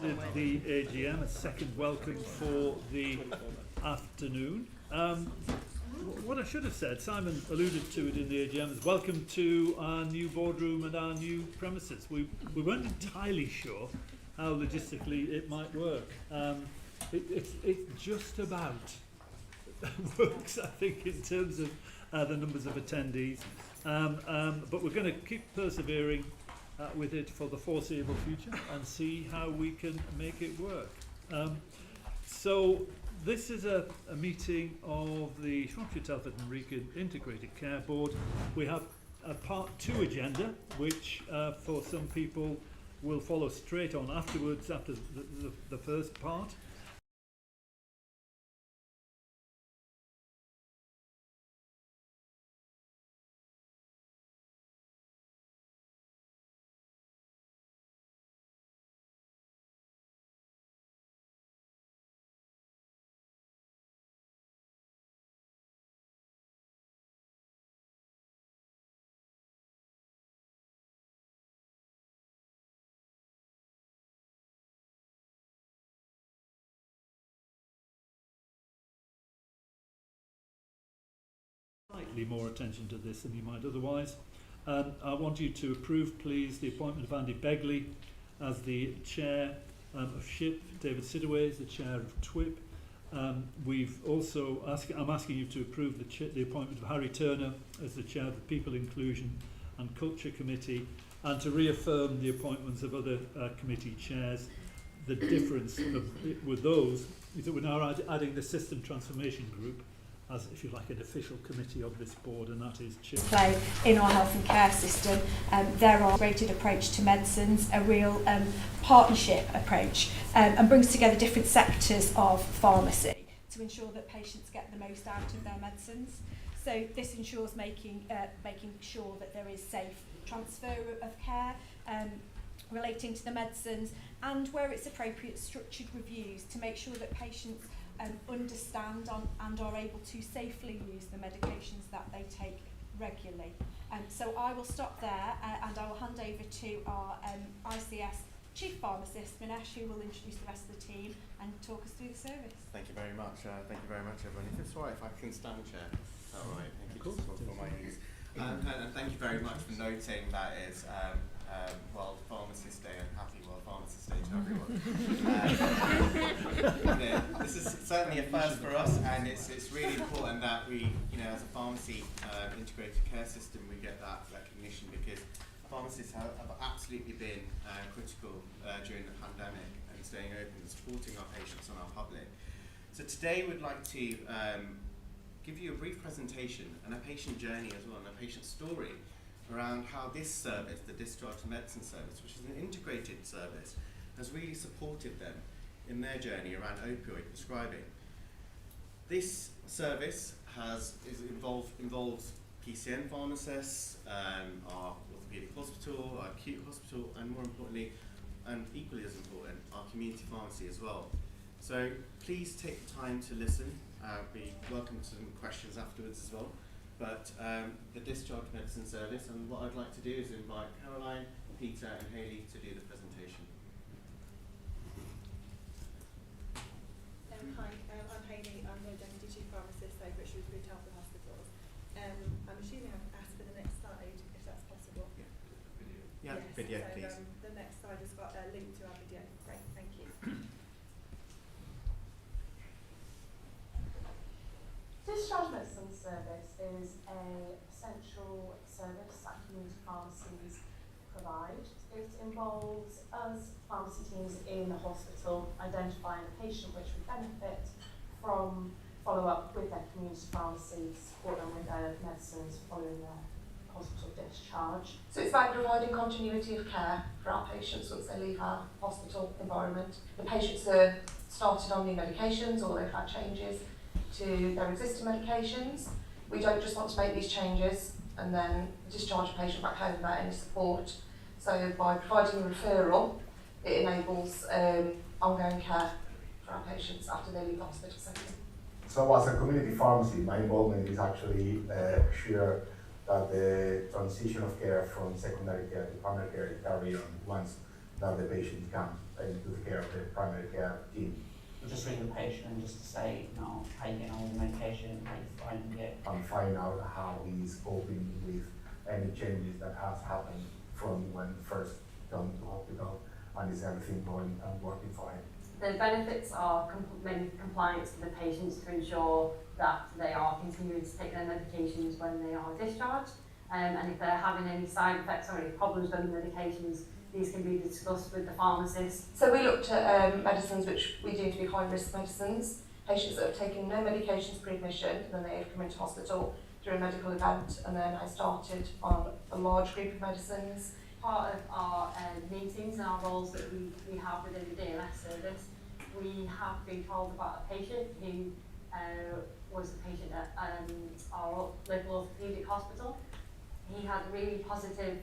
the AGM, a second welcome for the afternoon. What I should have said, Simon alluded to it in the AGM, is welcome to our new boardroom and our new premises. We weren't entirely sure how logistically it might work. It just about works, I think, in terms of the numbers of attendees. But we're going to keep persevering with it for the foreseeable future and see how we can make it work. So this is a meeting of the Shropshire, Telford and Wrekin Integrated Care Board. We have a part 2 agenda, which for some people will follow straight on afterwards, after the first part. Slightly more attention to this than you might otherwise. I want you to approve, please, the appointment of Andy Begley as the chair of SHIP. David Sidaway is the chair of TWIP. We've also I'm asking you to approve the appointment of Harry Turner as the chair of the People, Inclusion and Culture Committee, and to reaffirm the appointments of other committee chairs. The difference with those is that we're now adding the System Transformation Group as, if you like, an official committee of this board, and that is chair. Play in our health and care system. There are a integrated approach to medicines, a real partnership approach, and brings together different sectors of pharmacy to ensure that patients get the most out of their medicines. So this ensures making sure that there is safe transfer of care relating to the medicines, and where it's appropriate, structured reviews to make sure that patients understand and are able to safely use the medications that they take regularly. So I will stop there and I will hand over to our ICS Chief Pharmacist, Minesh, who will introduce the rest of the team and talk us through the service. Thank you very much. Thank you very much, everyone. If it's all right, if I can stand chair. All right, thank you for my use. And thank you very much for noting that is World Pharmacist Day, and happy World Pharmacist Day to everyone. This is certainly a first for us, and it's really important that we, as a pharmacy integrated care system, we get that recognition, because pharmacists have absolutely been critical during the pandemic and staying open and supporting our patients and our public. So today we'd like to give you a brief presentation and a patient journey as well, and a patient story around how this service, the Discharge to Medicine service, which is an integrated service, has really supported them in their journey around opioid prescribing. This service involves PCN pharmacists, our orthopaedic hospital, our acute hospital, and more importantly, and equally as important, our community pharmacy as well. So please take the time to listen. Be welcome to some questions afterwards as well. But the Discharge Medicine service, and what I'd like to do is invite Caroline, Peter and Hayley to do the presentation. Hi, I'm Hayley. I'm the Deputy Chief Pharmacist over at Shrewsbury Telford Hospital. I'm assuming I can ask for the next slide, if that's possible. Yeah, yes, video so, please. The next slide has got a link to our video. Great, thank you. Discharge Medicine service is an essential service that community pharmacies provide. It involves us pharmacy teams in the hospital identifying a patient which would benefit from follow-up with their community pharmacy, support them with their medicines following their hospital discharge. So it's about providing continuity of care for our patients once they leave our hospital environment. The patients are started on new medications or they've had changes to their existing medications. We don't just want to make these changes and then discharge a patient back home without any support. So by providing a referral, it enables ongoing care for our patients after they leave the hospital setting. So as a community pharmacy, my involvement is actually sure that the transition of care from secondary care to primary care is carried on once that the patient comes into the care of the primary care team. Just ring the patient and just to say, how you getting on with the medication, how you finding it. And find out how he's coping with any changes that has happened from when first come to hospital, and is everything going and working for him. The benefits are compliance for the patients to ensure that they are continuing to take their medications when they are discharged, and if they're having any side effects or any problems with the medications, these can be discussed with the pharmacist. So we looked at medicines which we deem to be high-risk medicines, patients that have taken no medications pre-admission, and then they have come into hospital through a medical event, and then I started on a large group of medicines. Part of our meetings and our roles that we have within the DLS service, we have been told about a patient who was a patient at our local orthopaedic hospital. He had a really positive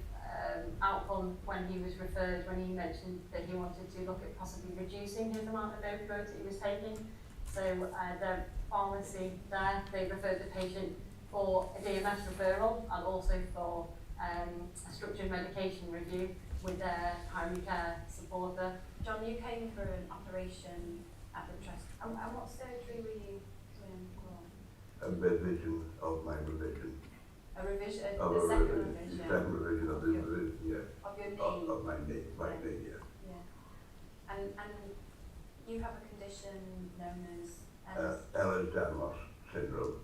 outcome when he was referred, when he mentioned that he wanted to look at possibly reducing his amount of opioids that he was taking. So the pharmacy there, they referred the patient for a DMS referral and also for a structured medication review with their primary care supporter. John, you came for an operation at the trust. And what surgery were you doing? A revision of my religion. A revision, Of the a second revision. revision Second revision of the religion, yeah. of your knee. Of my knee, right knee, yeah. Yeah. And you have a condition known as Ehlers-Danlos syndrome.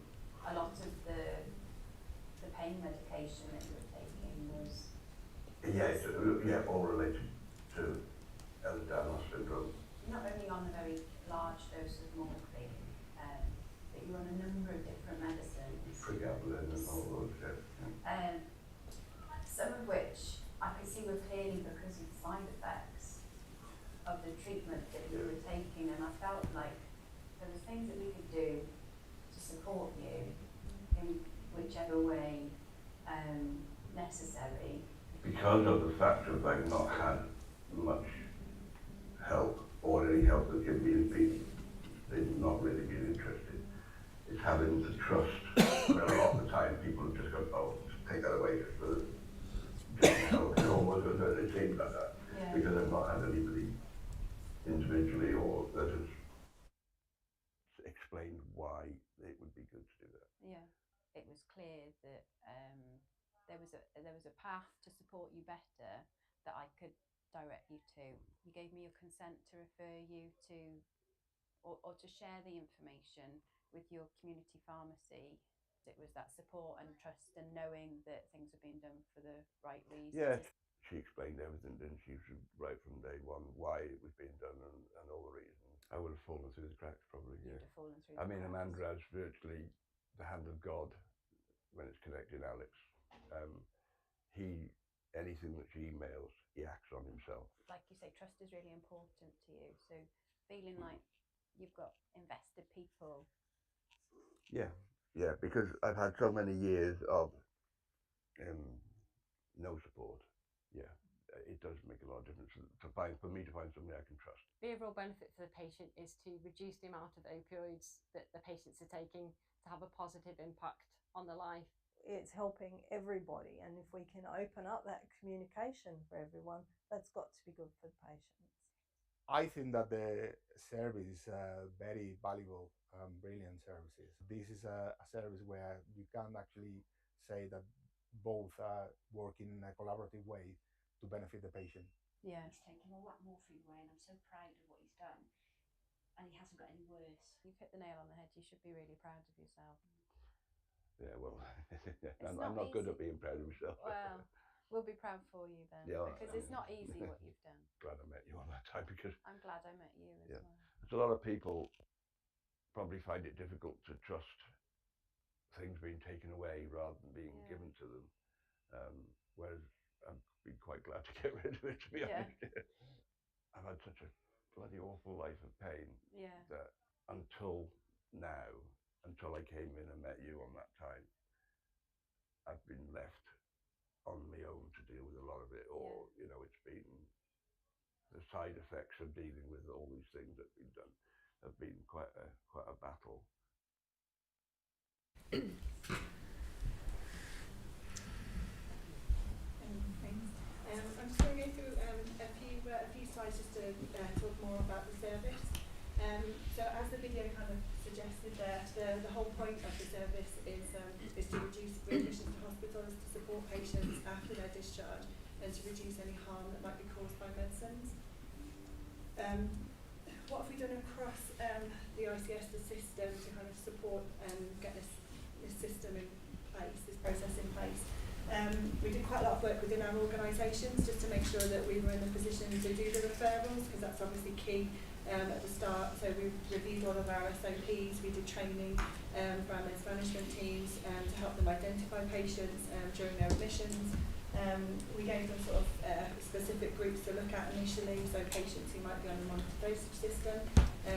a lot of the pain medication that you were taking was Yeah, it's all related to Ehlers-Danlos syndrome. not only on a very large dose of morphine, but you were on a number of different medicines. Pregabalin and all those, yeah. Some of which I could see were clearly because of side effects of the treatment that you were taking, and I felt like there were things that we could do to support you in whichever way necessary. Because of the fact of I've not had much help or any help that can be, they've not really been interested. It's having to trust where a lot of the time people have just gone, oh, take that away just for it almost it seems like that. Yeah. Because I've not had anybody individually or that has explained why it would be good to do that. Yeah, it was clear that there was a path to support you better that I could direct you to. You gave me your consent to refer you to or to share the information with your community pharmacy. It was that support and trust and knowing that things were being done for the right reasons. Yes. She explained everything, didn't she? Right from day one, why it was being done and all the reasons. I would have fallen through the cracks probably, yeah. You'd have fallen through I the mean, cracks. Amanda has virtually the hand of God when it's connecting Alex. Anything that she emails, he acts on himself. Like you say, trust is really important to you. So feeling like you've got invested people. Yeah, because I've had so many years of no support. Yeah, it does make a lot of difference for me to find somebody I can trust. The overall benefit for the patient is to reduce the amount of opioids that the patients are taking, to have a positive impact on their life. It's helping everybody, and if we can open up that communication for everyone, that's got to be good for the patients. I think that the service is very valuable, brilliant services. This is a service where you can actually say that both are working in a collaborative way to benefit the patient. Yeah. He's taken all that morphine away, and I'm so proud of what he's done, and he hasn't got any worse. You've hit the nail on the head. You should be really proud of yourself. Yeah, well, I'm not good at being proud of myself. Well, we'll be proud for you then, Yeah, because it's not easy what you've done. Glad I met you on that time, because I'm glad I met you as well. There's a lot of people probably find it difficult to trust things being taken away rather than being given to them. Whereas I've been quite glad to get rid of it, to be honest. I've had such a bloody awful life of pain that until now, until I came in and met you on that time, I've been left on my own to deal with a lot of it, or it's been the side effects of dealing with all these things that have been done have been quite a battle. Thanks. I'm just going to go through a few video kind of suggested there, the whole point of the service is to reduce readmissions to hospitals, to support patients after their discharge, and to reduce any harm that might be caused by medicines. What have we done across the ICS, the system, to kind of support and get this system in place, this process in place? We did quite a lot of work within our organisations just to make sure that we were in a position to do the referrals, because that's obviously key at the start. So we reviewed all of our SOPs, we did training for our meds management teams to help them identify patients during their admissions. We gave them sort of specific groups to look at initially, so patients who might be on the monitored dosage system,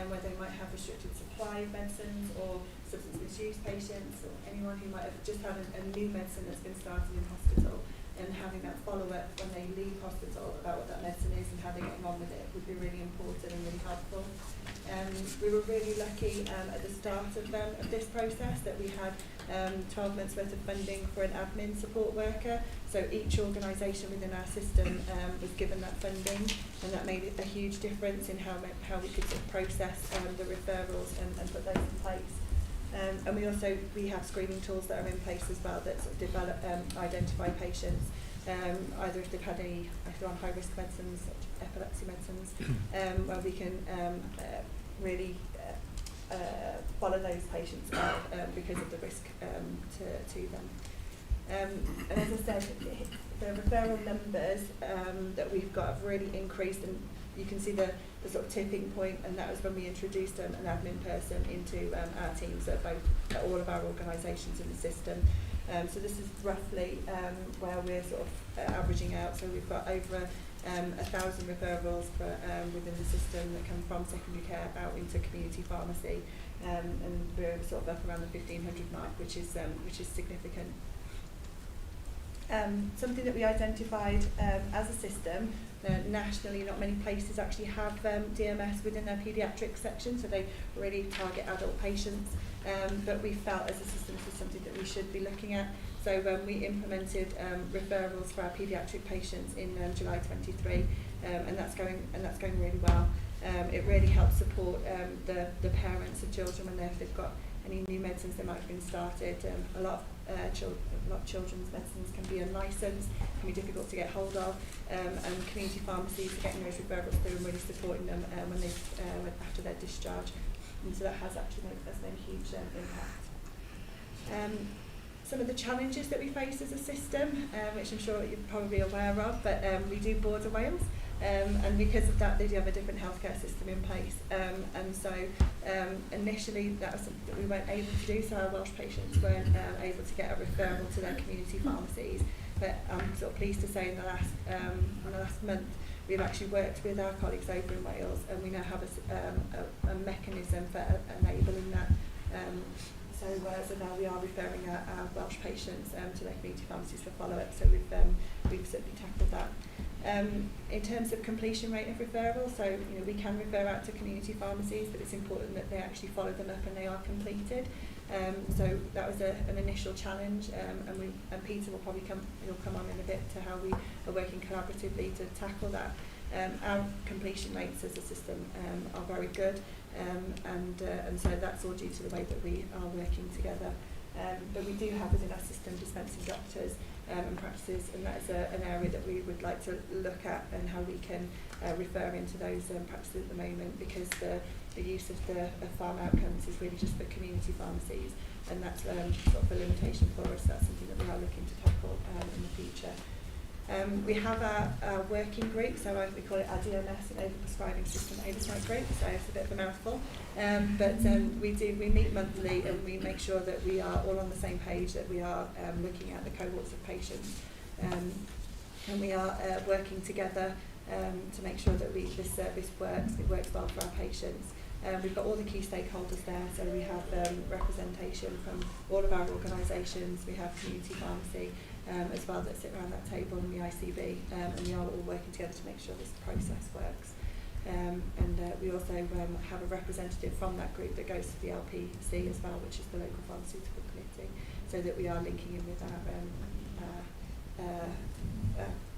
where they might have restricted supply of medicines, or substance misuse patients, or anyone who might have just had a new medicine that's been started in hospital, and having that follow-up when they leave hospital about what that medicine is and how they're getting on with it would be really important and really helpful. We were really lucky at the start of this process that we had 12 months worth of funding for an admin support worker. So each organisation within our system was given that funding, and that made a huge difference in how we could sort of process the referrals and put those in place. And we have screening tools that are in place as well that sort of develop, identify patients, either if they've had if they're on high risk medicines, such as epilepsy medicines, where we can really follow those patients out because of the risk to them. And as I said, the referral numbers that we've got have really increased, and you can see the sort of tipping point, and that was when we introduced an admin person into our teams at all of our organisations in the system. So this is roughly where we're sort of averaging out. So we've got over 1,000 referrals within the system that come from secondary care out into community pharmacy, and we're sort of up around the 1,500 mark, which is significant. Something that we identified as a system, nationally not many places actually have DMS within their paediatric section, so they really target adult patients, but we felt as a system this is something that we should be looking at. So we implemented referrals for our paediatric patients in July 23, and that's going really well. It really helps support the parents of children when they've got any new medicines that might have been started. A lot of children's medicines can be unlicensed, can be difficult to get hold of, and community pharmacies are getting those referrals through and really supporting them when they after their discharge. And so that has actually made a huge impact. Some of the challenges that we face as a system, which I'm sure you're probably aware of, but we do border Wales. And because of that, they do have a different healthcare system in place. And so initially that was something that we weren't able to do, so our Welsh patients weren't able to get a referral to their community pharmacies. But I'm sort of pleased to say in the last month, we've actually worked with our colleagues over in Wales, and we now have a mechanism for enabling that. So now we are referring our Welsh patients to their community pharmacies for follow-up, so we've certainly tackled that. In terms of completion rate of referral, so we can refer out to community pharmacies, but it's important that they actually follow them up and they are completed. So that was an initial challenge, and Peter will probably come on in a bit to how we are working collaboratively to tackle that. Our completion rates as a system are very good, and so that's all due to the way that we are working together. But we do have within our system dispensing doctors and practices, and that is an area that we would like to look at and how we can refer into those practices at the moment, because the use of the farm outcomes is really just for community pharmacies, and that's sort of a limitation for us. That's something that we are looking to tackle in the future. We have our working group, so we call it our DMS and Overprescribing System Oversight Group, so it's a bit of a mouthful. But we meet monthly, and we make sure that we are all on the same page, that we are looking at the cohorts of patients, and we are working together to make sure that this service works. It works well for our patients. We've got all the key stakeholders there, so we have representation from all of our organisations. We have community pharmacy as well that sit around that table, in the ICB, and we are all working together to make sure this process works. And we also have a representative from that group that goes to the LPC as well, which is the local pharmaceutical committee, so that we are linking in with our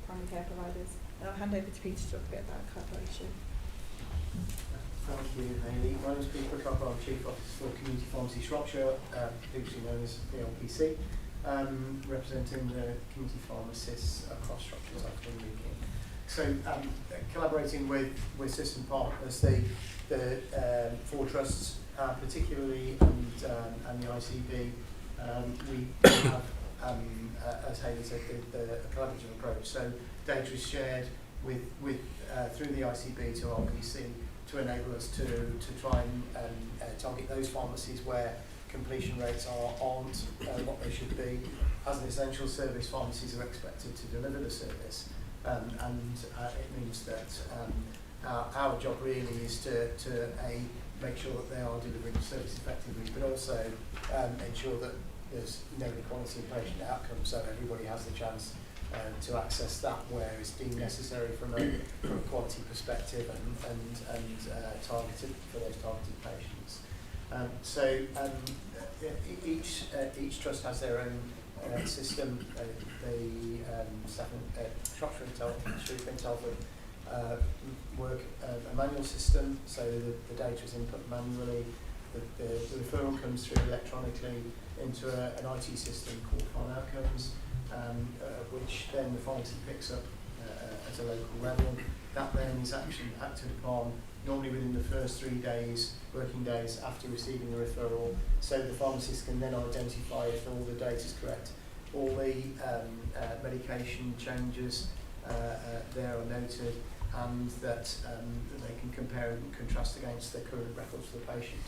primary care providers. And I'll hand over to Peter to talk a bit about collaboration. Thank you, Hayley. My name is Peter Copper. I'm Chief Officer for Community Pharmacy Shropshire, previously known as the LPC, representing the community pharmacists across Shropshire, Telford and Wrekin. So, collaborating with system partners, the four trusts, particularly, and the ICB, we have, as Hayley said, a collaborative approach. So, data is shared with through the ICB to LPC to enable us to try and target those pharmacies where completion rates aren't what they should be. As an essential service, pharmacies are expected to deliver the service, and it means that our job really is to make sure that they are delivering the service effectively, but also ensure that there's inequality in patient outcomes, so everybody has the chance to access that where it's deemed necessary from a quality perspective and targeted for those targeted patients. Each trust has their own system. The staff at Shropshire and Telford work a manual system, so the data is input manually. The referral comes through electronically into an IT system called Farm Outcomes, which then the pharmacy picks up at a local level. That then is acted upon normally within the first 3 days, working days after receiving the referral, so the pharmacist can then identify if all the data is correct. All the medication changes there are noted, and that they can compare and contrast against the current records for the patient.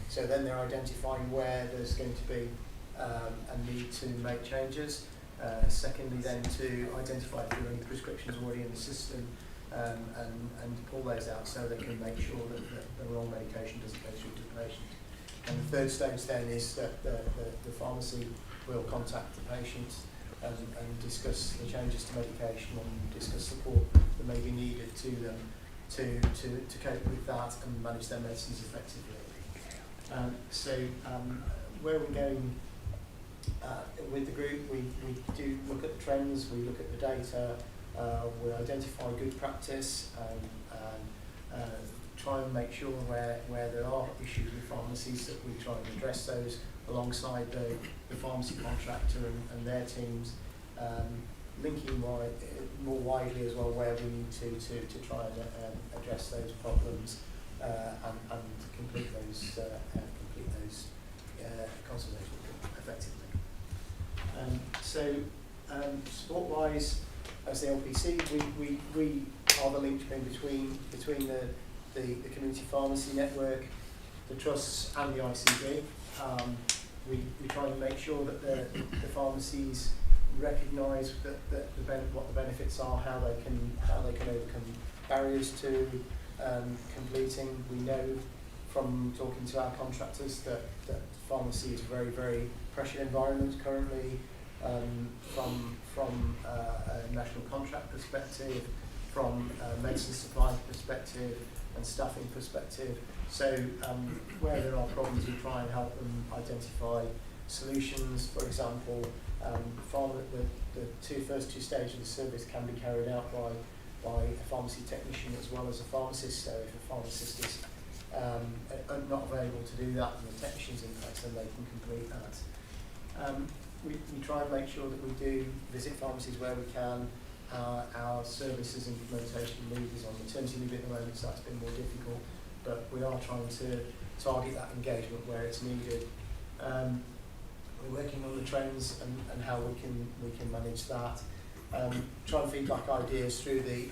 So then they're identifying where there's going to be a need to make changes. Secondly, then to identify if there are any prescriptions already in the system and pull those out so they can make sure that the wrong medication doesn't go through to the patient. And the third stage then is that the pharmacy will contact the patient and discuss the changes to medication and discuss support that may be needed to them to cope with that and manage their medicines effectively. Where we're going with the group, we do look at the trends, we look at the data, we identify good practice, and try and make sure where there are issues with pharmacies that we try and address those alongside the pharmacy contractor and their teams, linking more widely as well where we need to try and address those problems and complete those consultations effectively. Support-wise, as the LPC, we are the linchpin between the community pharmacy network, the trusts, and the ICB. We try and make sure that the pharmacies recognise what the benefits are, how they can overcome barriers to completing. We know from talking to our contractors that pharmacy is a very, very pressured environment currently, from a national contract perspective, from a medicine supply perspective and staffing perspective. So where there are problems, we try and help them identify solutions. For example, the first two stages of the service can be carried out by a pharmacy technician as well as a pharmacist. So if a pharmacist is not available to do that and the technician's in place, then they can complete that. We try and make sure that we do visit pharmacies where we can. Our services implementation lead is on maternity leave at the moment, so that's been more difficult, but we are trying to target that engagement where it's needed. We're working on the trends and how we can manage that. Try and feedback ideas through the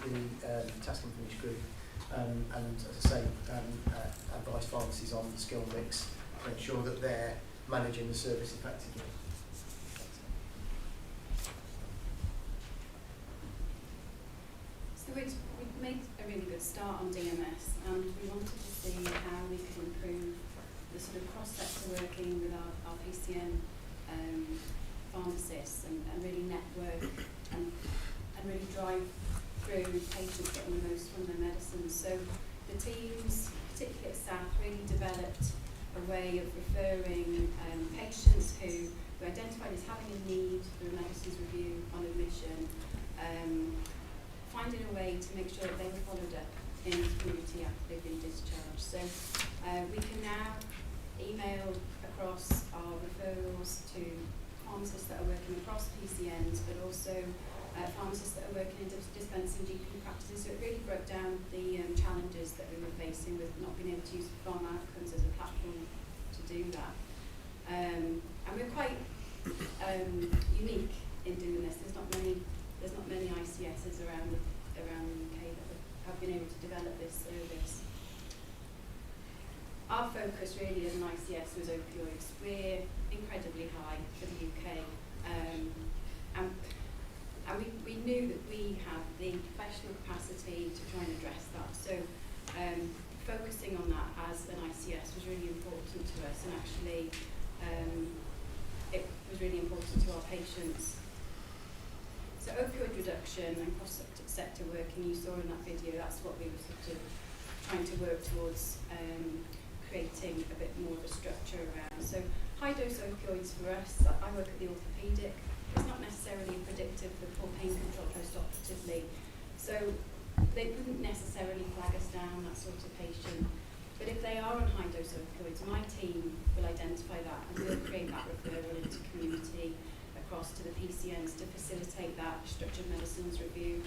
task and finish group, and as I say, advise pharmacies on the skill mix to ensure that they're managing the service effectively. So we've made a really good start on DMS, and we wanted to see how we could improve the sort of cross-sector working with our PCN pharmacists and really network and really drive through patients getting the most from their medicines. So the teams, particularly at South, really developed a way of referring patients who were identified as having a need for a medicines review on admission, finding a way to make sure that they were followed up in the community after they've been discharged. So we can now email across our referrals to pharmacists that are working across PCNs, but also pharmacists that are working in dispensing GP practices. So it really broke down the challenges that we were facing with not being able to use pharma outcomes as a platform to do that. And we're quite unique in doing this. There's not many ICSs around the UK that have been able to develop this service. Our focus really as an ICS was opioids. We're incredibly high for the UK, and we knew that we had the professional capacity to try and address that. So focusing on that as an ICS was really important to us, and actually it was really important to our patients. So opioid reduction and cross-sector working, you saw in that video, that's what we were sort of trying to work towards, creating a bit more of a structure around. So high-dose opioids for us, I work at the orthopaedic, it's not necessarily predictive for poor pain control post-operatively. So they wouldn't necessarily flag us down, that sort of patient. But if they are on high-dose opioids, my team will identify that and we'll create that referral into community across to the PCNs to facilitate that structured medicines review.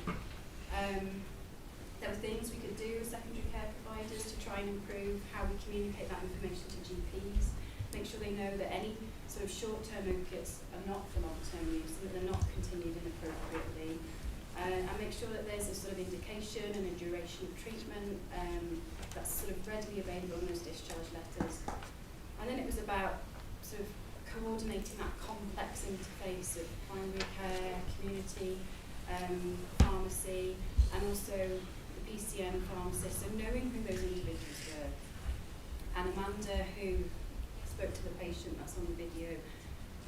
There were things we could do as secondary care providers to try and improve how we communicate that information to GPs, make sure they know that any sort of short-term opiates are not for long-term use and that they're not continued inappropriately, and make sure that there's a sort of indication and a duration of treatment that's sort of readily available in those discharge letters. And then it was about sort of coordinating that complex interface of primary care, community, pharmacy, and also the PCN pharmacists, so knowing who those individuals were. And Amanda, who spoke to the patient that's on the video,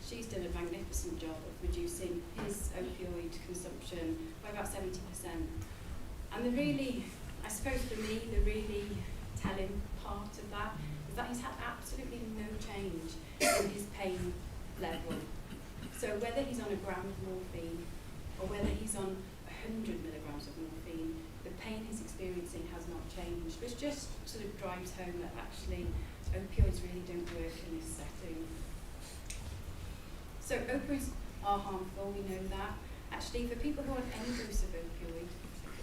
she's done a magnificent job of reducing his opioid consumption by about 70%. And the really, I suppose for me, the really telling part of that is that he's had absolutely no change in his pain level. So whether he's on a gram of morphine or whether he's on 100 milligrams of morphine, the pain he's experiencing has not changed, which just sort of drives home that actually opioids really don't work in this setting. So opioids are harmful, we know that. Actually, for people who have any dose of opioid,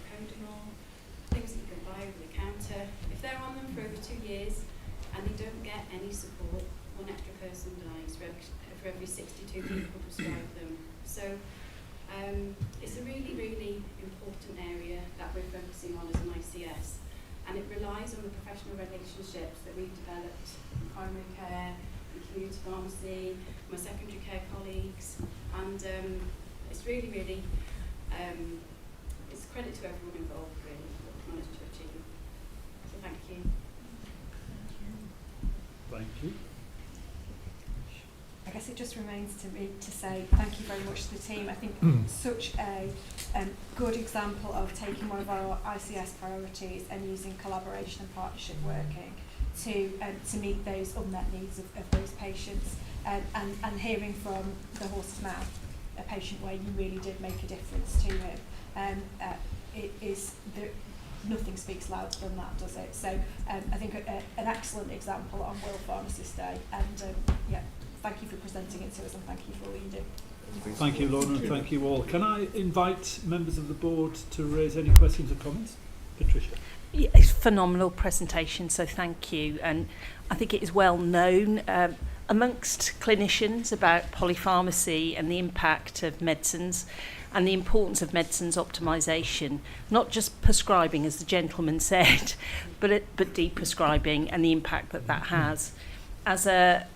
Codinol, things that you can buy over the counter, if they're on them for over 2 years and they don't get any support, one extra person dies for every 62 people prescribed them. So it's a really, really important area that we're focusing on as an ICS, and it relies on the professional relationships that we've developed in primary care, in community pharmacy, my secondary care colleagues, and it's really, really, it's credit to everyone involved really what we've managed to achieve. So thank you. Thank you. I guess it just remains to me to say thank you very much to the team. I think such a good example of taking one of our ICS priorities and using collaboration and partnership working to meet those unmet needs of those patients, and hearing from the horse's mouth a patient where you really did make a difference to him. It is nothing speaks louder than that, does it? So I think an excellent example on World Pharmacist Day, and yeah. Thank you for presenting it to us, and thank you for all you do. Thank you, Lorna, and thank you all. Can I invite members of the board to raise any questions or comments? Patricia. Yeah, it's a phenomenal presentation, so thank you. And I think it is well known amongst clinicians about polypharmacy and the impact of medicines and the importance of medicines optimisation, not just prescribing, as the gentleman said, but de-prescribing and the impact that that has. As a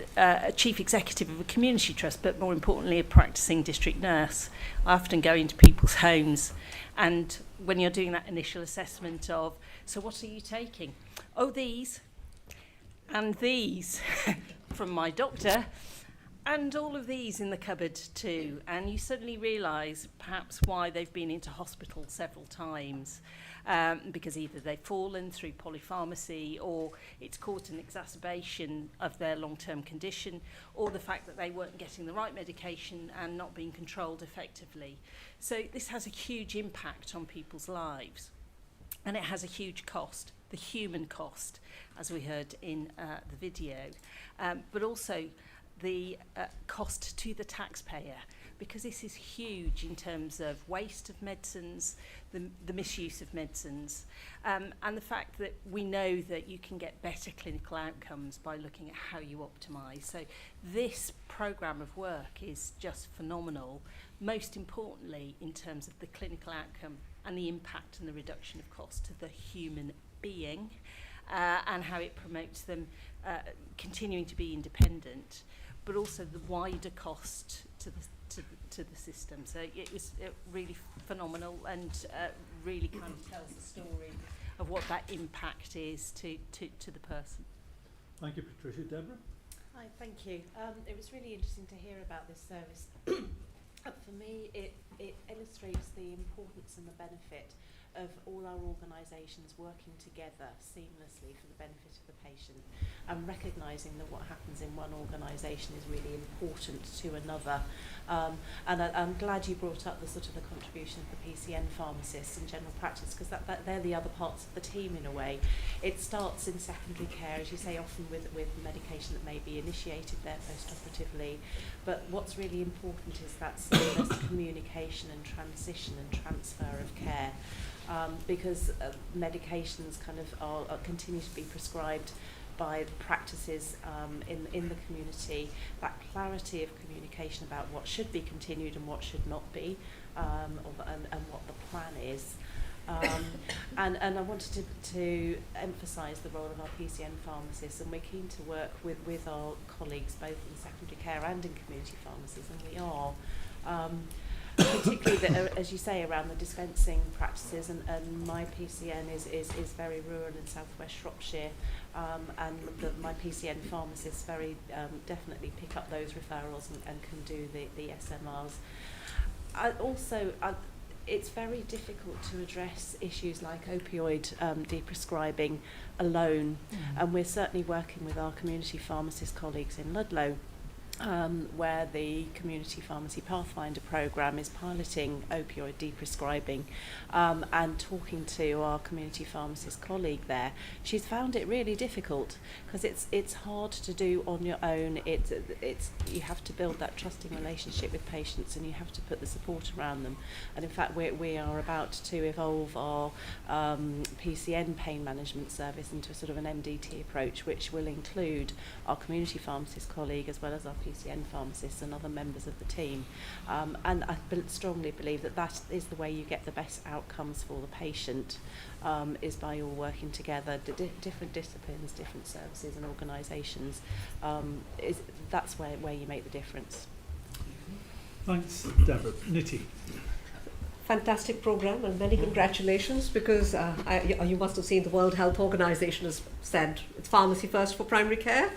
chief executive of a community trust, but more importantly a practicing district nurse, I often go into people's homes, and when you're doing that initial assessment of, so what are you taking? Oh, these and these from my doctor, and all of these in the cupboard too, and you suddenly realise perhaps why they've been into hospital several times. Because either they've fallen through polypharmacy, or it's caused an exacerbation of their long-term condition, or the fact that they weren't getting the right medication and not being controlled effectively. So this has a huge impact on people's lives. And it has a huge cost, the human cost, as we heard in the video, but also the cost to the taxpayer, because this is huge in terms of waste of medicines, the misuse of medicines, and the fact that we know that you can get better clinical outcomes by looking at how you optimise. So this programme of work is just phenomenal, most importantly in terms of the clinical outcome and the impact and the reduction of cost to the human being, and how it promotes them continuing to be independent, but also the wider cost to the system. So it was really phenomenal, and really kind of tells the story of what that impact is to the person. Thank you, Patricia. Deborah? Hi, thank you. It was really interesting to hear about this service. For me, it illustrates the importance and the benefit of all our organisations working together seamlessly for the benefit of the patient, and recognising that what happens in one organisation is really important to another. And I'm glad you brought up the sort of the contribution of the PCN pharmacists in general practice, because that they're the other parts of the team in a way. It starts in secondary care, as you say, often with medication that may be initiated there post-operatively, but what's really important is that seamless communication and transition and transfer of care. Because medications kind of are continue to be prescribed by practices in the community, that clarity of communication about what should be continued and what should not be, and what the plan is. And I wanted to emphasise the role of our PCN pharmacists, and we're keen to work with our colleagues both in secondary care and in community pharmacies, and we are. Particularly, as you say, around the dispensing practices, and my PCN is very rural in southwest Shropshire, and my PCN pharmacists very definitely pick up those referrals and can do the SMRs. It's very difficult to address issues like opioid deprescribing alone, and we're certainly working with our community pharmacist colleagues in Ludlow, where the Community Pharmacy Pathfinder programme is piloting opioid deprescribing, and talking to our community pharmacist colleague there. She's found it really difficult because it's hard to do on your own. It's you have to build that trusting relationship with patients, and you have to put the support around them. And in fact, we are about to evolve our PCN pain management service into a sort of an MDT approach, which will include our community pharmacist colleague as well as our PCN pharmacists and other members of the team, and I strongly believe that is the way you get the best outcomes for the patient, is by all working together, different disciplines, different services and organisations. That's where you make the difference. Thanks, Deborah. Nitty. Fantastic program, and many congratulations, because you must have seen the World Health Organization has said it's pharmacy first for primary care.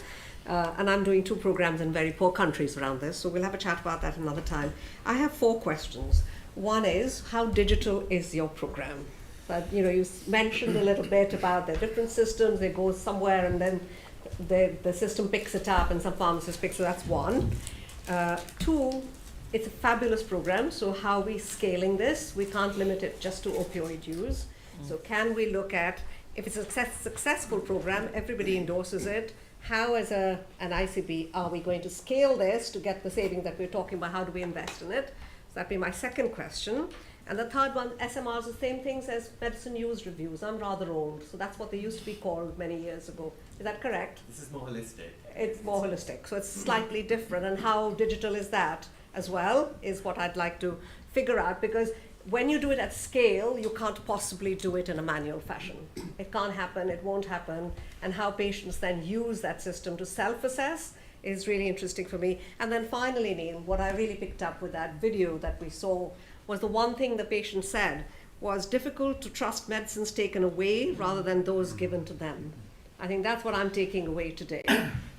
And I'm doing 2 programs in very poor countries around this, so we'll have a chat about that another time. I have 4 questions. One is, how digital is your program? But you mentioned a little bit about the different systems. They go somewhere and then the system picks it up, and some pharmacists pick it. So that's 1. 2, it's a fabulous program. So how are we scaling this? We can't limit it just to opioid use. So can we look at, if it's a successful program, everybody endorses it, how as an ICB are we going to scale this to get the savings that we're talking about? How do we invest in it? So that'd be my second question. And the third one, SMRs, the same things as medicine use reviews. I'm rather old, so that's what they used to be called many years ago. Is that correct? This is more holistic. It's more holistic, so it's slightly different. And how digital is that as well, is what I'd like to figure out, because when you do it at scale, you can't possibly do it in a manual fashion. It can't happen, it won't happen, and how patients then use that system to self-assess is really interesting for me. And then finally, Neil, what I really picked up with that video that we saw was the one thing the patient said was difficult to trust medicines taken away rather than those given to them. I think that's what I'm taking away today.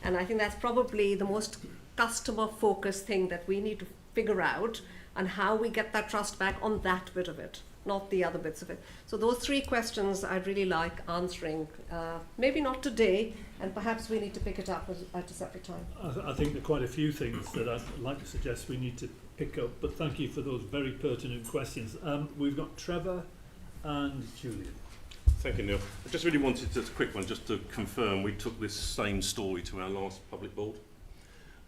And I think that's probably the most customer-focused thing that we need to figure out, and how we get that trust back on that bit of it, not the other bits of it. So those 3 questions I'd really like answering. Maybe not today, and perhaps we need to pick it up at a separate time. I think there are quite a few things that I'd like to suggest we need to pick up, but thank you for those very pertinent questions. We've got Trevor and Julian. Thank you, Neil. I just really wanted to, a quick one, just to confirm we took this same story to our last public board,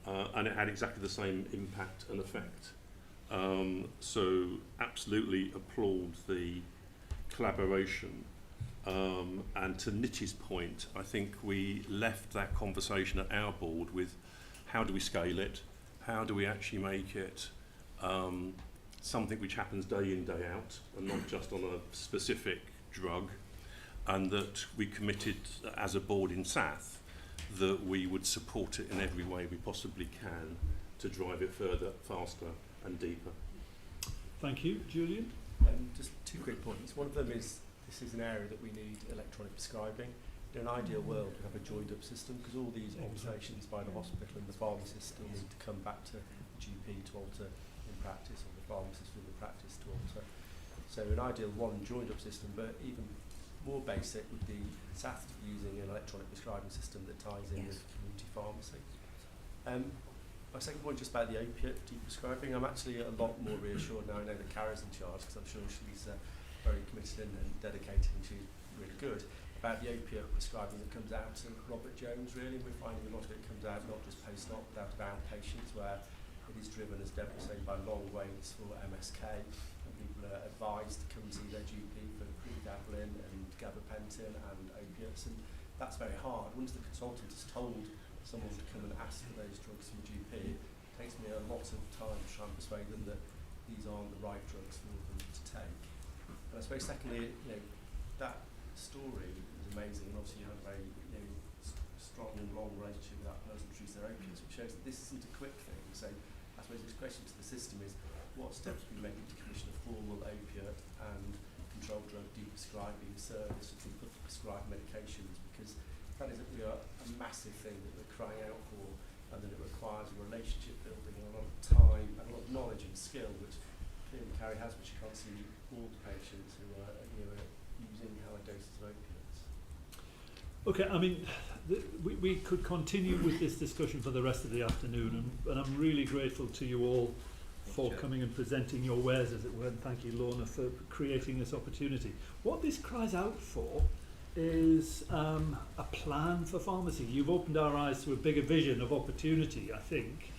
and it had exactly the same impact and effect. So absolutely applaud the collaboration. And to Nitty's point, I think we left that conversation at our board with how do we scale it? How do we actually make it something which happens day in, day out, and not just on a specific drug? And that we committed as a board in South that we would support it in every way we possibly can to drive it further, faster and deeper. Thank you. Julian? Just 2 quick points. One of them is this is an area that we need electronic prescribing. In an ideal world, we have a joined up system because all these observations by the hospital and the pharmacist still need to come back to the GP to alter in practice, or the pharmacist within practice to alter. So an ideal one joined up system, but even more basic would be SAF using an electronic prescribing system that ties in with community pharmacy. My second point just about the opiate deprescribing. I'm actually a lot more reassured now I know that Kara's in charge, because I'm sure she's very committed and dedicated, and she's really good about the opiate prescribing that comes out of Robert Jones. Really, we're finding a lot of it comes out not just post-op, but out of outpatients, where it is driven, as Deb was saying, by long waits for MSK, and people are advised to come and see their GP for pregabalin and gabapentin and opiates, and that's very hard. Once the consultant has told someone to come and ask for those drugs from a GP, it takes me a lot of time to try and persuade them that these aren't the right drugs for them to take. And I suppose secondly, that story is amazing, and obviously you have a very strong and long relationship with that person who treats their opiates, which shows that this isn't a quick thing. So I suppose the question to the system is, what steps are we making to commission a formal opiate and controlled drug deprescribing service to people to prescribe medications, because that is a massive thing that we're crying out for, and that it requires relationship building and a lot of time and a lot of knowledge and skill, which clearly Carrie has, but she can't see all the patients who are using high doses of opiates. Okay, I mean, we could continue with this discussion for the rest of the afternoon, and I'm really grateful to you all for coming and presenting your wares, as it were, and thank you, Lorna, for creating this opportunity. What this cries out for is a plan for pharmacy. You've opened our eyes to a bigger vision of opportunity, I think,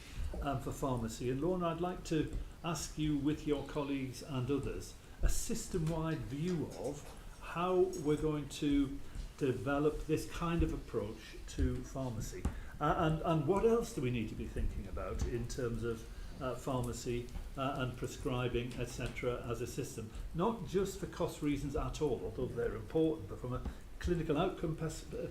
for pharmacy. And Lorna, I'd like to ask you, with your colleagues and others, a system-wide view of how we're going to develop this kind of approach to pharmacy. And what else do we need to be thinking about in terms of pharmacy and prescribing, etc., as a system? Not just for cost reasons at all, although they're important, but from a clinical outcome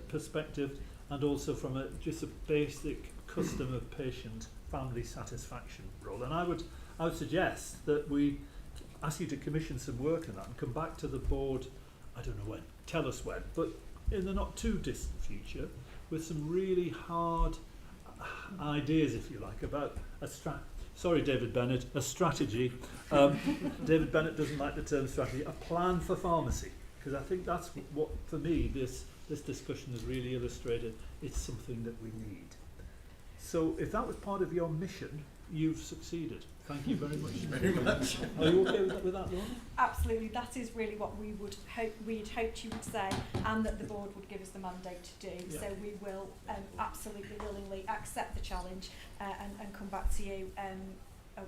perspective, and also from just a basic customer patient family satisfaction role. And I would suggest that we ask you to commission some work on that and come back to the board, I don't know when, tell us when, but in the not too distant future, with some really hard ideas, if you like, about sorry, David Bennett, a strategy. David Bennett doesn't like the term strategy, a plan for pharmacy, because I think that's what, for me, this discussion has really illustrated. It's something that we need. So if that was part of your mission, you've succeeded. Thank you very much. Very much. Are you okay with that, Lorna? Absolutely, that is really what we'd hoped you would say, and that the board would give us the mandate to do. Yeah. So we will absolutely willingly accept the challenge and come back to you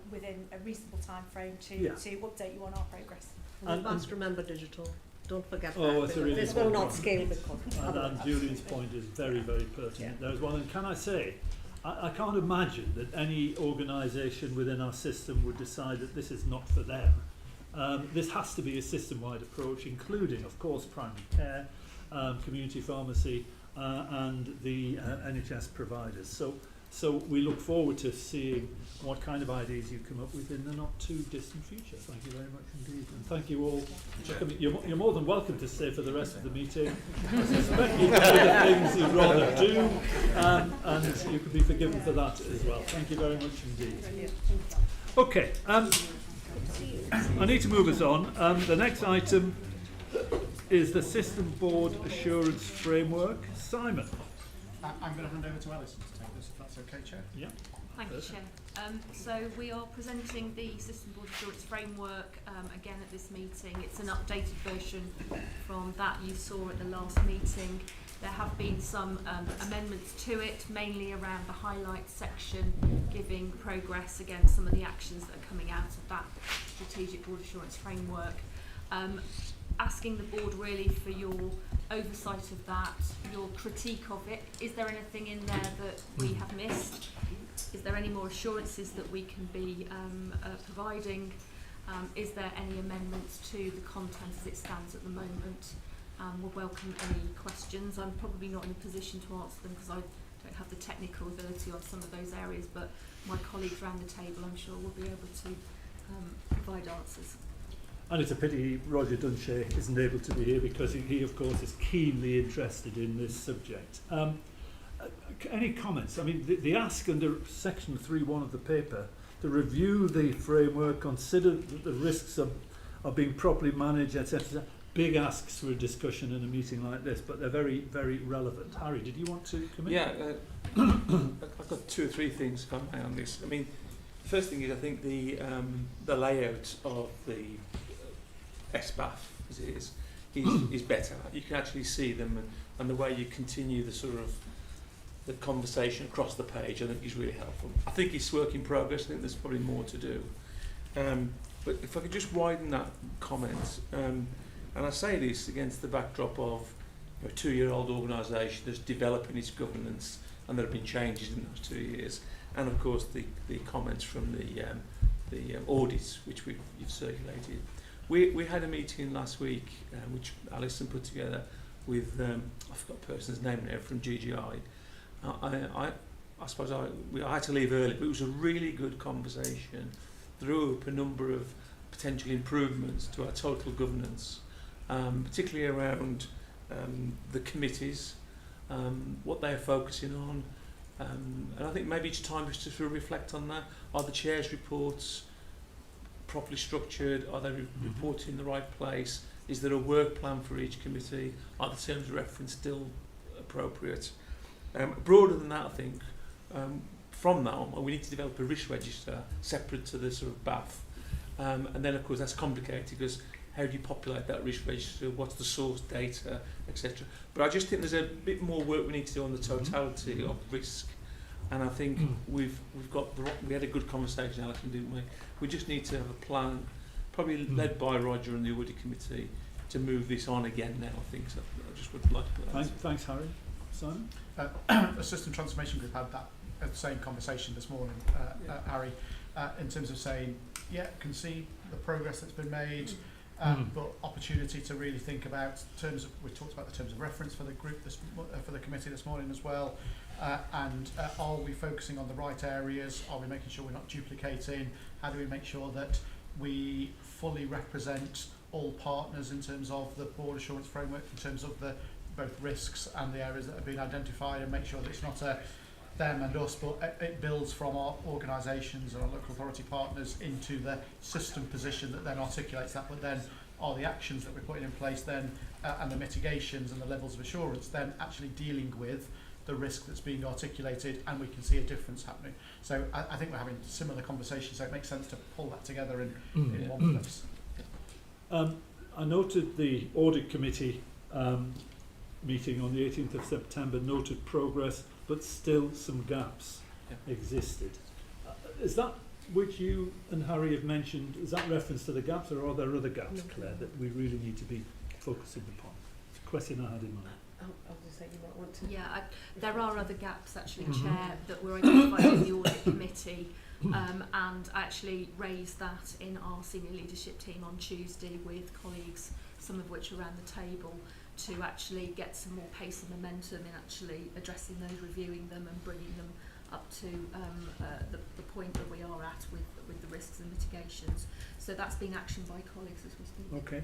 within a reasonable time frame to update you on our progress. And we must remember digital. Don't forget that. It's really this will not scale with and Julian's point is very, very pertinent. Yeah. There's one, and can I say, I can't imagine that any organisation within our system would decide that this is not for them. This has to be a system-wide approach, including, of course, primary care, community pharmacy, and the NHS providers. So we look forward to seeing what kind of ideas you come up with in the not too distant future. Thank you very much indeed, and thank you all for coming. You're more than welcome to stay for the rest of the meeting. I suspect you can do the things you'd rather do, and you can be forgiven for that as well. Thank you very much indeed. Okay, I need to move us on. The next item is the System Board Assurance Framework. Simon. I'm going to hand over to Alison to take this, if that's okay, Chair. Yeah. Thank you, Chair. So we are presenting the System Board Assurance Framework again at this meeting. It's an updated version from that you saw at the last meeting. There have been some amendments to it, mainly around the highlights section, giving progress against some of the actions that are coming out of that Strategic Board Assurance Framework. Asking the board really for your oversight of that, your critique of it. Is there anything in there that we have missed? Is there any more assurances that we can be providing? Is there any amendments to the content as it stands at the moment? We'll welcome any questions. I'm probably not in a position to answer them because I don't have the technical ability on some of those areas, but my colleagues around the table I'm sure will be able to provide answers. And it's a pity Roger Dunshea isn't able to be here because he of course is keenly interested in this subject. Any comments? I mean, the ask under section 3.1 of the paper to review the framework, consider that the risks are being properly managed, etc. Big asks for a discussion in a meeting like this, but they're very, very relevant. Harry, did you want to come in? Yeah, I've got 2 or 3 things to comment on this. I mean, the first thing is I think the layout of the SBAF as it is better. You can actually see them, and the way you continue the sort of the conversation across the page I think is really helpful. I think it's work in progress. I think there's probably more to do. But if I could just widen that comment, and I say this against the backdrop of a 2-year-old organisation that's developing its governance, and there have been changes in those 2 years, and of course the comments from the audits which you've circulated. We had a meeting last week which Alison put together with I forgot the person's name now from GGI. I suppose I had to leave early, but it was a really good conversation. Drew up a number of potential improvements to our total governance, particularly around the committees, what they're focusing on, and I think maybe it's time just to reflect on that. Are the chair's reports properly structured? Are they reported in the right place? Is there a work plan for each committee? Are the terms of reference still appropriate? Broader than that, I think, from now on, we need to develop a risk register separate to the sort of BAF. And then, of course, that's complicated because how do you populate that risk register? What's the source data, etc. But I just think there's a bit more work we need to do on the totality of risk. And I think we had a good conversation, Alison, didn't we? We just need to have a plan, probably led by Roger and the audit committee, to move this on again now, I think. So I just would like to put that. Thanks, Harry. Simon? The System Transformation Group had that same conversation this morning, Harry, in terms of saying, yeah, can see the progress that's been made, but opportunity to really think about terms of, we talked about the terms of reference for the group, for the committee this morning as well, and are we focusing on the right areas? Are we making sure we're not duplicating? How do we make sure that we fully represent all partners in terms of the board assurance framework, in terms of the both risks and the areas that have been identified, and make sure that it's not a them and us, but it builds from our organisations and our local authority partners into the system position that then articulates that, but then are the actions that we're putting in place then and the mitigations and the levels of assurance then actually dealing with the risk that's being articulated, and we can see a difference happening. So I think we're having similar conversations, so it makes sense to pull that together in one place. I noted the audit committee meeting on the 18th of September noted progress, but still some gaps existed. Is that which you and Harry have mentioned, is that reference to the gaps, or are there other gaps, Claire, that we really need to be focusing upon? It's a question I had in mind. I'll just say you might want to. Yeah, there are other gaps actually, Chair, that were identified in the audit committee, and I actually raised that in our senior leadership team on Tuesday with colleagues, some of which are around the table, to actually get some more pace and momentum in actually addressing those, reviewing them and bringing them up to the point that we are at with the risks and mitigations. So that's being actioned by colleagues as we speak. Okay.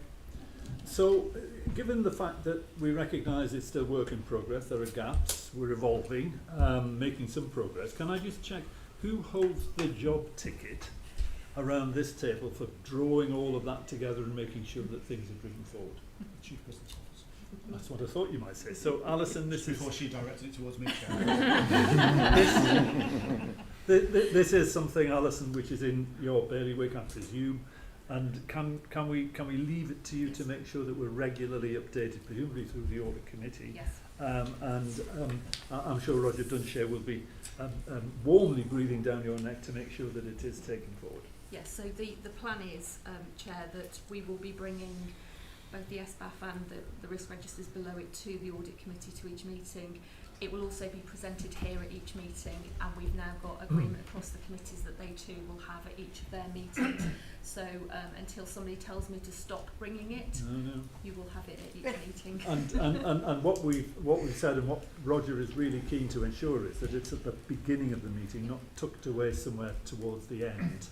So, given the fact that we recognise it's still work in progress, there are gaps, we're evolving, making some progress, can I just check who holds the job ticket around this table for drawing all of that together and making sure that things are moving forward? Chief Business Officer. That's what I thought you might say. So, Alison, this Before is... she directed it towards me, this is something, Alison, which is in your bailiwick, I presume. And can we leave it to you to make sure that we're regularly updated, presumably through the audit committee? Yes. I'm sure Roger Dunshare will be warmly breathing down your neck to make sure that it is taken forward. Yes, so the plan is, Chair, that we will be bringing both the SBAF and the risk registers below it to the audit committee to each meeting. It will also be presented here at each meeting, and we've now got agreement across the committees that they too will have at each of their meetings. So until somebody tells me to stop bringing it, you will have it at each meeting. And what we've said, and what Roger is really keen to ensure, is that it's at the beginning of the meeting, not tucked away somewhere towards the end,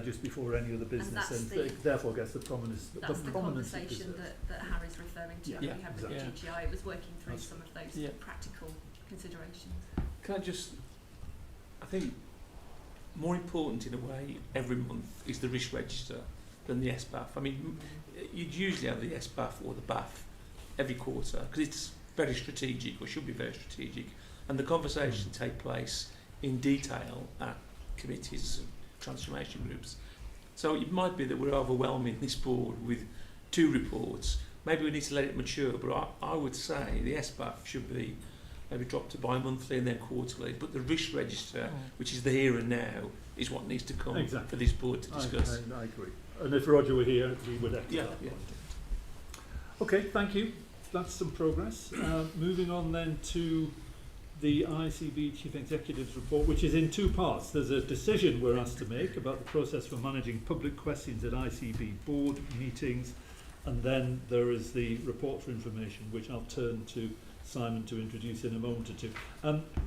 just before any other business, and therefore gets the prominence. That's the conversation that Harry's referring to. Yeah, We had with exactly. GGI. It was working through some of those practical considerations. Can I just, I think more important in a way every month is the risk register than the SBAF. I mean, you'd usually have the SBAF or the BAF every quarter because it's very strategic, or should be very strategic, and the conversations take place in detail at committees, transformation groups. So it might be that we're overwhelming this board with 2 reports. Maybe we need to let it mature, but I would say the SBAF should be maybe dropped to bi-monthly and then quarterly, but the risk register, which is the here and now, is what needs to come for this board to discuss. I agree. And if Roger were here, we would echo that point. Okay, thank you. That's some progress. Moving on then to the ICB Chief Executive's report, which is in 2 parts. There's a decision we're asked to make about the process for managing public questions at ICB board meetings, and then there is the report for information, which I'll turn to Simon to introduce in a moment or two.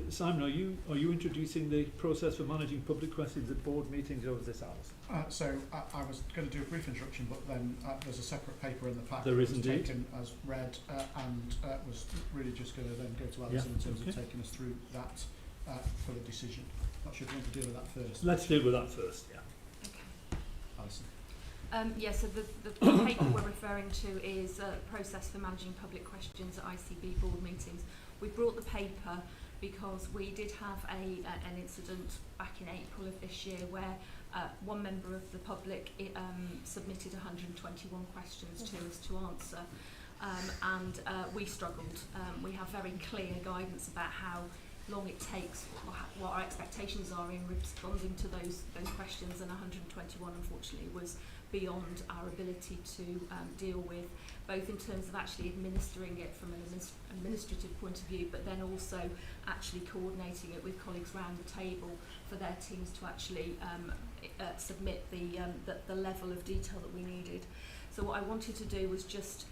Simon, are you introducing the process for managing public questions at board meetings, or is this ours? So I was going to do a brief introduction, but then there's a separate paper in the pack that was indeed taken as read, and was really just going to then go to Alison in terms of taking us through that for the decision. Not sure if you want to deal with that first. Let's deal with that first, yeah. Okay. Alison. So the paper we're referring to is a process for managing public questions at ICB board meetings. We brought the paper because we did have an incident back in April of this year where one member of the public submitted 121 questions to us to answer, and we struggled. We have very clear guidance about how long it takes, or what our expectations are in responding to those questions, and 121 unfortunately was beyond our ability to deal with, both in terms of actually administering it from an administrative point of view, but then also actually coordinating it with colleagues around the table for their teams to actually submit the level of detail that we needed. So what I wanted to do was just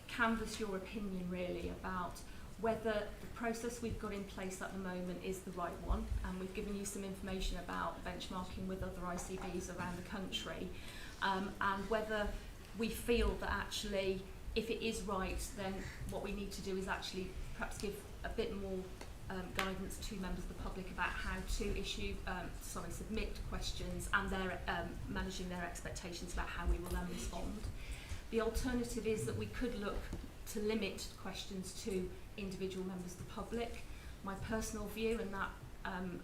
canvass your opinion really about whether the process we've got in place at the moment is the right one, and we've given you some information about benchmarking with other ICBs around the country, and whether we feel that actually if it is right, then what we need to do is actually perhaps give a bit more guidance to members of the public about how to submit questions, and their managing their expectations about how we will then respond. The alternative is that we could look to limit questions to individual members of the public. My personal view, and that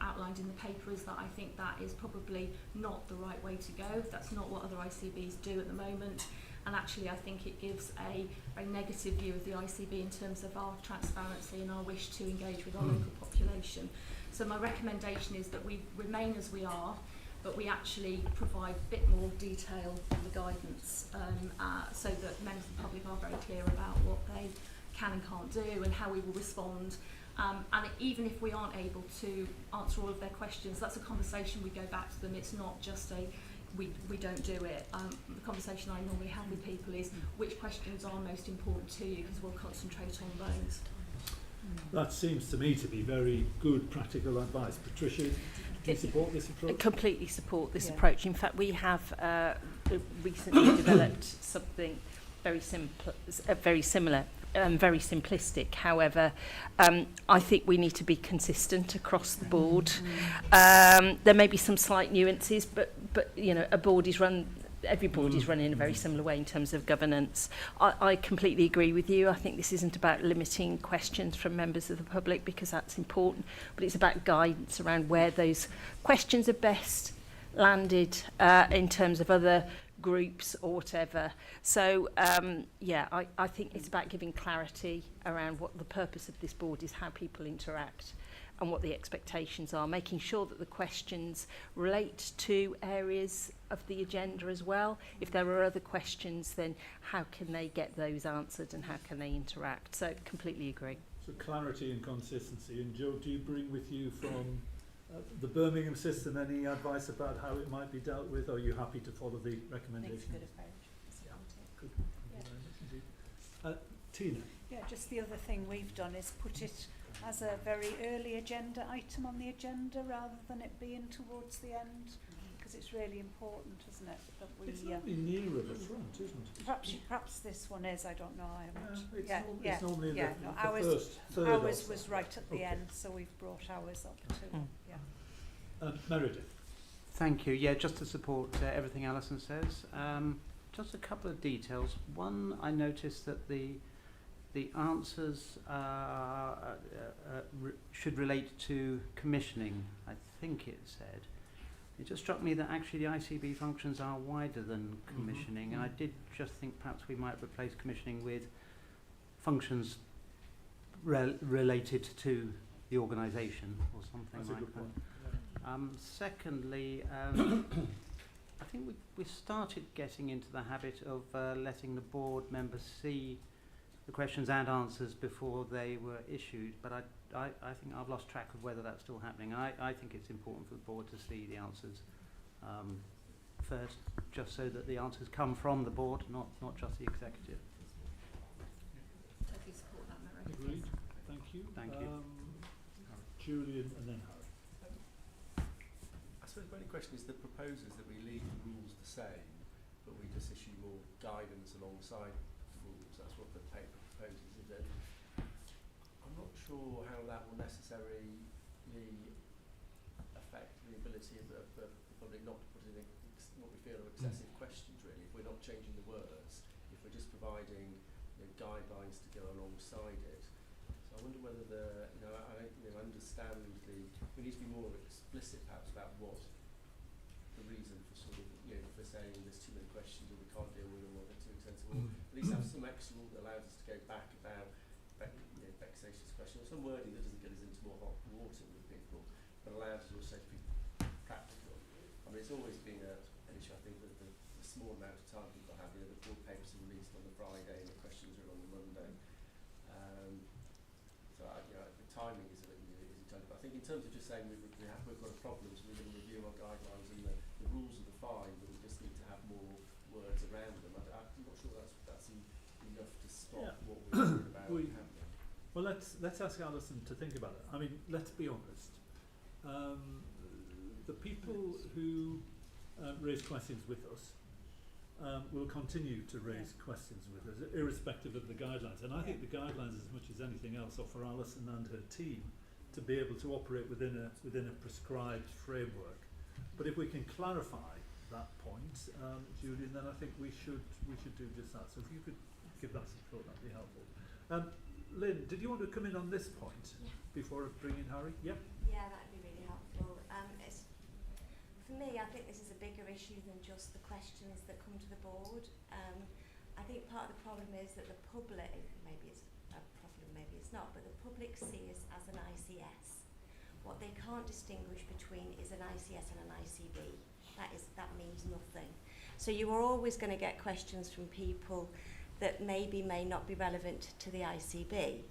outlined in the paper, is that I think that is probably not the right way to go. That's not what other ICBs do at the moment, and actually I think it gives a very negative view of the ICB in terms of our transparency and our wish to engage with our local population. So my recommendation is that we remain as we are, but we actually provide a bit more detail on the guidance, so that members of the public are very clear about what they can and can't do and how we will respond. And even if we aren't able to answer all of their questions, that's a conversation we go back to them. It's not just we don't do it. The conversation I normally have with people is which questions are most important to you, because we'll concentrate on those. That seems to me to be very good practical advice. Patricia, do you support this approach? I completely support this approach. In fact, we have recently developed something very similar, very simplistic. However, I think we need to be consistent across the board. There may be some slight nuances, but you know, a board is run every board is run in a very similar way in terms of governance. I completely agree with you. I think this isn't about limiting questions from members of the public, because that's important, but it's about guidance around where those questions are best landed in terms of other groups or whatever. So yeah, I think it's about giving clarity around what the purpose of this board is, how people interact and what the expectations are, making sure that the questions relate to areas of the agenda as well. If there are other questions, then how can they get those answered and how can they interact? So completely agree. So clarity and consistency. And Joe, do you bring with you from the Birmingham system any advice about how it might be dealt with, or are you happy to follow the recommendations? Good approach. Yeah. Good. Thank you very much indeed. Tina? Yeah, just the other thing we've done is put it as a very early agenda item on the agenda rather than it being towards the end, because it's really important, isn't it? That we, it's normally nearer the front, isn't it? Perhaps this one is, I don't know. I haven't. It's normally the ours, first third. Ours was right at the end, so we've brought ours up too. Meredith. Thank you. Yeah, just to support everything Alison says. Just a couple of details. One, I noticed that the answers should relate to commissioning, I think it said. It just struck me that actually the ICB functions are wider than commissioning, and I did just think perhaps we might replace commissioning with functions related to the organisation or something. That's like a good point. Yeah. Secondly, I think we started getting into the habit of letting the board members see the questions and answers before they were issued, but I think I've lost track of whether that's still happening. I think it's important for the board to see the answers first, just so that the answers come from the board, not just the executive. Totally support that, Meredith. Agreed. Thank you. Thank you. Julian and then Harry. I suppose the only question is the proposers that we leave the rules the same, but we just issue more guidance alongside rules. That's what the paper proposes, is it? I'm not sure how that will necessarily affect the ability of the public not to put in what we feel are excessive questions, really, if we're not changing the words, if we're just providing guidelines to go alongside it. So I wonder whether I understand we need to be more explicit perhaps about what the reason for sort of, for saying there's too many questions or we can't deal with them or they're too extensive, or at least have some extra rule that allows us to go back about vexatious questions, or some wording that doesn't get us into more hot water with people, but allows us also to be practical. I mean, it's always been an issue, I think, that the small amount of time people have. The board papers are released on the Friday and the questions are on the Monday. So the timing is a challenge. But I think in terms of just saying we've got a problem, so we're going to review our guidelines and the rules are fine, but we just need to have more words around them. I'm not sure that's enough to stop what we're talking about happening. Well, let's ask Alison to think about it. I mean, let's be honest. The people who raise questions with us will continue to raise questions with us, irrespective of the guidelines. And I think the guidelines, as much as anything else, are for Alison and her team to be able to operate within a prescribed framework. But if we can clarify that point, Julian, then I think we should do just that. So if you could give that some thought, that'd be helpful. Lynn, did you want to come in on this point before I bring in Harry? Yep. Yeah, that'd be really helpful. For me, I think this is a bigger issue than just the questions that come to the board. I think part of the problem is that the public, maybe it's a problem, maybe it's not, but the public see us as an ICS. What they can't distinguish between is an ICS and an ICB. That means nothing. So you are always going to get questions from people that maybe may not be relevant to the ICB.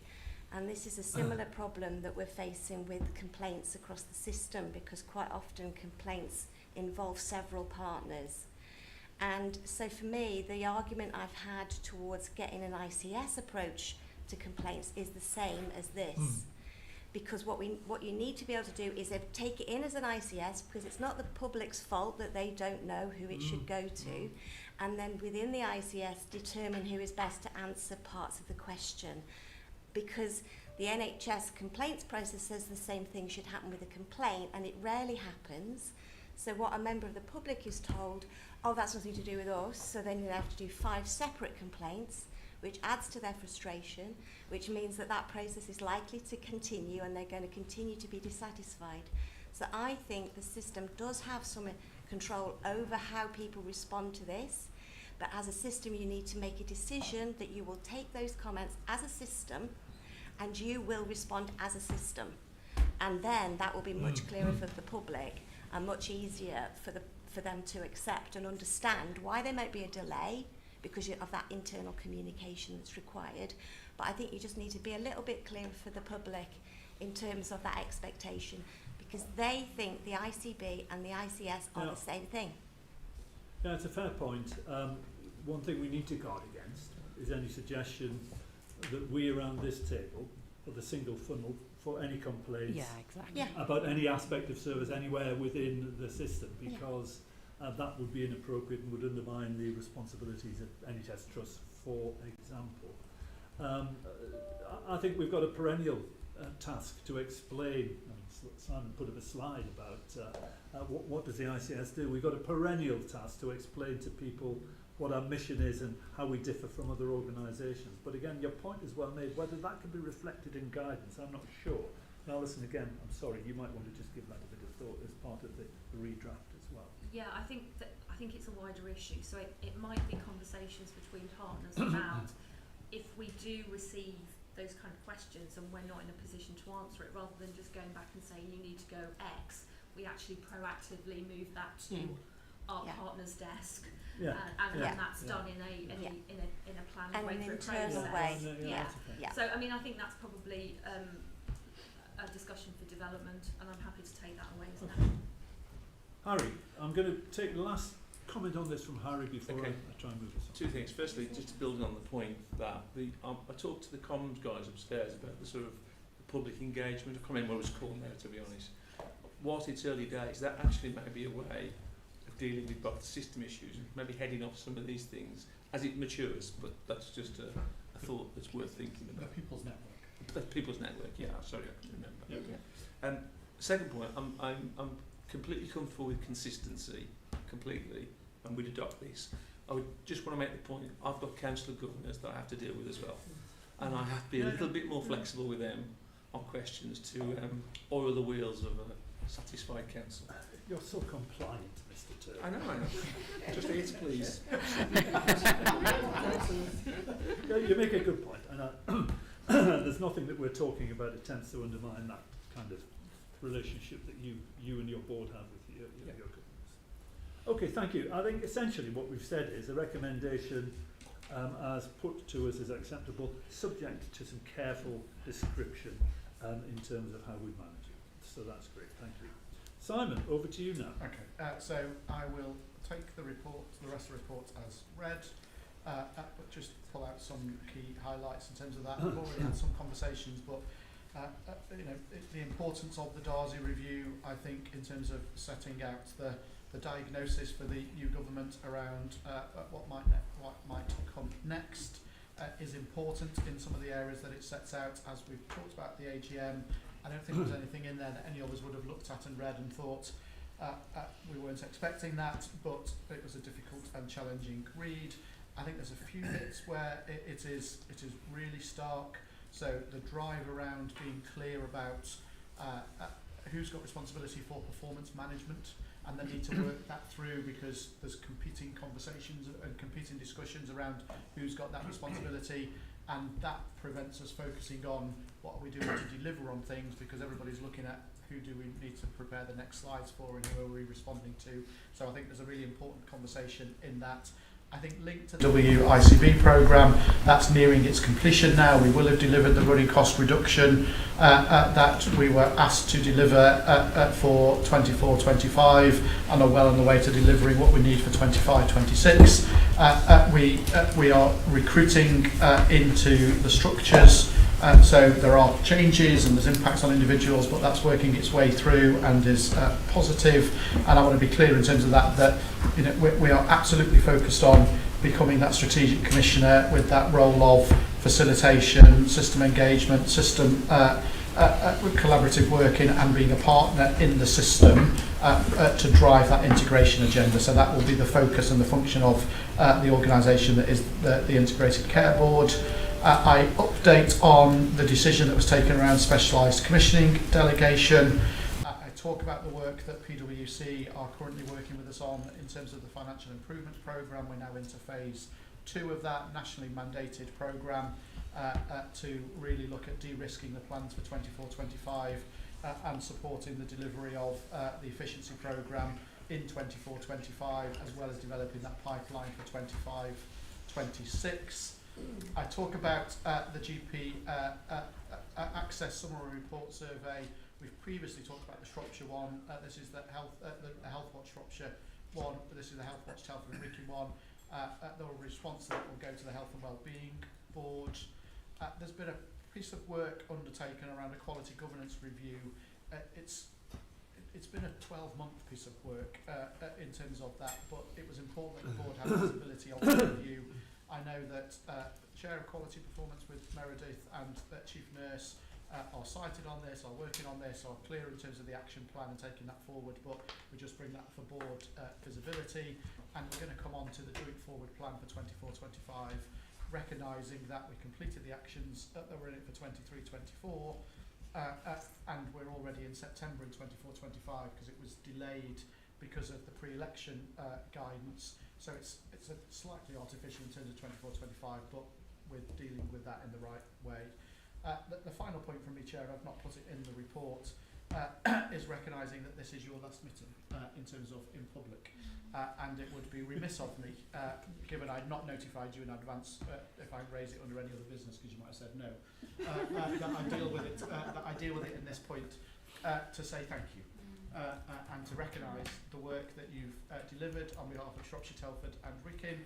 And this is a similar problem that we're facing with complaints across the system, because quite often complaints involve several partners. And so for me, the argument I've had towards getting an ICS approach to complaints is the same as this. Because what you need to be able to do is take it in as an ICS, because it's not the public's fault that they don't know who it should go to, and then within the ICS determine who is best to answer parts of the question. Because the NHS complaints process says the same thing should happen with a complaint, and it rarely happens. So what a member of the public is told, oh, that's nothing to do with us, so then they have to do 5 separate complaints, which adds to their frustration, which means that that process is likely to continue and they're going to continue to be dissatisfied. So I think the system does have some control over how people respond to this, but as a system you need to make a decision that you will take those comments as a system and you will respond as a system. And then that will be much clearer for the public and much easier for them to accept and understand why there might be a delay because of that internal communication that's required. But I think you just need to be a little bit clearer for the public in terms of that expectation, because they think the ICB and the ICS are the same thing. Yeah, it's a fair point. One thing we need to guard against is any suggestion that we around this table are the single funnel for any complaints about any aspect of service anywhere within the system, because that would be inappropriate and would undermine the responsibilities of NHS Trust, for example. I think we've got a perennial task to explain. Simon put up a slide about what does the ICS do. We've got a perennial task to explain to people what our mission is and how we differ from other organisations. But again, your point is well made. Whether that can be reflected in guidance, I'm not sure. Now listen again, I'm sorry, you might want to just give that a bit of thought as part of the redraft as well. Yeah, I think it's a wider issue. So it might be conversations between partners about if we do receive those kind of questions and we're not in a position to answer it, rather than just going back and saying you need to go X, we actually proactively move that to our partner's desk, and that's done in a planned way through a process. So I mean, I think that's probably a discussion for development, and I'm happy to take that away as now. Harry, I'm going to take the last comment on this from Harry before I try and move this on. 2 things. Firstly, just building on the point that I talked to the comms guys upstairs about the sort of the public engagement. I can't remember what it was called now, to be honest. Whilst it's early days, that actually may be a way of dealing with both system issues, maybe heading off some of these things as it matures. But that's just a thought that's worth thinking about. The People's Network. The People's Network. Yeah, sorry, I couldn't remember. Second point, I'm completely comfortable with consistency, completely, and we'd adopt this. I would just want to make the point, I've got councillor governors that I have to deal with as well, and I have to be a little bit more flexible with them on questions to oil the wheels of a satisfied council. You're so compliant, Mr. Turner. I know. Just eat, please. You make a good point, and there's nothing that we're talking about attempts to undermine that kind of relationship that you and your board have with your governors. Okay, thank you. I think essentially what we've said is a recommendation as put to us is acceptable, subject to some careful description in terms of how we manage it. So that's great, thank you. Simon, over to you now. Okay, so I will take the report, the rest of the report as read, but just pull out some key highlights in terms of that. We've already had some conversations, but the importance of the Darcy review, I think, in terms of setting out the diagnosis for the new government around what might come next is important in some of the areas that it sets out. As we've talked about the AGM, I don't think there's anything in there that any of us would have looked at and read and thought we weren't expecting that, but it was a difficult and challenging read. I think there's a few bits where it is really stark. So the drive around being clear about who's got responsibility for performance management, and the need to work that through, because there's competing conversations and competing discussions around who's got that responsibility, and that prevents us focusing on what are we doing to deliver on things, because everybody's looking at who do we need to prepare the next slides for and who are we responding to. So I think there's a really important conversation in that. I think linked to the WICB programme, that's nearing its completion now. We will have delivered the running cost reduction that we were asked to deliver for 24-25, and are well on the way to delivering what we need for 25-26. We are recruiting into the structures, so there are changes and there's impacts on individuals, but that's working its way through and is positive. And I want to be clear in terms of that we are absolutely focused on becoming that strategic commissioner with that role of facilitation, system engagement, system collaborative working and being a partner in the system to drive that integration agenda. So that will be the focus and the function of the organisation that is the Integrated Care Board. I update on the decision that was taken around specialised commissioning delegation. I talk about the work that PwC are currently working with us on in terms of the financial improvement programme. We're now into phase 2 of that nationally mandated programme to really look at de-risking the plans for 24-25 and supporting the delivery of the efficiency programme in 24-25, as well as developing that pipeline for 25-26. I talk about the GP Access Summary Report Survey. We've previously talked about the Shropshire one. This is the Health Watch Shropshire one. This is the Health Watch Telford and Wrekin one. The response to that will go to the Health and Wellbeing Board. There's been a piece of work undertaken around a quality governance review. It's been a 12-month piece of work in terms of that, but it was important that the board had visibility on the review. I know that Chair of Quality Performance with Meredith and Chief Nurse are cited on this, are working on this, are clear in terms of the action plan and taking that forward, but we just bring that for board visibility. And we're going to come on to the joint forward plan for 24-25, recognising that we completed the actions that were in it for 23-24, and we're already in September in 24-25 because it was delayed because of the pre-election guidance. So it's a slightly artificial in terms of 24-25, but we're dealing with that in the right way. The final point from me, Chair, I've not put it in the report, is recognising that this is your last meeting in terms of in public. And it would be remiss of me, given I'd not notified you in advance if I raise it under any other business, because you might have said no, that I deal with it in this point to say thank you and to recognise the work that you've delivered on behalf of Shropshire, Telford and Wrekin,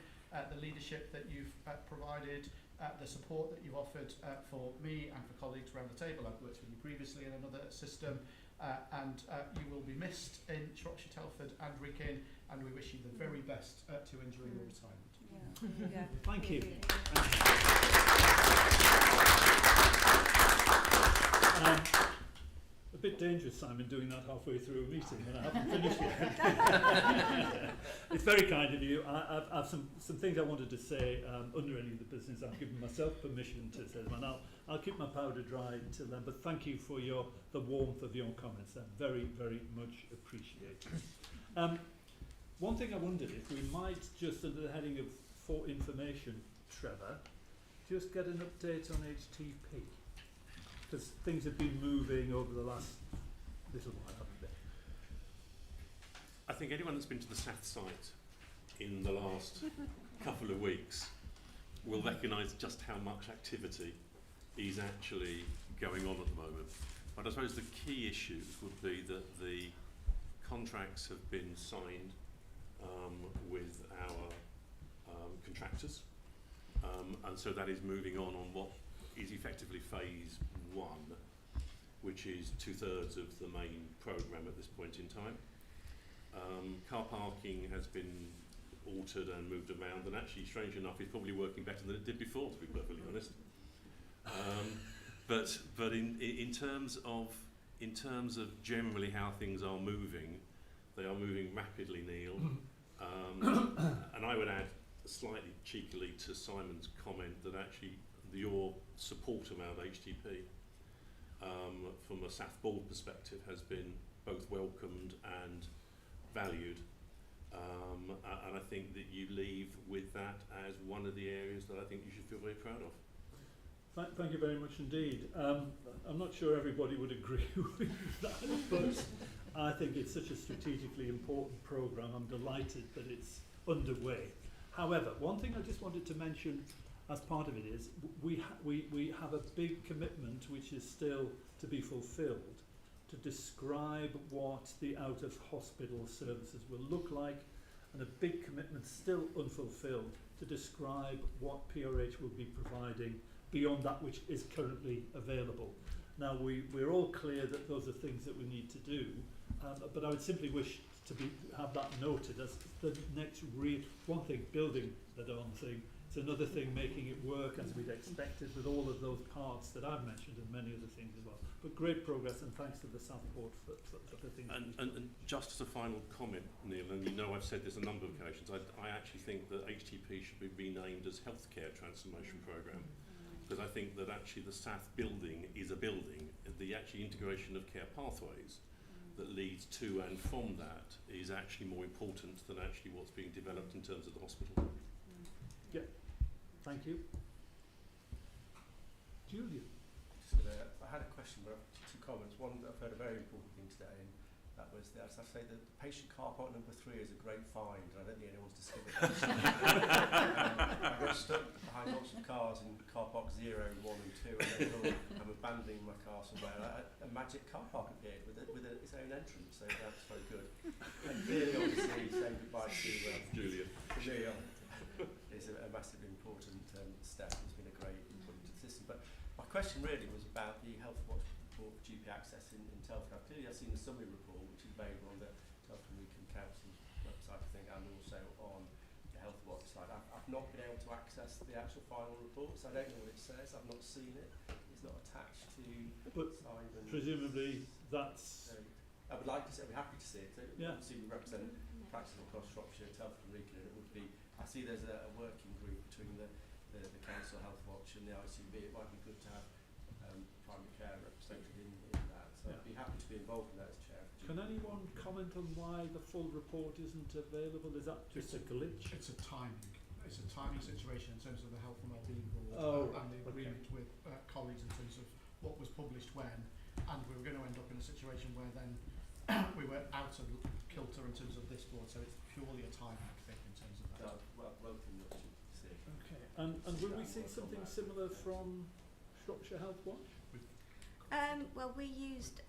the leadership that you've provided, the support that you've offered for me and for colleagues around the table. I've worked with you previously in another system, and you will be missed in Shropshire, Telford and Wrekin, and we wish you the very best to enjoy your retirement. Yeah. Thank you. A bit dangerous, Simon, doing that halfway through a meeting when I haven't finished yet. It's very kind of you. I have some things I wanted to say under any of the business. I've given myself permission to say them, and I'll keep my powder dry until then. But thank you for the warmth of your comments. They're very, very much appreciated. One thing I wondered if we might, just under the heading of for information, Trevor, just get an update on HTP. Because things have been moving over the last little while, haven't they? I think anyone that's been to the SATH site in the last couple of weeks will recognise just how much activity is actually going on at the moment. But I suppose the key issues would be that the contracts have been signed with our contractors, and so that is moving on what is effectively phase 1, which is 2/3 of the main programme at this point in time. Car parking has been altered and moved around, and actually, strange enough, it's probably working better than it did before, to be perfectly honest. But in terms of generally how things are moving, they are moving rapidly, Neil. And I would add slightly cheekily to Simon's comment that actually your support around HTP from a SATH board perspective has been both welcomed and valued, and I think that you leave with that as one of the areas that I think you should feel very proud of. Thank you very much indeed. I'm not sure everybody would agree with that, but I think it's such a strategically important programme. I'm delighted that it's underway. However, one thing I just wanted to mention as part of it is we have a big commitment which is still to be fulfilled to describe what the out-of-hospital services will look like, and a big commitment still unfulfilled to describe what PRH will be providing beyond that which is currently available. Now we're all clear that those are things that we need to do, but I would simply wish to have that noted as the next one thing, building that on thing. It's another thing making it work as we'd expected with all of those parts that I've mentioned and many other things as well. But great progress, and thanks to the Southport for the things. And just as a final comment, Neil, and you know I've said this a number of occasions, I actually think that HTP should be renamed as Healthcare Transformation Programme, because I think that actually the SAF building is a building. The actual integration of care pathways that leads to and from that is actually more important than actually what's being developed in terms of the hospital. Yeah, thank you. Julia. I had a question, but two comments. One, I've heard a very important thing today, and that was that I say that the patient car park number 3 is a great find, and I don't think anyone's discovered that. I got stuck behind lots of cars in car park 0, 1 and 2, and then thought I'm abandoning my car somewhere. A magic car park appeared with its own entrance, so that's very good. And clearly, obviously, saying goodbye to Julia. Is a massively important step. It's been a great input into the system. But my question really was about the Health Watch report for GP access in Telford. Now, clearly I've seen the summary report, which is available on the Telford and Wrekin Council's website, I think, and also on the Health Watch site. I've not been able to access the actual final report, so I don't know what it says. I've not seen it. It's not attached to Simon. Presumably that's... I would like to see, I'd be happy to see it. Yeah. Obviously we represent practice across Shropshire, Telford and Wrekin, and it would be, I see there's a working group between the Council, Health Watch and the ICB. It might be good to have primary care represented in that. So I'd be happy to be involved in that as chair. Can anyone comment on why the full report isn't available? Is that just a glitch? It's a timing. It's a timing situation in terms of the Health and Wellbeing Board and the agreement with colleagues in terms of what was published when, and we were going to end up in a situation where then we were out of kilter in terms of this board, so it's purely a timing thing in terms of that. Welcome to see it. Okay, and will we see something similar from Shropshire Health Watch? Well, we used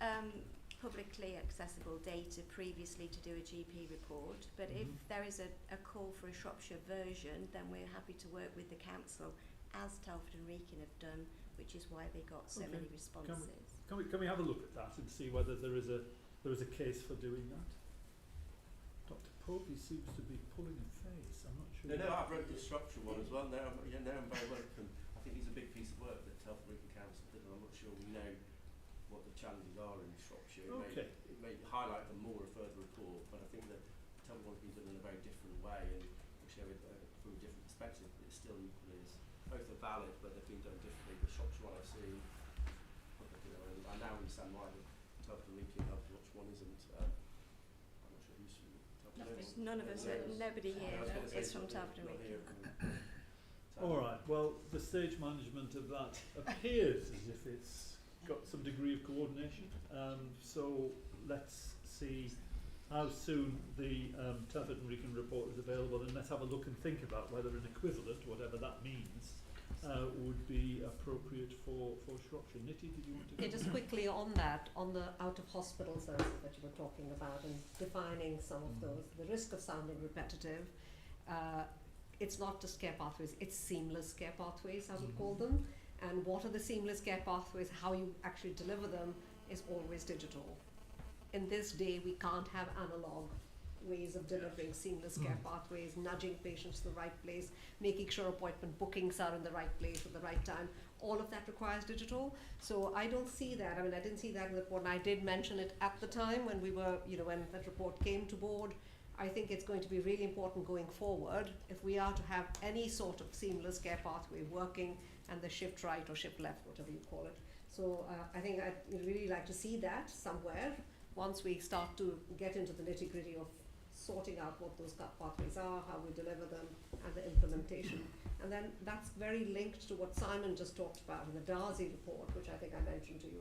publicly accessible data previously to do a GP report, but if there is a call for a Shropshire version, then we're happy to work with the council, as Telford and Wrekin have done, which is why they got so many responses. Can we have a look at that and see whether there is a case for doing that? Dr. Povey seems to be pulling a face. I'm not sure. No, I've read the Shropshire one as well. Now I'm very welcome. I think it's a big piece of work that Telford and Wrekin Council did, and I'm not sure we know what the challenges are in Shropshire. It may highlight them more a further report, but I think that Telford one's been done in a very different way and share it from a different perspective, but it still equally is. Both are valid, but they've been done differently. The Shropshire one I've seen, and I now understand why the Telford and Wrekin Health Watch one isn't. I'm not sure who's from Telford. None of us, nobody here is from Telford and Wrekin. All right, well, the stage management of that appears as if it's got some degree of coordination. So let's see how soon the Telford and Wrekin report is available, and let's have a look and think about whether an equivalent, whatever that means, would be appropriate for Shropshire. Nitty, did you want to go? Yeah, just quickly on that, on the out-of-hospital services that you were talking about and defining some of those, the risk of sounding repetitive, it's not just care pathways, it's seamless care pathways, I would call them. And what are the seamless care pathways, how you actually deliver them is always digital. In this day, we can't have analog ways of delivering seamless care pathways, nudging patients to the right place, making sure appointment bookings are in the right place at the right time. All of that requires digital. So I don't see that. I mean, I didn't see that in the report, and I did mention it at the time when we were, when that report came to board. I think it's going to be really important going forward if we are to have any sort of seamless care pathway working and the shift right or shift left, whatever you call it. So I think I'd really like to see that somewhere once we start to get into the nitty-gritty of sorting out what those pathways are, how we deliver them, and the implementation. And then that's very linked to what Simon just talked about in the Darcy report, which I think I mentioned to you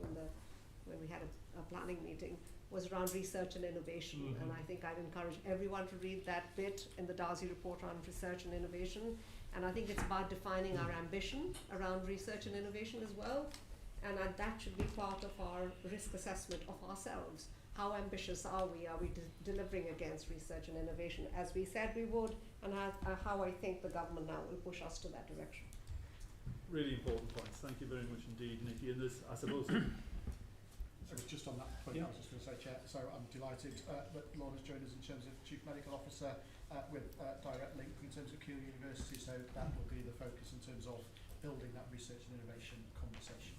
when we had a planning meeting, was around research and innovation. And I think I'd encourage everyone to read that bit in the Darcy report on research and innovation. And I think it's about defining our ambition around research and innovation as well. And that should be part of our risk assessment of ourselves. How ambitious are we? Are we delivering against research and innovation as we said we would? And how I think the government now will push us to that direction. Really important points. Thank you very much indeed, Nikki. And there's, I suppose... So just on that point, I was just going to say, Chair, so I'm delighted that Lorna's joined us in terms of Chief Medical Officer. with direct link in terms of Keele University, so that will be the focus in terms of building that research and innovation conversation.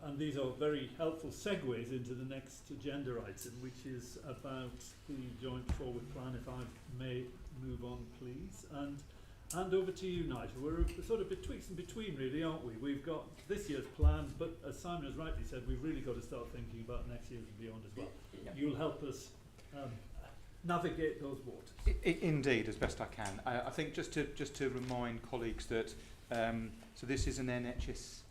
And these are very helpful segues into the next agenda item, which is about the Joint Forward Plan, if I may move on, please. And hand over to you, Nigel. We're sort of betwixt and between, really, aren't we? We've got this year's plan, but as Simon has rightly said, we've really got to start thinking about next year's and beyond as well. Yep. You'll help us navigate those waters. Indeed, as best I can. I think just to remind colleagues that so this is an NHS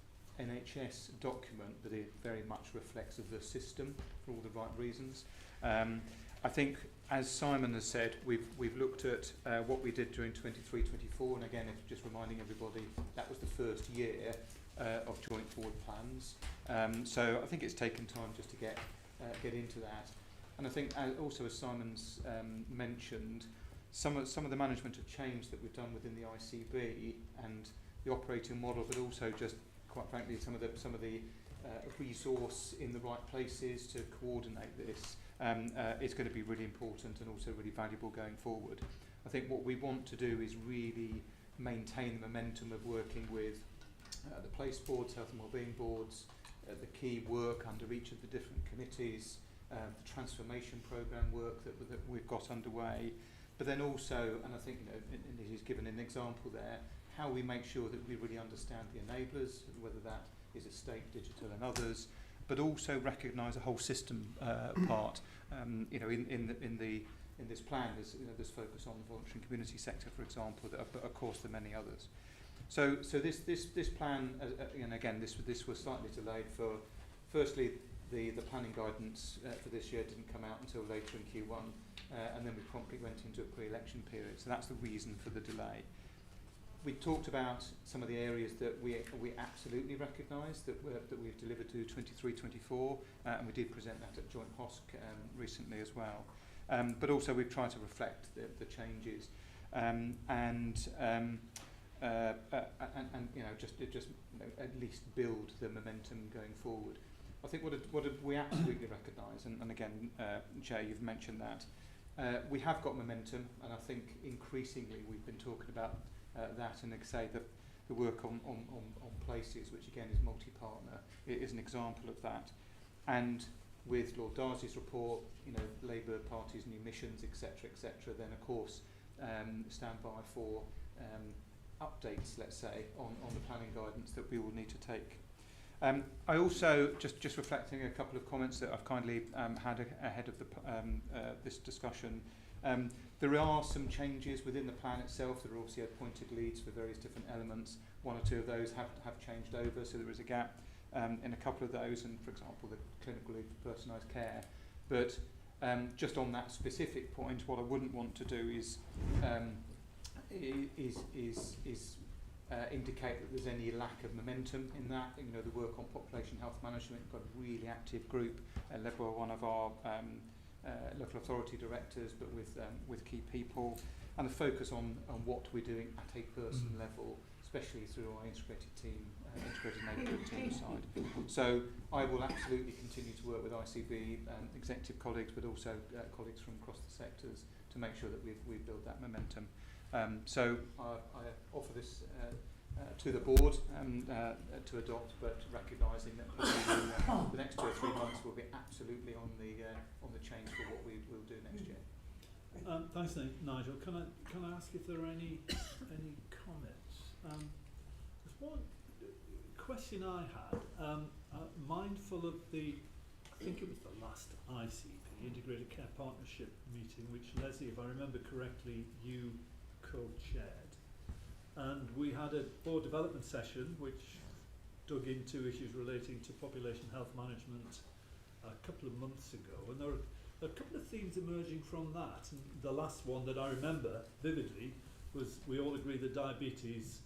document, but it very much reflects of the system for all the right reasons. I think, as Simon has said, we've looked at what we did during 23-24, and again, just reminding everybody, that was the first year of joint forward plans. So I think it's taken time just to get into that. And I think also, as Simon's mentioned, some of the management of change that we've done within the ICB and the operating model, but also just quite frankly some of the resource in the right places to coordinate this is going to be really important and also really valuable going forward. I think what we want to do is really maintain the momentum of working with the place boards, health and wellbeing boards, the key work under each of the different committees, the transformation programme work that we've got underway, but then also, and I think and he's given an example there, how we make sure that we really understand the enablers, whether that is estate, digital and others, but also recognise a whole system part. In this plan, there's focus on the voluntary and community sector, for example, but of course there are many others. So this plan, and again, this was slightly delayed for, firstly, the planning guidance for this year didn't come out until later in Q1, and then we promptly went into a pre-election period. So that's the reason for the delay. We talked about some of the areas that we absolutely recognise that we've delivered to 23-24, and we did present that at Joint HOSC recently as well. But also we've tried to reflect the changes, and just at least build the momentum going forward. I think what we absolutely recognise, and again, Jay, you've mentioned that we have got momentum, and I think increasingly we've been talking about that, and like I say, the work on places, which again is multi-partner, it is an example of that. And with Lord Darcy's report, Labour Party's new missions, etc., then of course stand by for updates, let's say, on the planning guidance that we will need to take. I also, just reflecting a couple of comments that I've kindly had ahead of this discussion, there are some changes within the plan itself. There are obviously appointed leads for various different elements. One or two of those have changed over, so there is a gap in a couple of those, and for example the clinical lead for personalised care. But just on that specific point, what I wouldn't want to do is indicate that there's any lack of momentum in that. The work on population health management, we've got a really active group led by one of our local authority directors, but with key people, and the focus on what we're doing at a person level, especially through our integrated neighbourhood team side. So I will absolutely continue to work with ICB executive colleagues, but also colleagues from across the sectors to make sure that we build that momentum. So I offer this to the board to adopt, but recognising that the next 2 or 3 months will be absolutely on the change for what we will do next year. Thanks, Nigel. Can I ask if there are any comments? There's one question I had. Mindful of I think it was the last ICB, Integrated Care Partnership meeting, which Leslie, if I remember correctly, you co-chaired. And we had a board development session which dug into issues relating to population health management a couple of months ago, and there are a couple of themes emerging from that. And the last one that I remember vividly was we all agreed that diabetes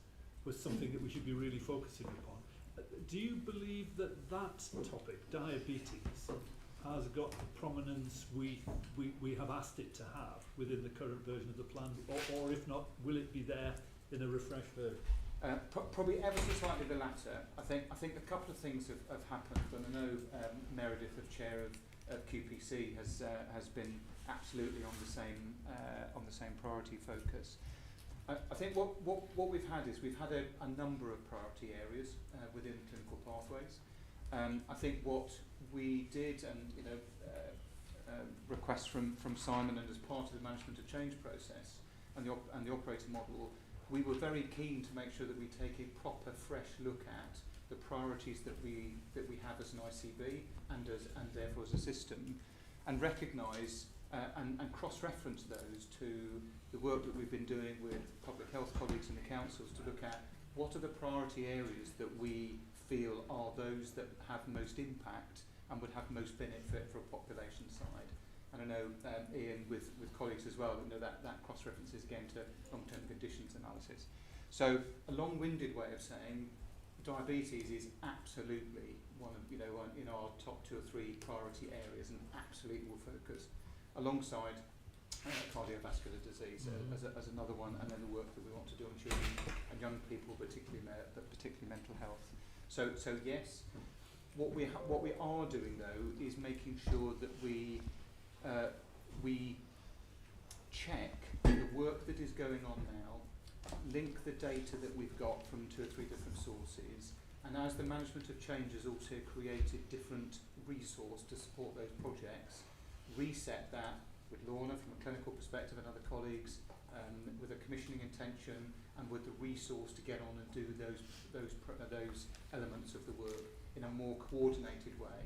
was something that we should be really focusing upon. Do you believe that topic, diabetes, has got the prominence we have asked it to have within the current version of the plan, or if not, will it be there in a refreshed version? Probably ever so slightly the latter. I think a couple of things have happened, and I know Meredith, the chair QPC has been absolutely on the same priority focus. I think what we've had is we've had a number of priority areas within clinical pathways. I think what we did, and requests from Simon, and as part of the management of change process and the operating model, we were very keen to make sure that we take a proper, fresh look at the priorities that we have as an ICB and therefore as a system, and recognise and cross-reference those to the work that we've been doing with public health colleagues and the councils to look at what are the priority areas that we feel are those that have most impact and would have most benefit for a population side. And I know Ian with colleagues as well, that cross-references again to long-term conditions analysis. So a long-winded way of saying diabetes is absolutely one of in our top 2 or 3 priority areas, and absolutely will focus alongside cardiovascular disease as another one, and then the work that we want to do on children and young people, particularly mental health. So yes, what we are doing though is making sure that we check the work that is going on now, link the data that we've got from 2 or 3 different sources, and as the management of change has also created different resource to support those projects, reset that with Lorna from a clinical perspective and other colleagues, with a commissioning intention and with the resource to get on and do those elements of the work in a more coordinated way,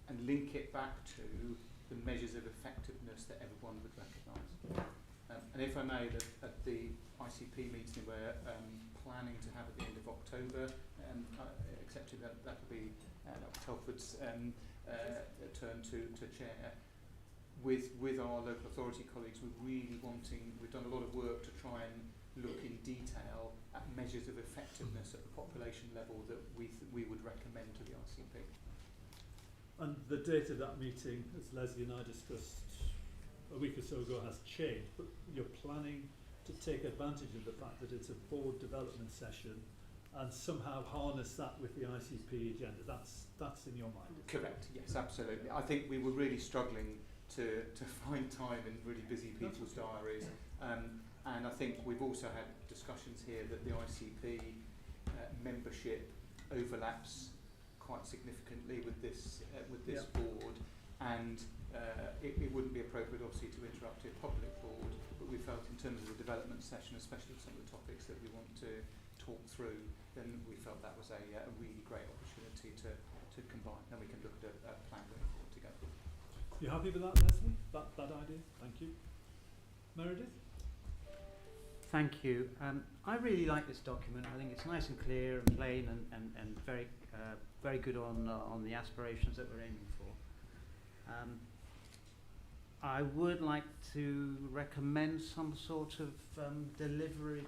and link it back to the measures of effectiveness that everyone would recognise. And if I may, at the ICP meeting we're planning to have at the end of October, accepting that will be Telford's turn to chair, with our local authority colleagues, we've done a lot of work to try and look in detail at measures of effectiveness at the population level that we would recommend to the ICP. And the date of that meeting, as Leslie and I discussed a week or so ago, has changed, but you're planning to take advantage of the fact that it's a board development session and somehow harness that with the ICP agenda. That's in your mind? Correct, yes, absolutely. I think we were really struggling to find time in really busy people's diaries, and I think we've also had discussions here that the ICP membership overlaps quite significantly with this board, and it wouldn't be appropriate obviously to interrupt a public board, but we felt in terms of the development session, especially with some of the topics that we want to talk through, then we felt that was a really great opportunity to combine, and we can look at a plan going forward together. You happy with that, Leslie? That idea? Thank you. Meredith? Thank you. I really like this document. I think it's nice and clear and plain and very very good on the aspirations that we're aiming for. I would like to recommend some sort of deliverability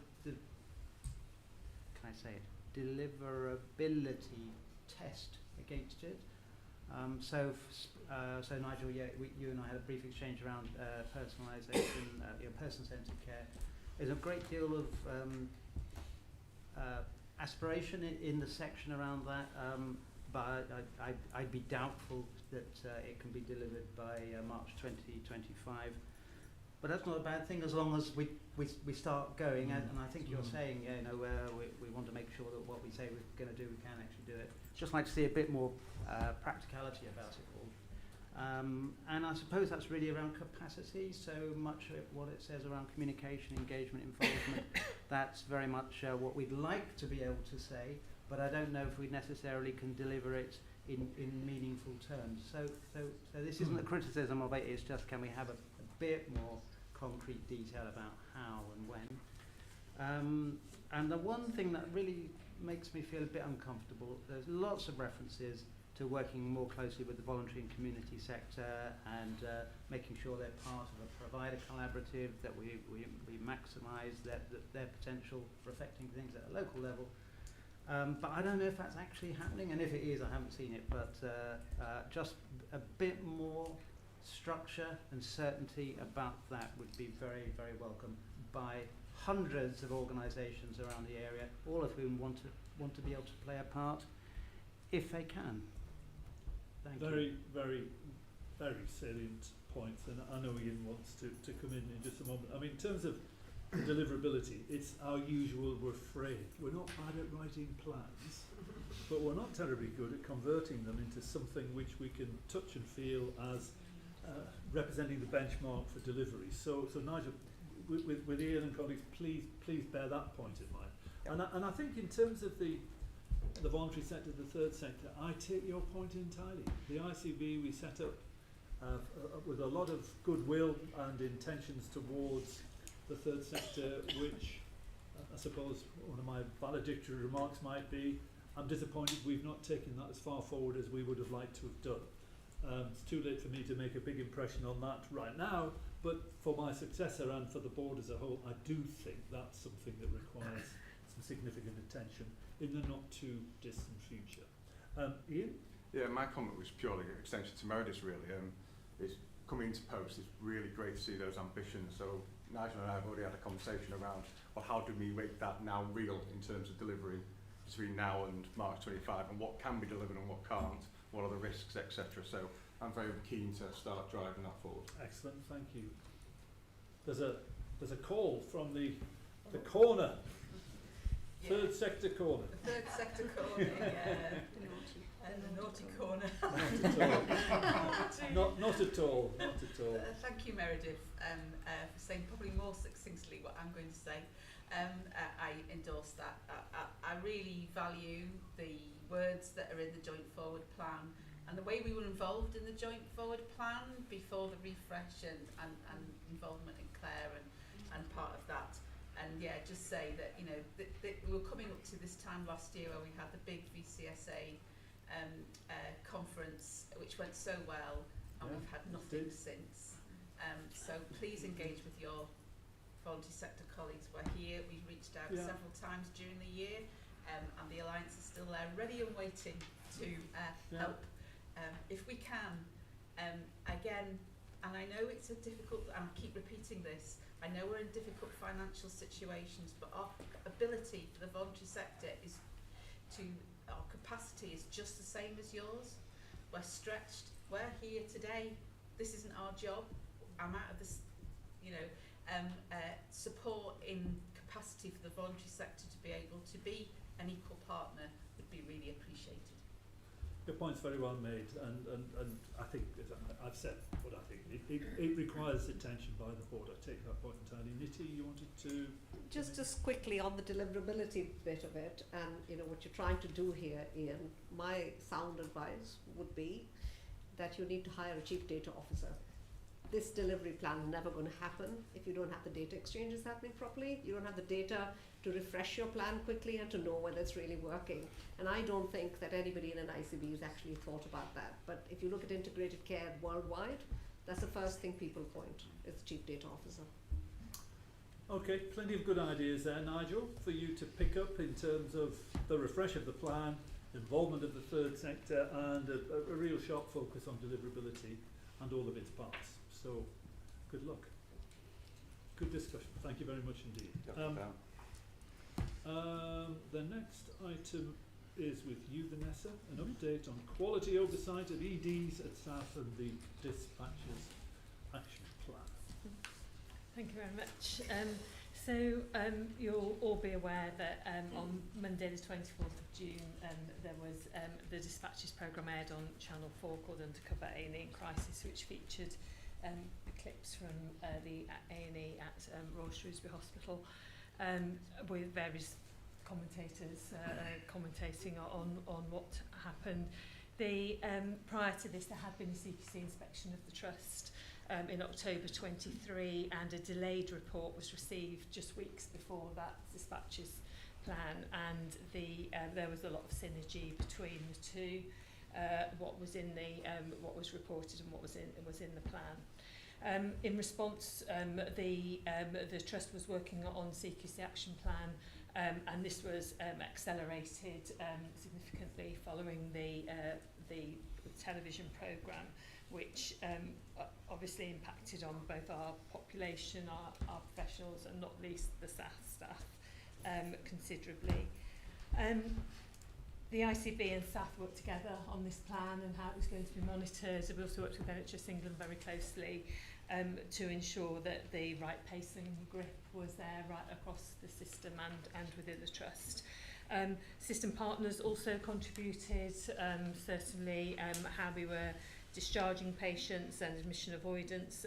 test against it. So Nigel, you and I had a brief exchange around personalisation, person-centred care. There's a great deal of aspiration in the section around that, but I'd be doubtful that it can be delivered by March 2025. But that's not a bad thing as long as we start going. And I think you're saying, we want to make sure that what we say we're going to do, we can actually do it. Just like to see a bit more practicality about it all. And I suppose that's really around capacity. So much of what it says around communication, engagement, involvement, that's very much what we'd like to be able to say, but I don't know if we necessarily can deliver it in meaningful terms. So this isn't a criticism of it, it's just can we have a bit more concrete detail about how and when. And the one thing that really makes me feel a bit uncomfortable, there's lots of references to working more closely with the voluntary and community sector and making sure they're part of a provider collaborative, that we maximise their potential for affecting things at a local level. But I don't know if that's actually happening, and if it is, I haven't seen it, but just a bit more structure and certainty about that would be very, very welcome by hundreds of organisations around the area, all of whom want to be able to play a part if they can. Thank you. Very, very very salient points, and I know Ian wants to come in just a moment. I mean, in terms of deliverability, it's our usual refrain. We're not bad at writing plans, but we're not terribly good at converting them into something which we can touch and feel as representing the benchmark for delivery. So Nigel, with Ian and colleagues, please bear that point in mind. And I think in terms of the voluntary sector, the third sector, I take your point entirely. The ICB we set up with a lot of goodwill and intentions towards the third sector, which I suppose one of my valedictory remarks might be, I'm disappointed we've not taken that as far forward as we would have liked to have done. It's too late for me to make a big impression on that right now, but for my successor and for the board as a whole, I do think that's something that requires some significant attention in the not too distant future. Ian? Yeah, my comment was purely an extension to Meredith's really. It's coming into post, it's really great to see those ambitions. So Nigel and I have already had a conversation around, well, how do we make that now real in terms of delivery between now and March 25, and what can be delivered and what can't, what are the risks, etc. So I'm very keen to start driving that forward. Excellent, thank you. There's a call from the corner. Third sector corner. The third sector corner, yeah. The naughty corner. Not at all. Thank you, Meredith, for saying probably more succinctly what I'm going to say. I endorse that. I really value the words that are in the Joint Forward Plan and the way we were involved in the Joint Forward Plan before the refresh and involvement in Claire and part of that. And yeah, just say that, you know, we were coming up to this time last year where we had the big VCSA conference, which went so well, and we've had nothing since. So please engage with your voluntary sector colleagues. We're here, we've reached out several times during the year, and the Alliance is still there, ready and waiting to help if we can. Again, and I know it's a difficult, and I keep repeating this, I know we're in difficult financial situations, but our ability for the voluntary sector is our capacity is just the same as yours. We're stretched, we're here today, this isn't our job, I'm out of this, you know, support in capacity for the voluntary sector to be able to be an equal partner would be really appreciated. Your point's very well made, and I think, as I've said what I think, it requires attention by the board. I take that point entirely. Nitty, you wanted to? Just quickly on the deliverability bit of it, and you know what you're trying to do here, Ian, my sound advice would be that you need to hire a chief data officer. This delivery plan is never going to happen if you don't have the data exchanges happening properly. You don't have the data to refresh your plan quickly and to know whether it's really working. And I don't think that anybody in an ICB has actually thought about that. But if you look at integrated care worldwide, that's the first thing people point, is the chief data officer. Okay, plenty of good ideas there, Nigel, for you to pick up in terms of the refresh of the plan, involvement of the third sector, and a real sharp focus on deliverability and all of its parts. So, good luck. Good discussion. Thank you very much indeed. The next item is with you, Vanessa, an update on quality oversight of EDs at South and the Dispatches Action Plan. Thank you very much. You'll all be aware that on Monday the 24th of June there was the Dispatches programme aired on Channel 4 called Undercover A&E in Crisis, which featured clips from the A&E at Royal Shrewsbury Hospital with various commentators commentating on what happened. Prior to this, there had been a CQC inspection of the trust in October 23, and a delayed report was received just weeks before that dispatches plan, and there was a lot of synergy between the two, what was in the what was reported and what was in the plan. In response, the trust was working on CQC action plan, and this was accelerated significantly following the television programme, which obviously impacted on both our population, our professionals, and not least the staff considerably. the ICB and SAF worked together on this plan and how it was going to be monitored. We also worked with NHS England very closely to ensure that the right pace and grip was there right across the system and within the trust. System partners also contributed, certainly how we were discharging patients and admission avoidance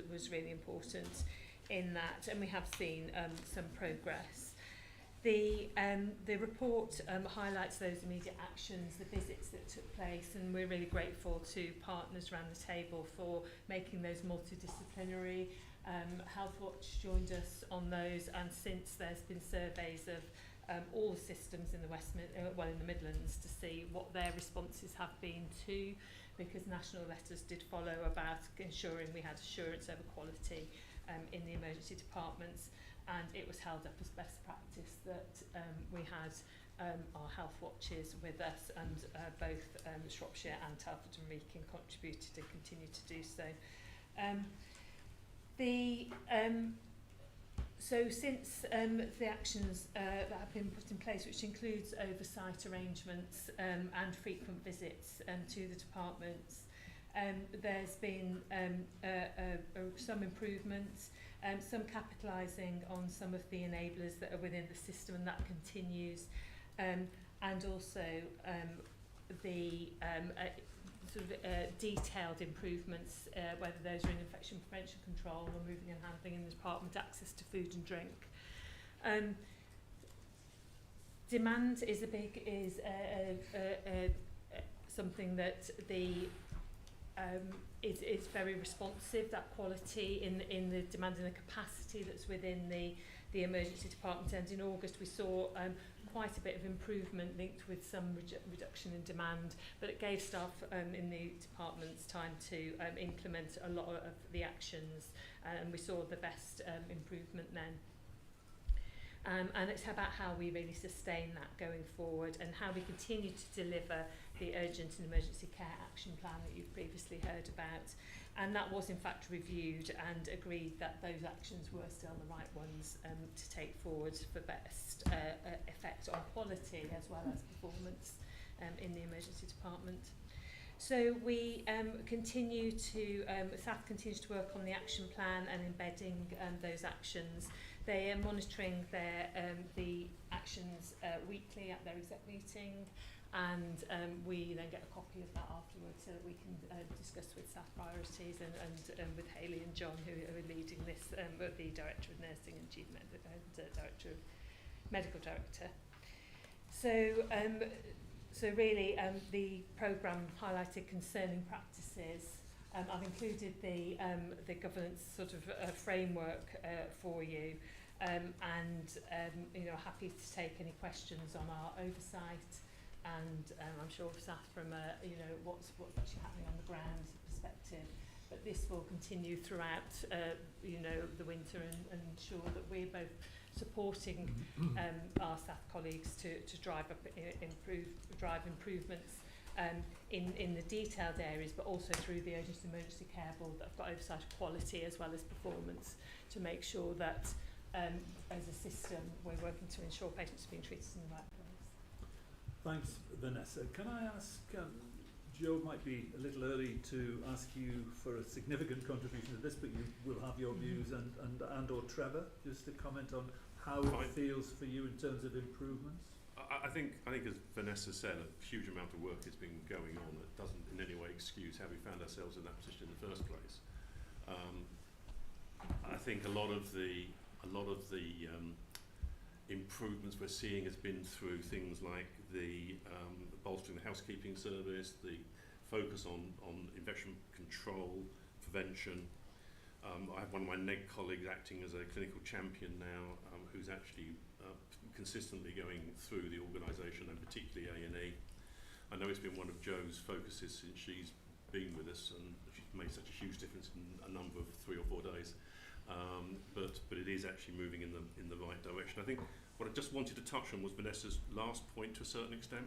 was really important in that, and we have seen some progress. The report highlights those immediate actions, the visits that took place, and we're really grateful to partners around the table for making those multidisciplinary. Health Watch joined us on those, and since there's been surveys of all the systems in the in the Midlands to see what their responses have been to, because national letters did follow about ensuring we had assurance over quality in the emergency departments. And it was held up as best practice that we had our health watches with us, and both Shropshire and Telford and Wrekin contributed and continue to do so. So since the actions that have been put in place, which includes oversight arrangements and frequent visits to the departments, there's been some improvements. Some capitalising on some of the enablers that are within the system, and that continues, and also the detailed improvements, whether those are in infection prevention control or moving and handling in the department, access to food and drink. Demand is something that the it's very responsive, that quality in the demand and the capacity that's within the emergency department. And in August we saw quite a bit of improvement linked with some reduction in demand, but it gave staff in the departments time to implement a lot of the actions, and we saw the best improvement then. And it's about how we really sustain that going forward, and how we continue to deliver the urgent and emergency care action plan that you've previously heard about. And that was in fact reviewed and agreed that those actions were still the right ones to take forward for best effect on quality as well as performance in the emergency department. So we continue to, SAF continues to work on the action plan and embedding those actions. They are monitoring the actions weekly at their exec meeting, and we then get a copy of that afterwards so that we can discuss with staff priorities and with Hayley and John, who are leading this, the Director of Nursing and Chief Medical Director. So really the programme highlighted concerning practices. I've included the governance sort of framework for you, and happy to take any questions on our oversight, and I'm sure staff from what's actually happening on the ground perspective. But this will continue throughout the winter, and ensure that we're both supporting our staff colleagues to drive improvements in the detailed areas, but also through the Urgent Emergency Care Board that have got oversight of quality as well as performance, to make sure that as a system we're working to ensure patients are being treated in the right place. Thanks, Vanessa. Can I ask, Joe, might be a little early to ask you for a significant contribution to this, but you will have your views, and or Trevor, just to comment on how it feels for you in terms of improvements. I think as Vanessa said, a huge amount of work has been going on that doesn't in any way excuse how we found ourselves in that position in the first place. I think a lot of the improvements we're seeing has been through things like the bolstering the housekeeping service, the focus on infection control, prevention. I have one of my NEG colleagues acting as a clinical champion now, who's actually consistently going through the organisation, and particularly A&E. I know it's been one of Jo's focuses since she's been with us, and she's made such a huge difference in a number of 3 or 4 days. But it is actually moving in the right direction. I think what I just wanted to touch on was Vanessa's last point to a certain extent.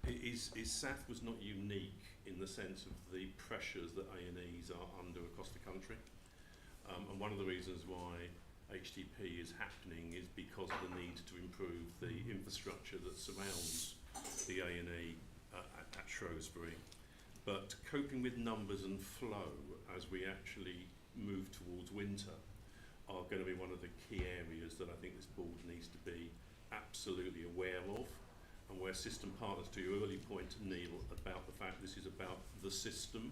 Is SAF was not unique in the sense of the pressures that A&Es are under across the country. And one of the reasons why HTP is happening is because of the need to improve the infrastructure that surrounds the A&E at Shrewsbury. But coping with numbers and flow as we actually move towards winter are going to be one of the key areas that I think this board needs to be absolutely aware of, and where system partners, to your early point, Neil, about the fact this is about the system,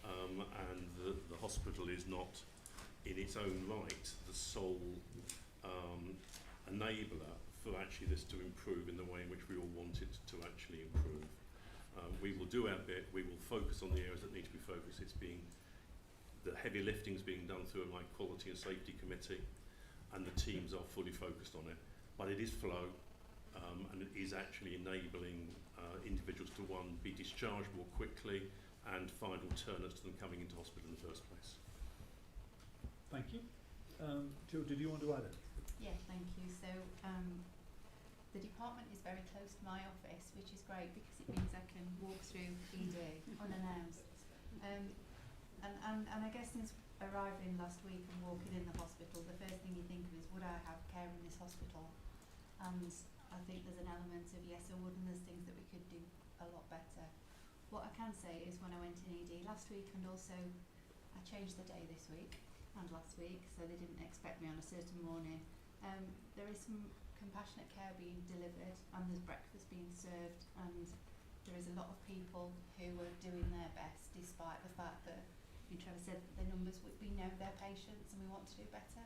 and the hospital is not in its own right the sole enabler for actually this to improve in the way in which we all want it to actually improve. We will do our bit, we will focus on the areas that need to be focused. The heavy lifting is being done through my quality and safety committee, and the teams are fully focused on it. But it is flow, and it is actually enabling individuals to, one, be discharged more quickly and find alternates to them coming into hospital in the first place. Thank you. Joe, did you want to add it? Yeah, thank you. So the department is very close to my office, which is great because it means I can walk through ED unannounced. And I guess since arriving last week and walking in the hospital, the first thing you think of is, would I have care in this hospital? And I think there's an element of yes I would, and there's things that we could do a lot better. What I can say is when I went in ED last week, and also I changed the day this week and last week, so they didn't expect me on a certain morning, there is some compassionate care being delivered, and there's breakfast being served, and there is a lot of people who are doing their best despite the fact that, Trevor said, the numbers, we know they're patients and we want to do better,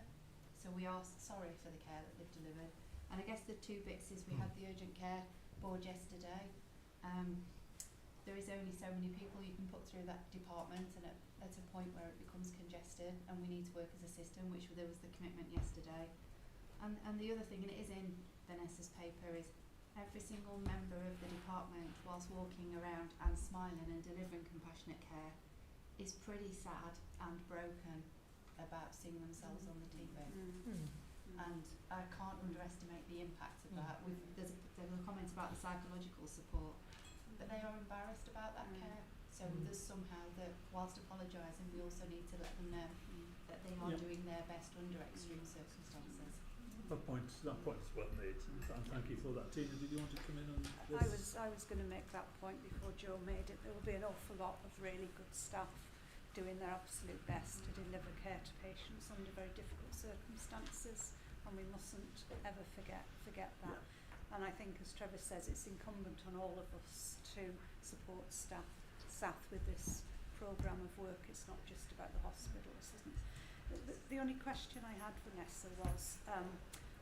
so we are sorry for the care that they've delivered. And I guess the two bits is we had the urgent care board yesterday. There is only so many people you can put through that department, and at a point where it becomes congested, and we need to work as a system, which there was the commitment yesterday. And the other thing, and it is in Vanessa's paper, is every single member of the department, whilst walking around and smiling and delivering compassionate care, is pretty sad and broken about seeing themselves on the TV. And I can't underestimate the impact of that. There was a comment about the psychological support, but they are embarrassed about that care. So there's somehow that, whilst apologising, we also need to let them know that they are doing their best under extreme circumstances. That point is well made, and thank you for that. Tina, did you want to come in on this? I was going to make that point before Joe made it. There will be an awful lot of really good staff doing their absolute best to deliver care to patients under very difficult circumstances, and we mustn't ever forget that. Yeah. And I think, as Trevor says, it's incumbent on all of us to support staff with this programme of work. It's not just about the hospitals, isn't it? The only question I had, Vanessa, was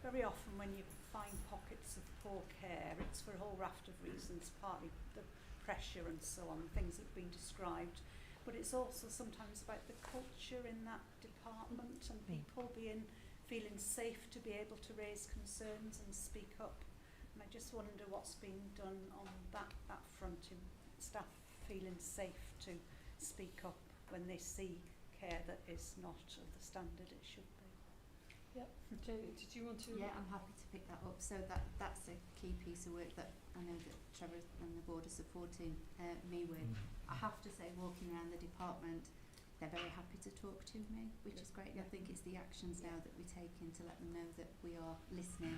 very often when you find pockets of poor care, it's for a whole raft of reasons, partly the pressure and so on, things that have been described, but it's also sometimes about the culture in that department and people feeling safe to be able to raise concerns and speak up. And I just wonder what's being done on that front, in staff feeling safe to speak up when they see care that is not of the standard it should be. Yep. Joe, did you want to? Yeah, I'm happy to pick that up. So that's a key piece of work that I know that Trevor and the board are supporting me with. I have to say, walking around the department, they're very happy to talk to me, which is great. I think it's the actions now that we're taking to let them know that we are listening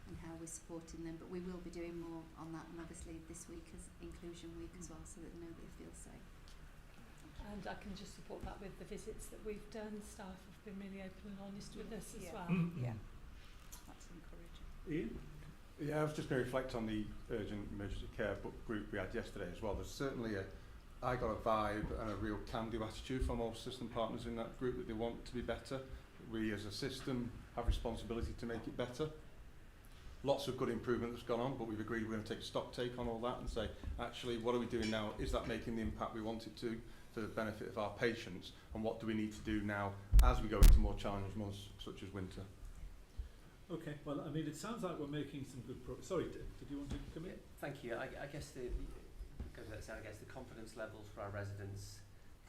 and how we're supporting them. But we will be doing more on that, and obviously this week is Inclusion Week as well, so that they know they feel safe. And I can just support that with the visits that we've done. Staff have been really open and honest with us as well. Yeah, that's encouraging. Ian? Yeah, I was just going to reflect on the urgent emergency care book group we had yesterday as well. There's certainly I got a vibe and a real can-do attitude from all system partners in that group, that they want to be better. We as a system have responsibility to make it better. Lots of good improvement that's gone on, but we've agreed we're going to take a stock take on all that and say, actually, what are we doing now? Is that making the impact we want it to, for the benefit of our patients? And what do we need to do now as we go into more challenging months, such as winter? Okay, well, I mean, it sounds like we're making some good progress. Sorry, did you want to come in? Thank you. I guess the confidence levels for our residents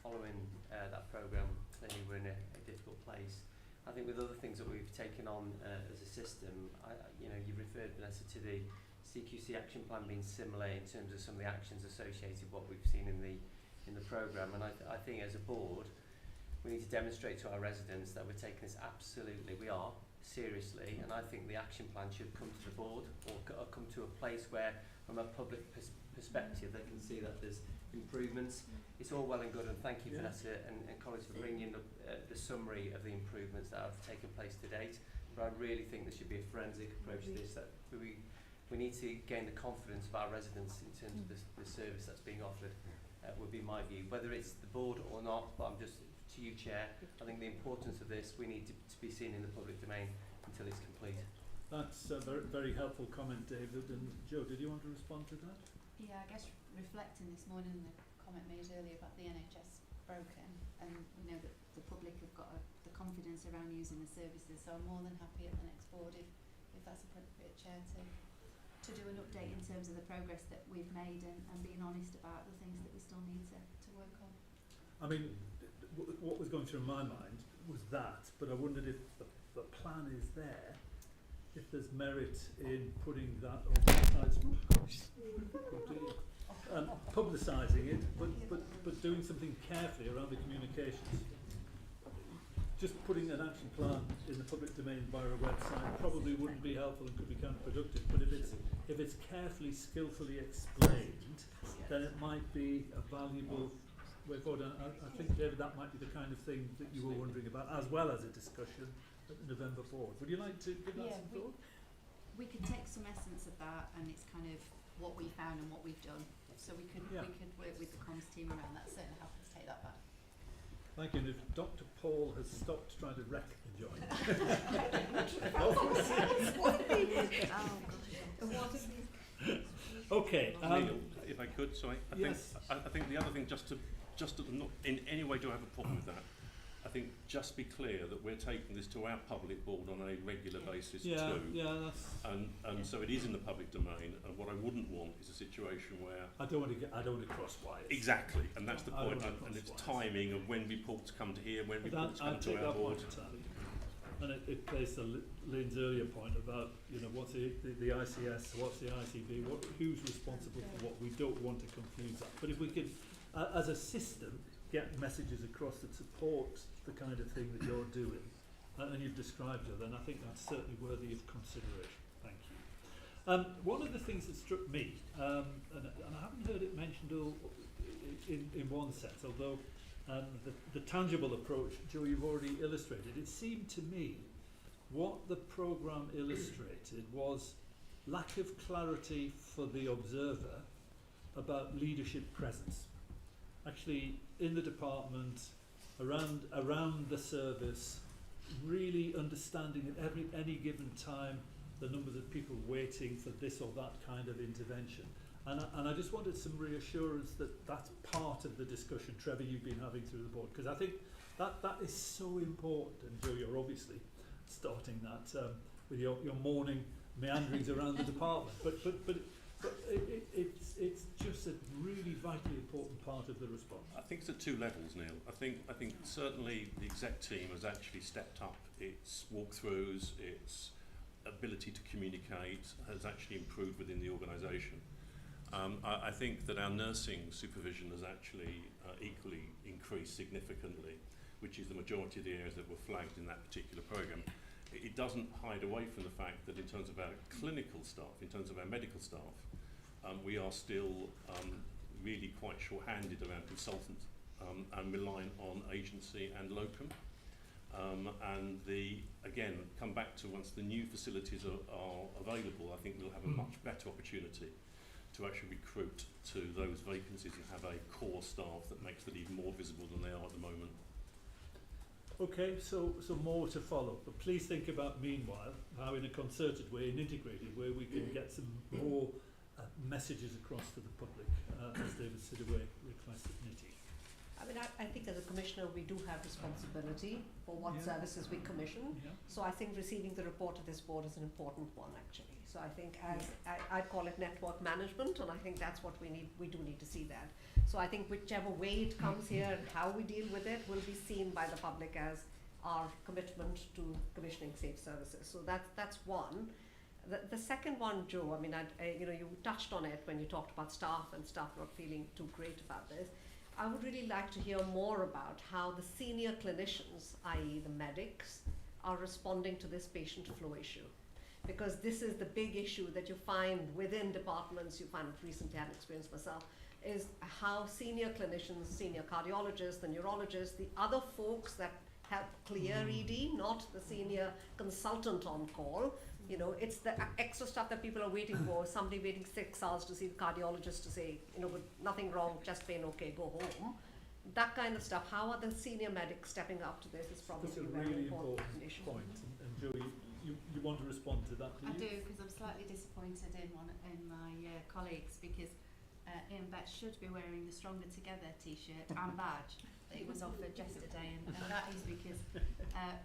following that programme, clearly we're in a difficult place. I think with other things that we've taken on as a system, you referred, Vanessa, to the CQC action plan being similar in terms of some of the actions associated with what we've seen in the programme. And I think as a board, we need to demonstrate to our residents that we're taking this seriously, and I think the action plan should come to the board or come to a place where, from a public perspective, they can see that there's improvements. It's all well and good, and thank you, Vanessa and colleagues, for bringing up the summary of the improvements that have taken place to date. But I really think there should be a forensic approach to this, that we need to gain the confidence of our residents in terms of the service that's being offered, would be my view. Whether it's the board or not, but I'm just, to you, Chair, I think the importance of this, we need to be seen in the public domain until it's complete. That's a very, very helpful comment, David. And Joe, did you want to respond to that? Yeah, I guess reflecting this morning on the comment made earlier about the NHS broken, and we know that the public have got the confidence around using the services, so I'm more than happy at the next board if that's appropriate, Chair, to do an update in terms of the progress that we've made and being honest about the things that we still need to work on. I mean, what was going through my mind was that, but I wondered if the plan is there, if there's merit in putting that on publicising it, but doing something carefully around the communications. Just putting an action plan in the public domain via a website probably wouldn't be helpful and could be counterproductive. But if it's carefully, skillfully explained, then it might be a valuable way forward. And I think, David, that might be the kind of thing that you were wondering about, as well as a discussion at the November board. Would you like to give that some thought? We could take some essence of that, and it's kind of what we found and what we've done. So we could work with the comms team around that. Certainly happy to take that back. Thank you. And if Dr. Paul has stopped trying to wreck the joint. Okay. Neil, if I could, sorry. I think the other thing, just to not in any way do I have a problem with that. I think just be clear that we're taking this to our public board on a regular basis too. And so it is in the public domain. And what I wouldn't want is a situation where I don't want to cross wires. Exactly, and that's the point. And it's timing of when reports come to here, when reports come to our board. And it plays to Lynn's earlier point about, you know, what's the ICS, what's the ICB, who's responsible for what. We don't want to confuse that. But if we can, as a system, get messages across that support the kind of thing that you're doing, and you've described it, then I think that's certainly worthy of consideration. Thank you. One of the things that struck me, and I haven't heard it mentioned in one sense, although the tangible approach, Joe, you've already illustrated, it seemed to me what the programme illustrated was lack of clarity for the observer about leadership presence. Actually, in the department, around the service, really understanding at any given time the numbers of people waiting for this or that kind of intervention. And I just wanted some reassurance that that's part of the discussion, Trevor, you've been having through the board, because I think that is so important. And Joe, you're obviously starting that with your morning meanderings around the department. But it's just a really vitally important part of the response. I think it's at two levels, Neil. I think certainly the exec team has actually stepped up its walkthroughs, its ability to communicate has actually improved within the organisation. I think that our nursing supervision has actually equally increased significantly, which is the majority of the areas that were flagged in that particular programme. It doesn't hide away from the fact that in terms of our clinical staff, in terms of our medical staff, we are still really quite short-handed around consultants and relying on agency and locum. And again, come back to once the new facilities are available, I think we'll have a much better opportunity to actually recruit to those vacancies and have a core staff that makes them even more visible than they are at the moment. Okay, so more to follow, but please think about meanwhile how in a concerted way, an integrated way, we can get some more messages across to the public, as David Sidaway requested. Nitty. I mean, I think as a commissioner we do have responsibility for what services we commission. So I think receiving the report of this board is an important one actually. So I think I call it network management, and I think that's what we need. We do need to see that. So I think whichever way it comes here and how we deal with it will be seen by the public as our commitment to commissioning safe services. So that's one. The second one, Joe, I mean, you know, you touched on it when you talked about staff and staff not feeling too great about this. I would really like to hear more about how the senior clinicians, i.e. the medics, are responding to this patient flow issue. Because this is the big issue that you find within departments, you find recently had experience myself, is how senior clinicians, senior cardiologists, the neurologists, the other folks that help clear ED, not the senior consultant on call. You know, it's the extra stuff that people are waiting for, somebody waiting 6 hours to see the cardiologist to say, you know, nothing wrong, chest pain, okay, go home. That kind of stuff. How are the senior medics stepping up to this is probably That's a a very really important important issue. point. And Joe, you want to respond to that, do you? I do, because I'm slightly disappointed in my colleagues, because Ian Betts should be wearing the Stronger Together t-shirt and badge that he was offered yesterday, and that is because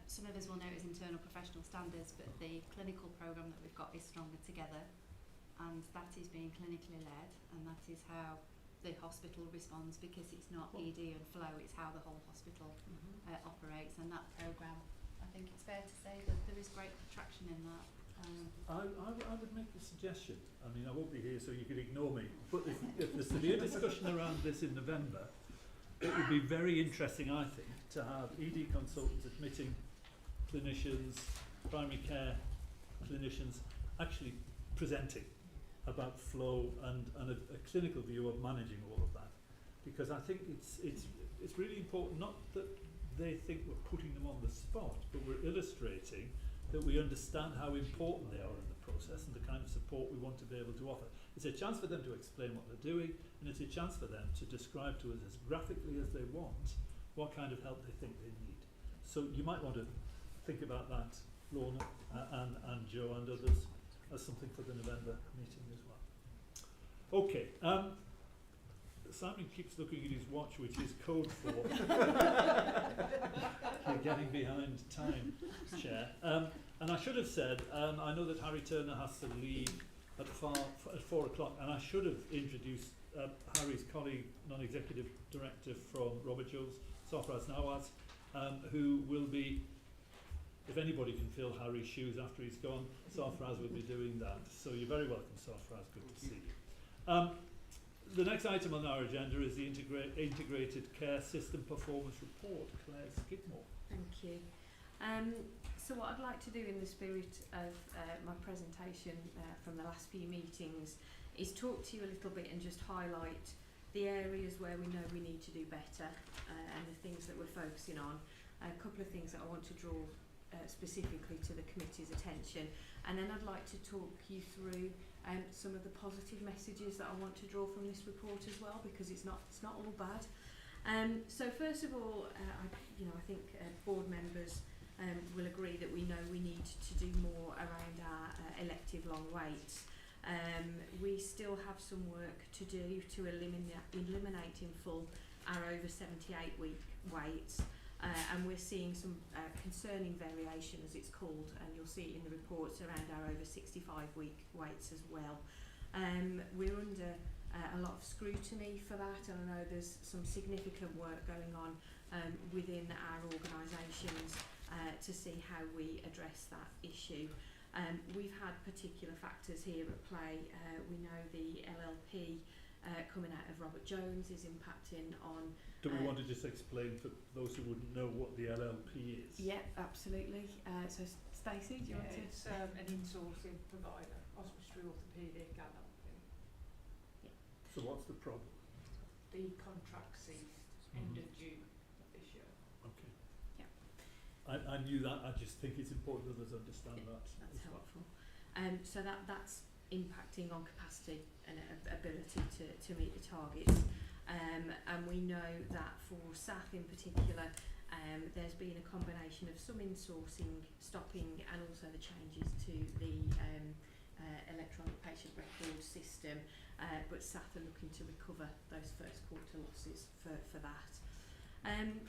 some of us will know his internal professional standards, but the clinical programme that we've got is Stronger Together, and that is being clinically led, and that is how the hospital responds, because it's not ED and flow, it's how the whole hospital operates, and that programme, I think it's fair to say that there is great traction in that. I would make the suggestion, I mean, I won't be here so you can ignore me, but if there's to be a discussion around this in November, it would be very interesting, I think, to have ED consultants admitting clinicians, primary care clinicians, actually presenting about flow and a clinical view of managing all of that. Because I think it's really important, not that they think we're putting them on the spot, but we're illustrating that we understand how important they are in the process and the kind of support we want to be able to offer. It's a chance for them to explain what they're doing, and it's a chance for them to describe to us as graphically as they want what kind of help they think they need. So you might want to think about that, Lorna and Joe and others, as something for the November meeting as well. Okay. Simon keeps looking at his watch, which is code for you're getting behind time, Chair. And I should have said, I know that Harry Turner has to leave at 4 o'clock, and I should have introduced Harry's colleague, non-executive director from Robert Jones, Sarfraz Nawaz, who will be, if anybody can fill Harry's shoes after he's gone, Sarfraz will be doing that. So you're very welcome, Sarfraz. Good to see you. The next item on our agenda is the Integrated Care System Performance Report. Claire Skidmore. Thank you. So what I'd like to do in the spirit of my presentation from the last few meetings is talk to you a little bit and just highlight the areas where we know we need to do better and the things that we're focusing on. A couple of things that I want to draw specifically to the committee's attention, and then I'd like to talk you through some of the positive messages that I want to draw from this report as well, because it's not all bad. So first of all, I think board members will agree that we know we need to do more around our elective long waits. We still have some work to do to eliminate in full our over 78-week waits. And we're seeing some concerning variation, as it's called, and you'll see it in the reports around our over 65-week waits as well. We're under a lot of scrutiny for that, and I know there's some significant work going on within our organisations to see how we address that issue. We've had particular factors here at play. We know the LLP coming out of Robert Jones is impacting on... Do we want to just explain for those who wouldn't know what the LLP is? Yeah, absolutely. So Stacey, do you want to... It's an insourcing provider, hospital orthopaedic LLP. Yeah. So what's the problem? The contract ceased end of June of this year. Okay. Yeah. I knew that. I just think it's important that others understand that. That's helpful. So that's impacting on capacity and ability to meet the targets. And we know that for SAF in particular, there's been a combination of some insourcing, stopping, and also the changes to the electronic patient record system. But SAF are looking to recover those first quarter losses for that.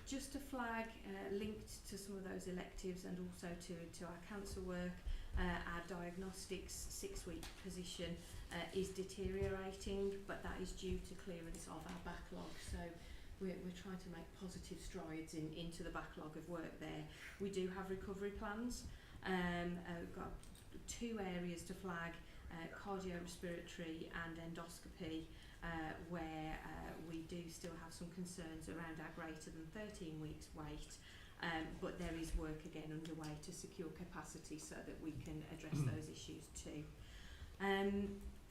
Just to flag, linked to some of those electives and also to our cancer work, our diagnostics 6-week position is deteriorating, but that is due to clearance of our backlog. So we're trying to make positive strides into the backlog of work there. We do have recovery plans. We've got 2 areas to flag, cardiorespiratory and endoscopy, where we do still have some concerns around our greater than 13 weeks wait. but there is work again underway to secure capacity so that we can address those issues too.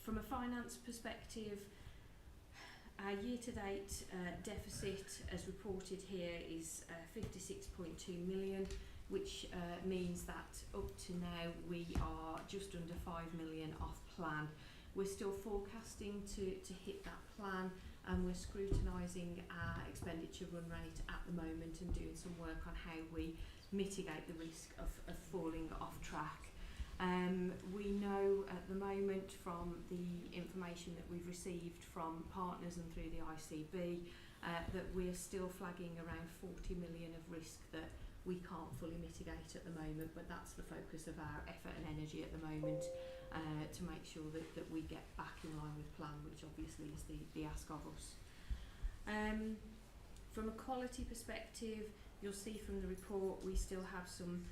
From a finance perspective, our year-to-date deficit, as reported here, is 56.2 million, which means that up to now we are just under 5 million off plan. We're still forecasting to hit that plan, and we're scrutinising our expenditure run rate at the moment and doing some work on how we mitigate the risk of falling off track. We know at the moment from the information that we've received from partners and through the ICB that we're still flagging around 40 million of risk that we can't fully mitigate at the moment, but that's the focus of our effort and energy at the moment to make sure that we get back in line with plan, which obviously is the ask of us. From a quality perspective, you'll see from the report we still have some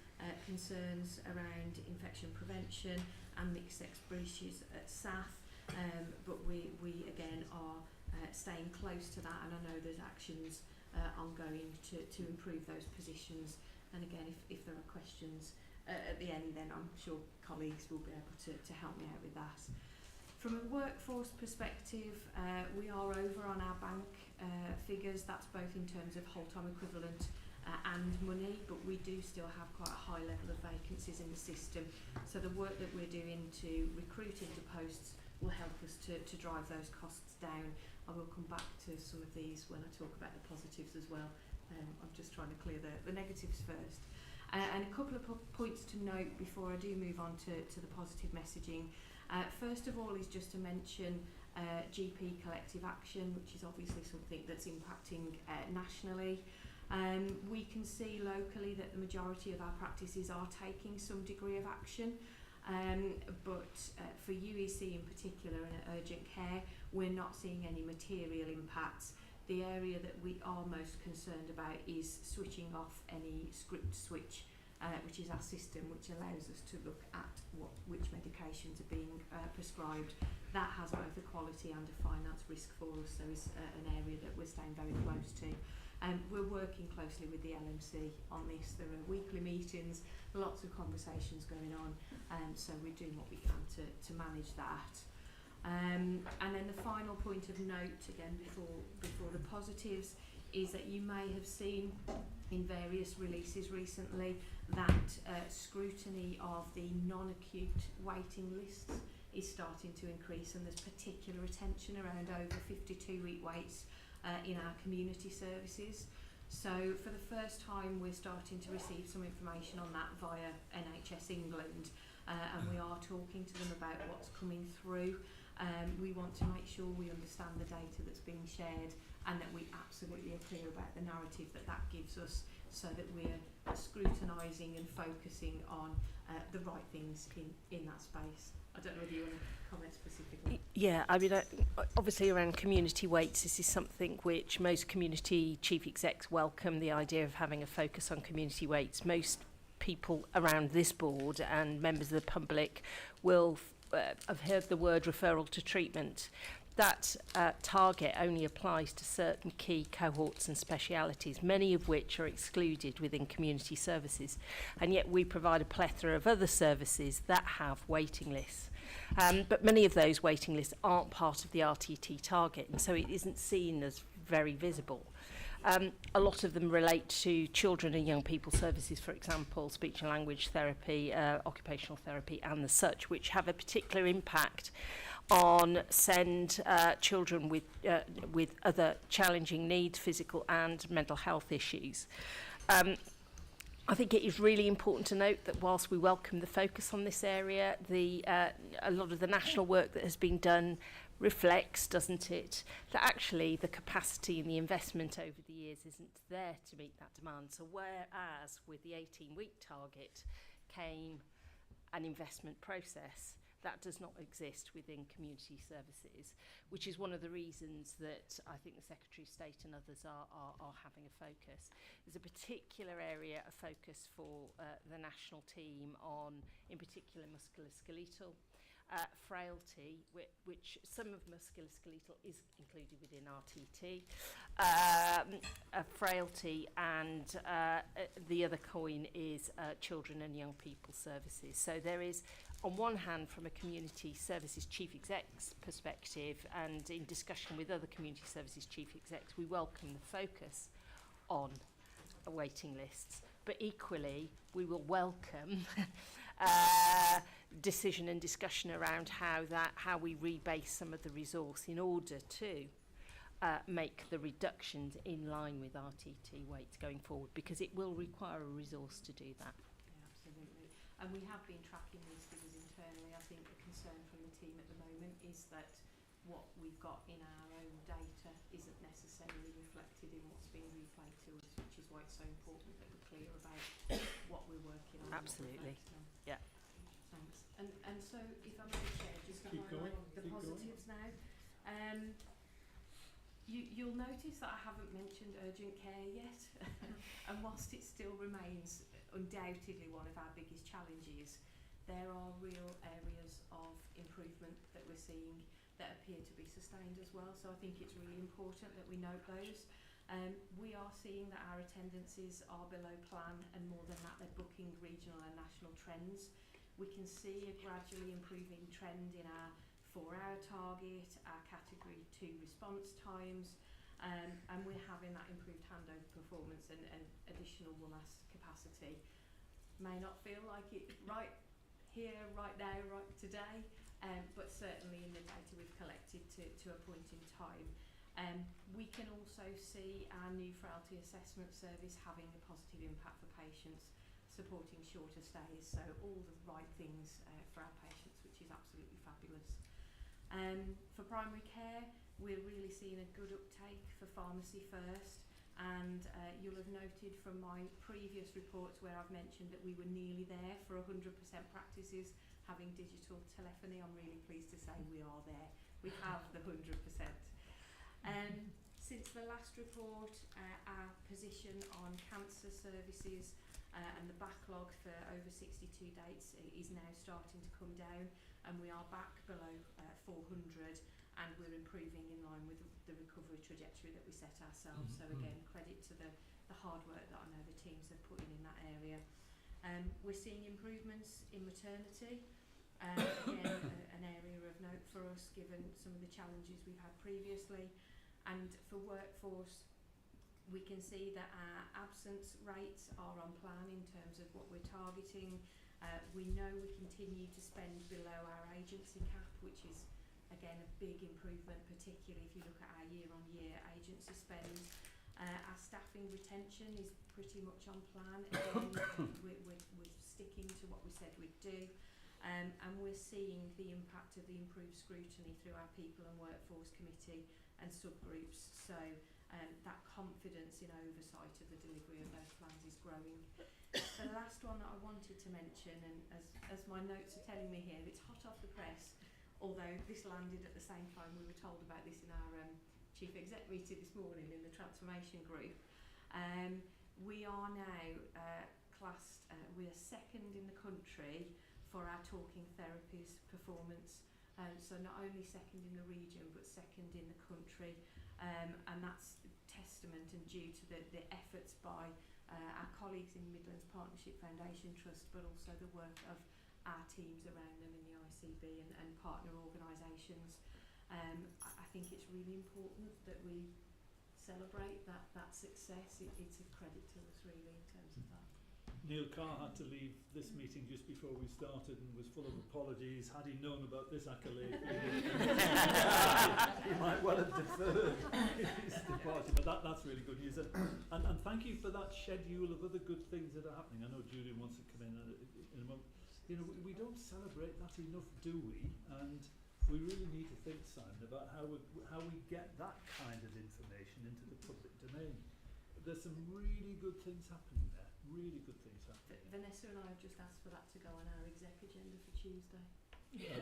concerns around infection prevention and mixed sex breaches at SAF, but we again are staying close to that, and I know there's actions ongoing to improve those positions. And again, if there are questions at the end, then I'm sure colleagues will be able to help me out with that. From a workforce perspective, we are over on our bank figures. That's both in terms of whole-time equivalent and money, but we do still have quite a high level of vacancies in the system. So the work that we're doing to recruit into posts will help us to drive those costs down. I will come back to some of these when I talk about the positives as well. I'm just trying to clear the negatives first. And a couple of points to note before I do move on to the positive messaging. First of all is just to mention GP collective action, which is obviously something that's impacting nationally. We can see locally that the majority of our practices are taking some degree of action, but for UEC in particular and urgent care, we're not seeing any material impacts. The area that we are most concerned about is switching off any script switch, which is our system, which allows us to look at which medications are being prescribed. That has both a quality and a finance risk for us, so it's an area that we're staying very close to. We're working closely with the LMC on this. There are weekly meetings, lots of conversations going on, so we're doing what we can to manage that. And then the final point of note, again before the positives, is that you may have seen in various releases recently that scrutiny of the non-acute waiting lists is starting to increase, and there's particular attention around over 52-week waits in our community services. So for the first time we're starting to receive some information on that via NHS England, and we are talking to them about what's coming through. We want to make sure we understand the data that's being shared and that we absolutely are clear about the narrative that gives us, so that we're scrutinising and focusing on the right things in that space. I don't know whether you want to comment specifically. Yeah, I mean, obviously around community waits, this is something which most community chief execs welcome, the idea of having a focus on community waits. Most people around this board and members of the public will have heard the word referral to treatment. That target only applies to certain key cohorts and specialities, many of which are excluded within community services. And yet we provide a plethora of other services that have waiting lists. But many of those waiting lists aren't part of the RTT target, and so it isn't seen as very visible. A lot of them relate to children and young people services, for example, speech and language therapy, occupational therapy and the such, which have a particular impact on children with other challenging needs, physical and mental health issues. I think it is really important to note that whilst we welcome the focus on this area, a lot of the national work that has been done reflects, doesn't it, that actually the capacity and the investment over the years isn't there to meet that demand. So whereas with the 18-week target came an investment process, that does not exist within community services, which is one of the reasons that I think the Secretary of State and others are having a focus. There's a particular area of focus for the national team on, in particular, musculoskeletal frailty, which some of musculoskeletal is included within RTT, frailty, and the other coin is children and young people services. So there is, on one hand, from a community services chief exec's perspective, and in discussion with other community services chief execs, we welcome the focus on waiting lists, but equally we will welcome decision and discussion around how we rebase some of the resource in order to make the reductions in line with RTT weights going forward, because it will require a resource to do that. Yeah, absolutely. And we have been tracking these figures internally. I think the concern from the team at the moment is that what we've got in our own data isn't necessarily reflected in what's being replayed to us, which is why it's so important that we're clear about what we're working on. Absolutely. Yeah. Thanks. And so, if I may, Chair, just to highlight the positives now. You'll notice that I haven't mentioned urgent care yet, and whilst it still remains undoubtedly one of our biggest challenges, there are real areas of improvement that we're seeing that appear to be sustained as well. So I think it's really important that we note those. We are seeing that our attendances are below plan, and more than that, they're booking regional and national trends. We can see a gradually improving trend in our 4-hour target, our category 2 response times, and we're having that improved handover performance and additional WMAS capacity. May not feel like it right here, right now, right today, but certainly in the data we've collected to a point in time. We can also see our new frailty assessment service having a positive impact for patients, supporting shorter stays, so all the right things for our patients, which is absolutely fabulous. For primary care, we're really seeing a good uptake for pharmacy first, and you'll have noted from my previous reports where I've mentioned that we were nearly there for 100% practices having digital telephony. I'm really pleased to say we are there. We have the 100%. Since the last report, our position on cancer services and the backlog for over 62 dates is now starting to come down, and we are back below 400, and we're improving in line with the recovery trajectory that we set ourselves. So again, credit to the hard work that I know the teams have put in that area. We're seeing improvements in maternity, again an area of note for us given some of the challenges we've had previously. And for workforce, we can see that our absence rates are on plan in terms of what we're targeting. We know we continue to spend below our agency cap, which is again a big improvement, particularly if you look at our year-on-year agency spend. Our staffing retention is pretty much on plan. Again, we're sticking to what we said we'd do. And we're seeing the impact of the improved scrutiny through our People and Workforce Committee and subgroups. So that confidence in oversight of the delivery of those plans is growing. The last one that I wanted to mention, and as my notes are telling me here, it's hot off the press, although this landed at the same time we were told about this in our Chief Exec meeting this morning in the transformation group. We are now classed, we're second in the country for our talking therapies performance. So not only second in the region, but second in the country. And that's testament and due to the efforts by our colleagues in Midlands Partnership Foundation Trust, but also the work of our teams around them in the ICB and partner organisations. I think it's really important that we celebrate that success. It's a credit to us really in terms of that. Neil Carr had to leave this meeting just before we started and was full of apologies. Had he known about this accolade, he might well have deferred his departure. But that's really good news. And thank you for that schedule of other good things that are happening. I know Julian wants to come in a moment. You know, we don't celebrate that enough, do we? And we really need to think, Simon, about how we get that kind of information into the public domain. There's some really good things happening there. Really good things happening. Vanessa and I have just asked for that to go on our exec agenda for Tuesday.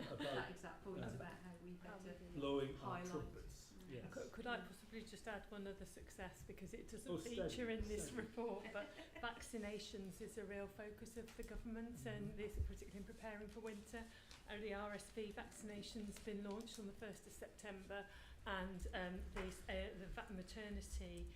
About that exact point about how we better blowing our highlight. trumpets. Yes. Could I possibly just add one other success, because it doesn't feature in this report, but vaccinations is a real focus of the government, and this particularly in preparing for winter. the RSV vaccination's been launched on the 1st of September, and the maternity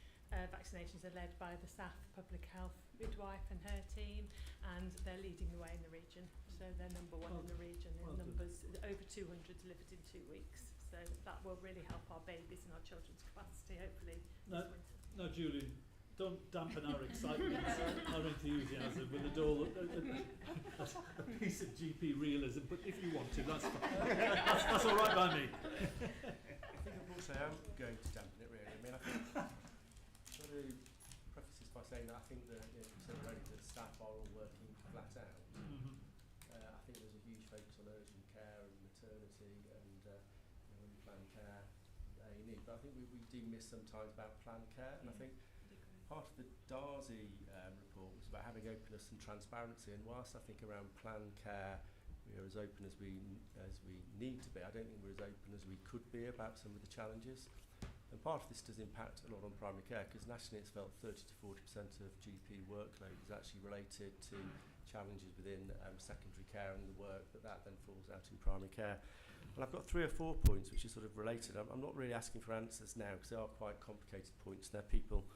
vaccinations are led by the SAF Public Health midwife and her team, and they're leading the way in the region. So they're number one in the region in numbers, over 200 delivered in 2 weeks. So that will really help our babies and our children's capacity, hopefully, this winter. Now, Julian, don't dampen our excitement, our enthusiasm with a piece of GP realism, but if you want to, that's fine. That's all right by me. I think unfortunately I am going to dampen it really. I mean, I think I've got to preface this by saying that I think that, you said already that staff are all working flat out. I think there's a huge focus on urgent care and maternity and planned care, A&E, but I think we do miss sometimes about planned care, and I think part of the Darcy report was about having openness and transparency, and whilst I think around planned care we are as open as we need to be, I don't think we're as open as we could be about some of the challenges. And part of this does impact a lot on primary care, because nationally it's felt 30 to 40% of GP workload is actually related to challenges within secondary care and the work that then falls out in primary care. And I've got 3 or 4 points which are sort of related. I'm not really asking for answers now because they are quite complicated points. Now people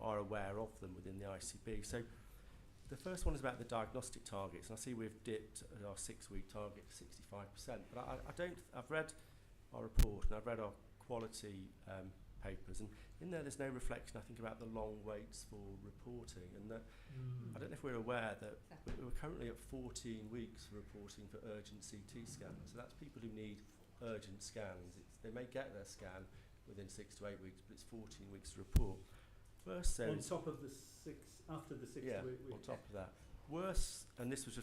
are aware of them within the ICB. So the first one is about the diagnostic targets, and I see we've dipped at our 6-week target to 65%, but I've read our report and I've read our quality papers, and in there's no reflection, I think, about the long waits for reporting, and that I don't know if we're aware that we're currently at 14 weeks for reporting for urgent CT scans. So that's people who need urgent scans. They may get their scan within 6 to 8 weeks, but it's 14 weeks to report. First, on top of the 6, after the 6 week. On top of that. Worse, and this was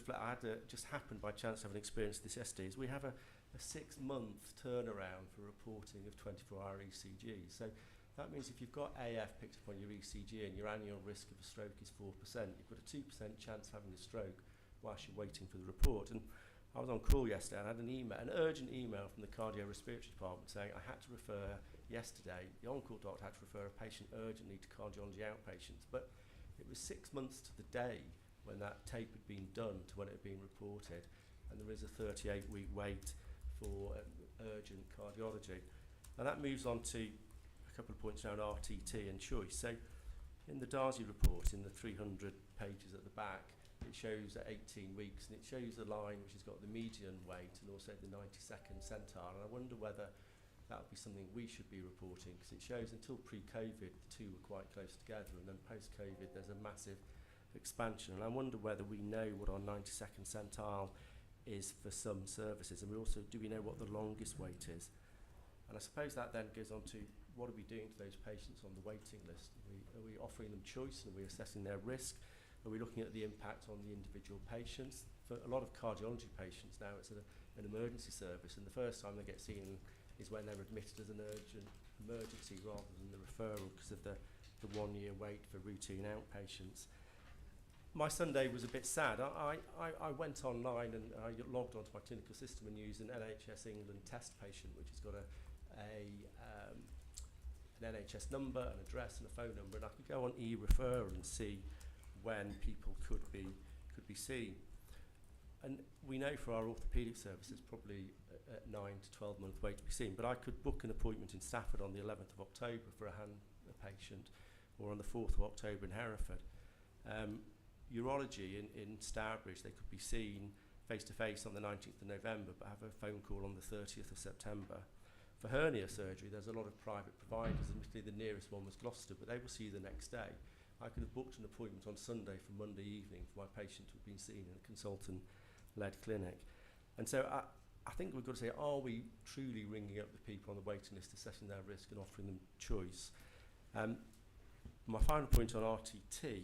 just happened by chance having experienced this yesterday, is we have a 6-month turnaround for reporting of 24-hour ECGs. So that means if you've got AF picked up on your ECG and your annual risk of a stroke is 4%, you've got a 2% chance of having a stroke whilst you're waiting for the report. And I was on call yesterday and I had an urgent email from the cardiorespiratory department saying I had to refer yesterday, the on-call doctor had to refer a patient urgently to cardiology outpatients, but it was 6 months to the day when that tape had been done to when it had been reported, and there is a 38-week wait for urgent cardiology. And that moves on to a couple of points around RTT and choice. So in the Darcy report, in the 300 pages at the back, it shows at 18 weeks, and it shows the line which has got the median weight and also the 92nd centile. And I wonder whether that would be something we should be reporting, because it shows until pre-COVID the two were quite close together, and then post-COVID there's a massive expansion. And I wonder whether we know what our 92nd centile is for some services, and do we know what the longest wait is? And I suppose that then goes on to what are we doing to those patients on the waiting list? Are we offering them choice, and are we assessing their risk? Are we looking at the impact on the individual patients? For a lot of cardiology patients now, it's an emergency service, and the first time they get seen is when they're admitted as an urgent emergency rather than the referral, because of the 1-year wait for routine outpatients. My Sunday was a bit sad. I went online and I logged onto my clinical system and used an NHS England test patient, which has got an NHS number, an address and a phone number, and I could go on e-refer and see when people could be seen. And we know for our orthopaedic services probably a 9 to 12 month wait to be seen, but I could book an appointment in Stafford on the 11th of October for a patient, or on the 4th of October in Hereford. Urology in Stourbridge, they could be seen face-to-face on the 19th of November, but have a phone call on the 30th of September. For hernia surgery, there's a lot of private providers, admittedly the nearest one was Gloucester, but they will see you the next day. I could have booked an appointment on Sunday for Monday evening for my patient to have been seen in a consultant-led clinic. And so I think we've got to say, are we truly ringing up the people on the waiting list, assessing their risk and offering them choice? My final point on RTT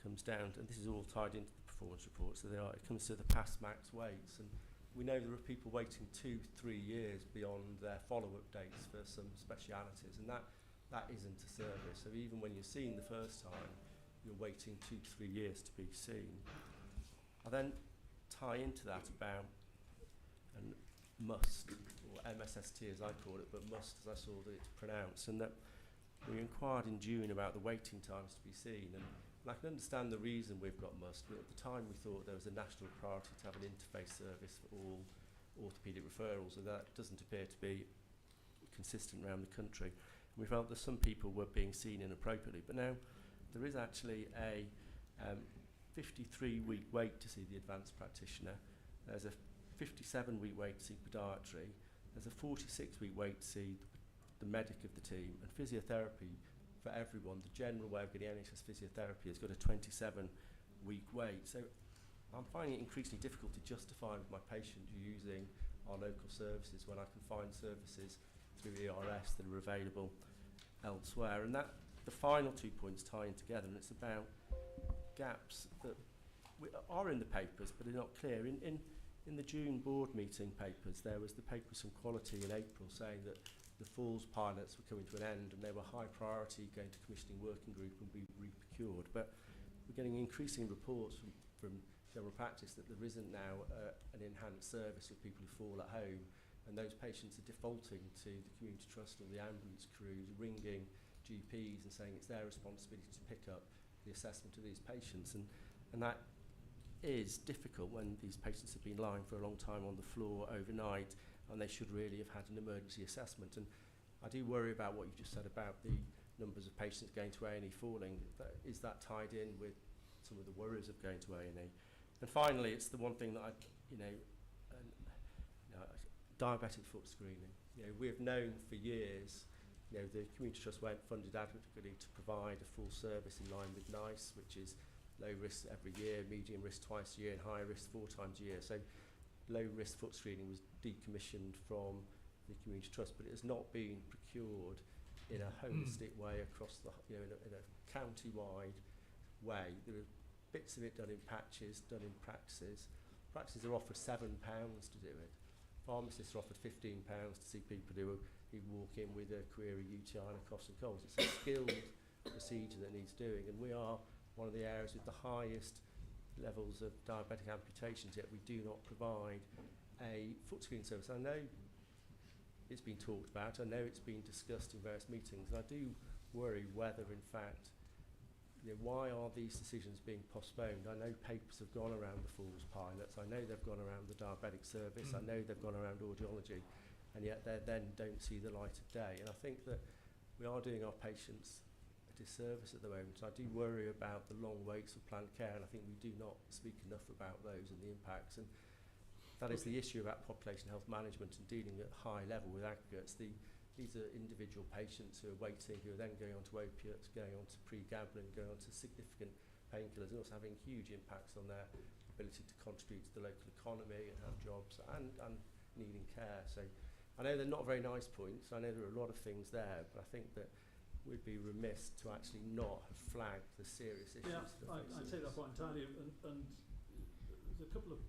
comes down to, and this is all tied into the performance report, so it comes to the past max weights, and we know there are people waiting 2-3 years beyond their follow-up dates for some specialities, and that isn't a service. So even when you're seen the first time, you're waiting 2 to 3 years to be seen. I then tie into that about and must, or MSST as I call it, but must as I saw that it's pronounced, and that we inquired in June about the waiting times to be seen, and And I can understand the reason we've got must, but at the time we thought there was a national priority to have an interface service for all orthopaedic referrals, and that doesn't appear to be consistent around the country. And we felt that some people were being seen inappropriately, but now there is actually a 53-week wait to see the advanced practitioner. There's a 57-week wait to see podiatry. There's a 46-week wait to see the medic of the team, and physiotherapy for everyone. The general way of getting NHS physiotherapy has got a 27-week wait. So I'm finding it increasingly difficult to justify with my patient using our local services when I can find services through ERS that are available elsewhere. And that the final 2 points tie in together, and it's about gaps that are in the papers but are not clear. In the June board meeting papers, there was the papers from Quality in April saying that the Falls pilots were coming to an end and they were high priority going to commissioning working group and be re-procured. But we're getting increasing reports from general practice that there isn't now an enhanced service for people who fall at home, and those patients are defaulting to the community trust or the ambulance crews, ringing GPs and saying it's their responsibility to pick up the assessment of these patients. And that is difficult when these patients have been lying for a long time on the floor overnight, and they should really have had an emergency assessment. And I do worry about what you just said about the numbers of patients going to A&E falling. Is that tied in with some of the worries of going to A&E? And finally, it's the one thing that diabetic foot screening. We have known for years, the Community Trust weren't funded adequately to provide a full service in line with NICE, which is low risk every year, medium risk twice a year, and high risk 4 times a year. So low risk foot screening was decommissioned from the Community Trust, but it has not been procured in a holistic way across the, in a county-wide way. There are bits of it done in patches, done in practices. Practices are offered £7 to do it. Pharmacists are offered £15 to see people who walk in with a query UTI and a cough and colds. It's a skilled procedure that needs doing, and we are one of the areas with the highest levels of diabetic amputations, yet we do not provide a foot screening service. I know it's been talked about, I know it's been discussed in various meetings, and I do worry whether, in fact, why are these decisions being postponed? I know papers have gone around the Falls pilots, I know they've gone around the diabetic service, I know they've gone around audiology, and yet they then don't see the light of day. And I think that we are doing our patients a disservice at the moment. So I do worry about the long waits for planned care, and I think we do not speak enough about those and the impacts. And that is the issue about population health management and dealing at high level with aggregates. These are individual patients who are waiting, who are then going on to opiates, going on to pregabalin, going on to significant painkillers, and also having huge impacts on their ability to contribute to the local economy and have jobs and needing care. So I know they're not very nice points, I know there are a lot of things there, but I think that we'd be remiss to actually not have flagged the serious issues. Yeah, I take that point entirely, and there's a couple of,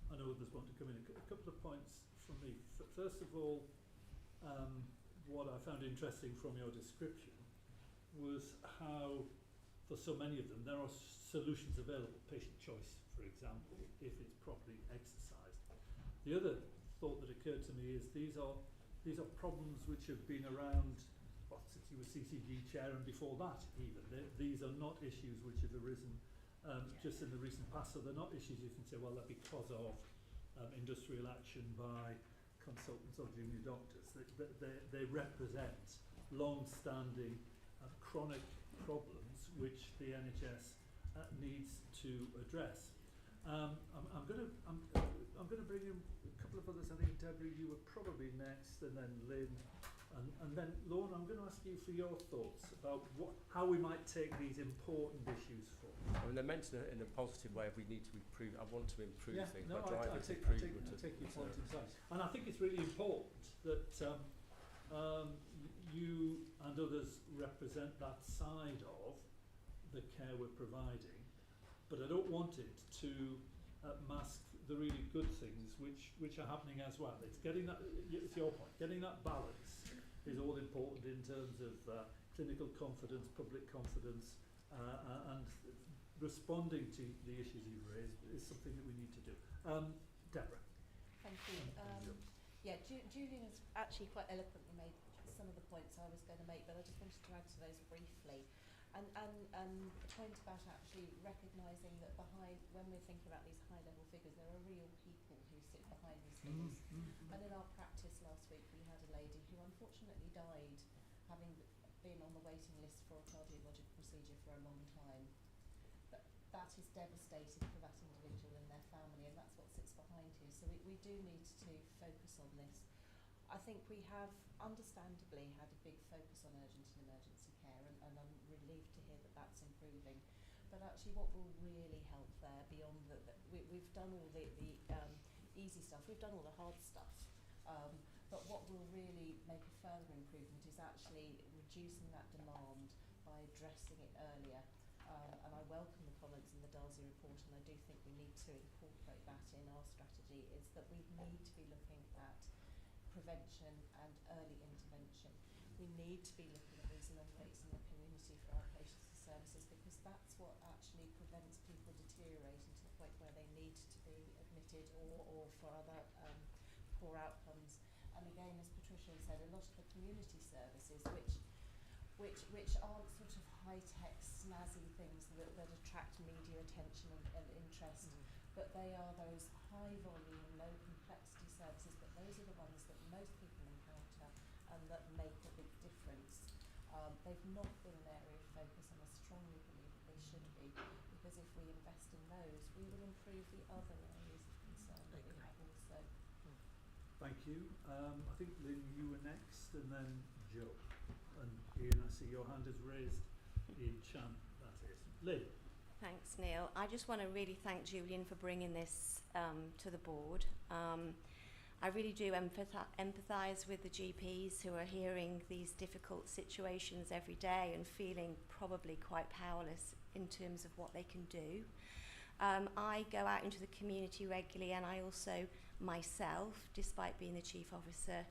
I know others want to come in, a couple of points from me. First of all, what I found interesting from your description was how, for so many of them, there are solutions available, patient choice, for example, if it's properly exercised. The other thought that occurred to me is these are problems which have been around since you were CCG chair and before that even. These are not issues which have arisen just in the recent past, so they're not issues you can say, well, they're because of industrial action by consultants or junior doctors. They represent long-standing chronic problems which the NHS needs to address. I'm going to bring in a couple of others. I think, Deborah, you were probably next, and then Lynn, and then Lorna. I'm going to ask you for your thoughts about how we might take these important issues forward. I mean, they're mentioned in a positive way. If we need to improve, I want to improve things. No, I take your point inside, and I think it's really important that you and others represent that side of the care we're providing. But I don't want it to mask the really good things which are happening as well. It's getting that, it's your point, getting that balance is all important in terms of clinical confidence, public confidence, and responding to the issues you've raised is something that we need to do. Deborah. Thank you. Julian has actually quite eloquently made some of the points I was going to make, but I just wanted to add to those briefly. And the point about actually recognising that behind, when we're thinking about these high level figures, there are real people who sit behind these figures. And in our practice last week, we had a lady who unfortunately died having been on the waiting list for a cardiological procedure for a long time. That is devastating for that individual and their family, and that's what sits behind here. So we do need to focus on this. I think we have understandably had a big focus on urgent and emergency care, and I'm relieved to hear that that's improving. But actually what will really help there, beyond we've done all the easy stuff, we've done all the hard stuff, but what will really make a further improvement is actually reducing that demand by addressing it earlier. And I welcome the comments in the Darcy report, and I do think we need to incorporate that in our strategy, is that we need to be looking at prevention and early intervention. We need to be looking at these long waits in the community for our patients and services, because that's what actually prevents people deteriorating to the point where they need to be admitted or for other poor outcomes. And again, as Patricia said, a lot of the community services which aren't sort of high-tech, snazzy things that attract media attention and interest, but they are those high-volume, low-complexity services, but those are the ones that most people encounter and that make a big difference. They've not been an area of focus, and I strongly believe that they should be, because if we invest in those, we will improve the other areas of concern that we have also. Thank you. I think, Lynn, you were next, and then Joe. And Ian, I see your hand is raised. Ian Chan, that is. Lynn. Thanks, Neil. I just want to really thank Julian for bringing this to the board. I really do empathise with the GPs who are hearing these difficult situations every day and feeling probably quite powerless in terms of what they can do. I go out into the community regularly, and I also myself, despite being the chief officer,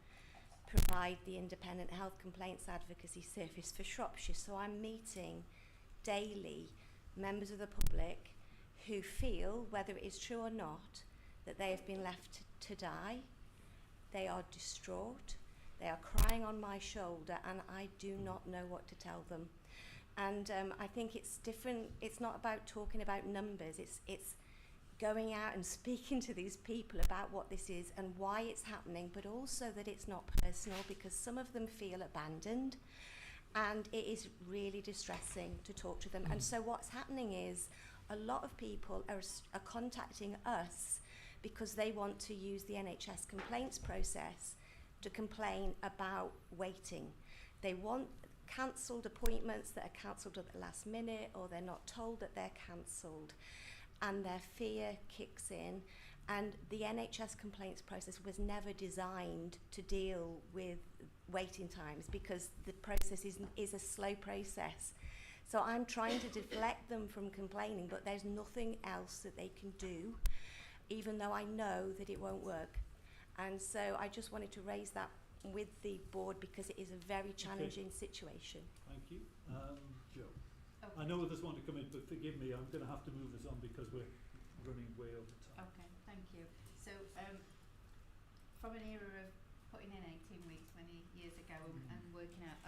provide the independent health complaints advocacy service for Shropshire. So I'm meeting daily members of the public who feel, whether it is true or not, that they have been left to die. They are distraught. They are crying on my shoulder, and I do not know what to tell them. And I think it's different. It's not about talking about numbers. It's going out and speaking to these people about what this is and why it's happening, but also that it's not personal, because some of them feel abandoned, and it is really distressing to talk to them. And so what's happening is a lot of people are contacting us because they want to use the NHS complaints process to complain about waiting. They want cancelled appointments that are cancelled at the last minute, or they're not told that they're cancelled, and their fear kicks in. And the NHS complaints process was never designed to deal with waiting times, because the process is a slow process. So I'm trying to deflect them from complaining, but there's nothing else that they can do, even though I know that it won't work. And so I just wanted to raise that with the board, because it is a very challenging situation. Thank you. Joe. Okay. I know others want to come in, but forgive me, I'm going to have to move us on because we're running way over time. Okay, thank you. So from an era of putting in 18 weeks many years ago and working out,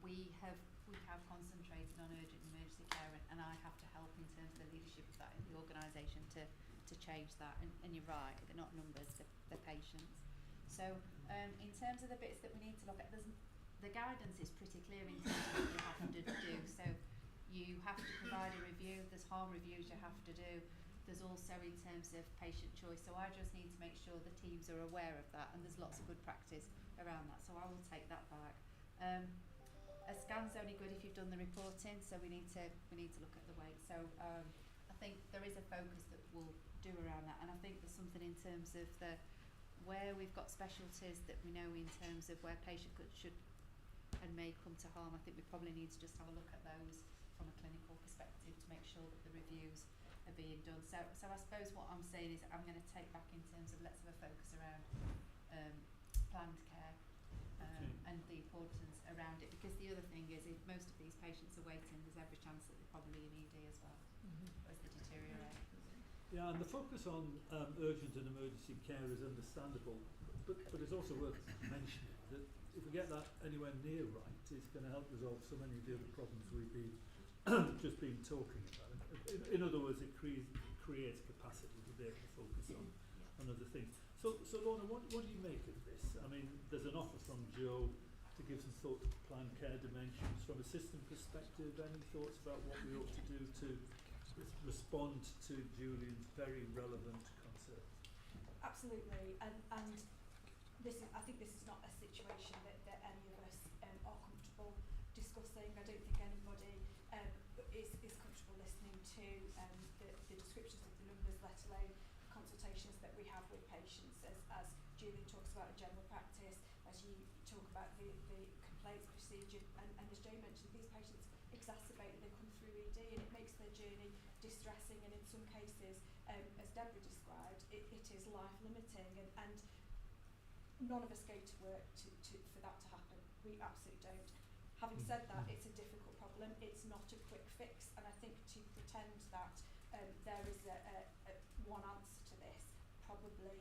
we have concentrated on urgent emergency care, and I have to help in terms of the leadership of that in the organisation to change that. And you're right, they're not numbers, they're patients. So in terms of the bits that we need to look at, the guidance is pretty clear in terms of what you have to do. So you have to provide a review, there's harm reviews you have to do, there's also in terms of patient choice. So I just need to make sure the teams are aware of that, and there's lots of good practice around that, so I will take that back. A scan's only good if you've done the reporting, so we need to look at the weight. So I think there is a focus that we'll do around that, and I think there's something in terms of where we've got specialties that we know in terms of where patient should and may come to harm. I think we probably need to just have a look at those from a clinical perspective to make sure that the reviews are being done. So I suppose what I'm saying is I'm going to take back in terms of let's have a focus around planned care and the importance around it, because the other thing is if most of these patients are waiting, there's every chance that they're probably in ED as well as they deteriorate. Yeah, and the focus on urgent and emergency care is understandable, but it's also worth mentioning that if we get that anywhere near right, it's going to help resolve so many of the other problems we've been just been talking about. In other words, it creates capacity to be able to focus on other things. So Lorna, what do you make of this? I mean, there's an offer from Joe to give some thought to planned care dimensions. From a system perspective, any thoughts about what we ought to do to respond to Julian's very relevant concerns? Absolutely, and this is, I think this is not a situation that any of us are comfortable discussing. I don't think anybody is comfortable listening to the descriptions of the numbers, let alone consultations that we have with patients, as Julian talks about in general practice, as you talk about the complaints procedure, and as Joe mentioned, these patients exacerbate and they come through ED, and it makes their journey distressing, and in some cases, as Deborah described, it is life limiting, and none of us go to work for that to happen. We absolutely don't. Having said that, it's a difficult problem. It's not a quick fix, and I think to pretend that there is a one answer to this probably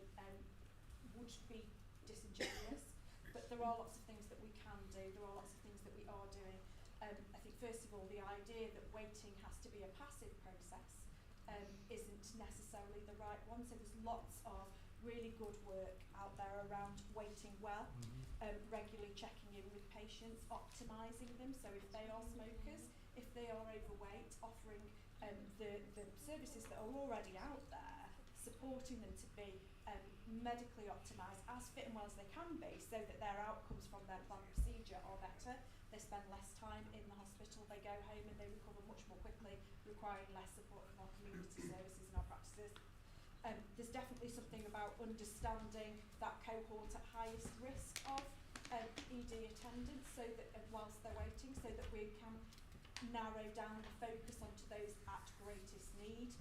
would be disingenuous. But there are lots of things that we can do. There are lots of things that we are doing. I think first of all, the idea that waiting has to be a passive process isn't necessarily the right one. So there's lots of really good work out there around waiting well, regularly checking in with patients, optimising them. So if they are smokers, if they are overweight, offering the services that are already out there, supporting them to be medically optimised, as fit and well as they can be, so that their outcomes from their planned procedure are better. They spend less time in the hospital, they go home and they recover much more quickly, requiring less support from our community services and our practices. There's definitely something about understanding that cohort at highest risk of ED attendance, so that whilst they're waiting, so that we can narrow down the focus onto those at greatest need,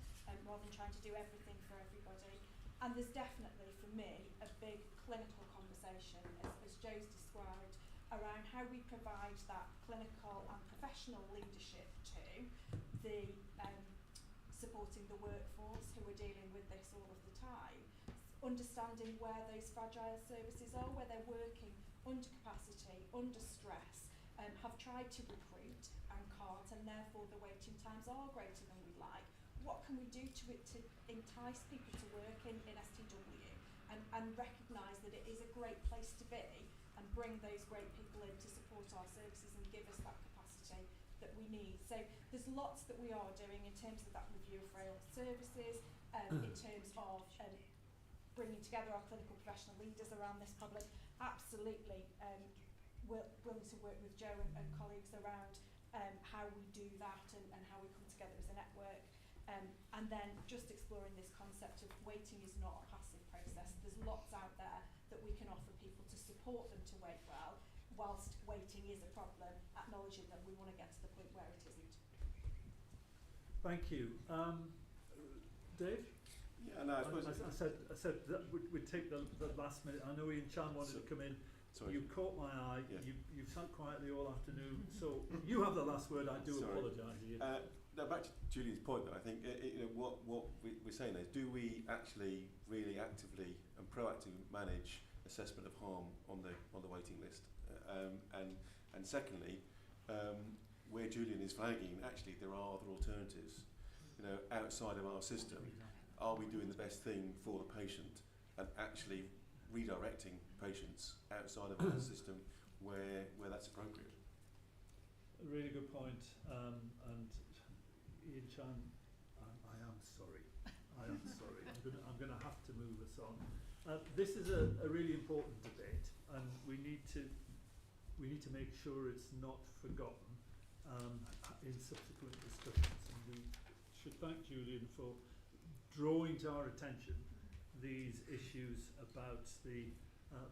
rather than trying to do everything for everybody. And there's definitely, for me, a big clinical conversation, as Joe's described, around how we provide that clinical and professional leadership to the supporting the workforce who are dealing with this all of the time, understanding where those fragile services are, where they're working under capacity, under stress, have tried to recruit and can't, and therefore the waiting times are greater than we'd like. What can we do to entice people to work in STW and recognise that it is a great place to be, and bring those great people in to support our services and give us that capacity that we need. So there's lots that we are doing in terms of that review of frail services, in terms of bringing together our clinical professional leaders around this problem. Absolutely willing to work with Joe and colleagues around how we do that and how we come together as a network. And then just exploring this concept of waiting is not a passive process. There's lots out there that we can offer people to support them to wait well, whilst waiting is a problem, acknowledging that we want to get to the point where it isn't. Thank you. Dave? Yeah, no, I suppose I said that we'd take the last minute. I know Ian Chan wanted to come in. Sorry. You caught my eye. Yeah. You've sat quietly all afternoon. So you have the last word. I do apologise, Ian. No, back to Julian's point, though, I think what we're saying is, do we actually really actively and proactively manage assessment of harm on the waiting list? And secondly, where Julian is flagging, actually there are other alternatives, outside of our system. Are we doing the best thing for the patient and actually redirecting patients outside of our system where that's appropriate? A really good point. And Ian Chan, I am sorry. I'm going to have to move us on. This is a really important debate, and we need to make sure it's not forgotten in subsequent discussions. And we should thank Julian for drawing to our attention these issues about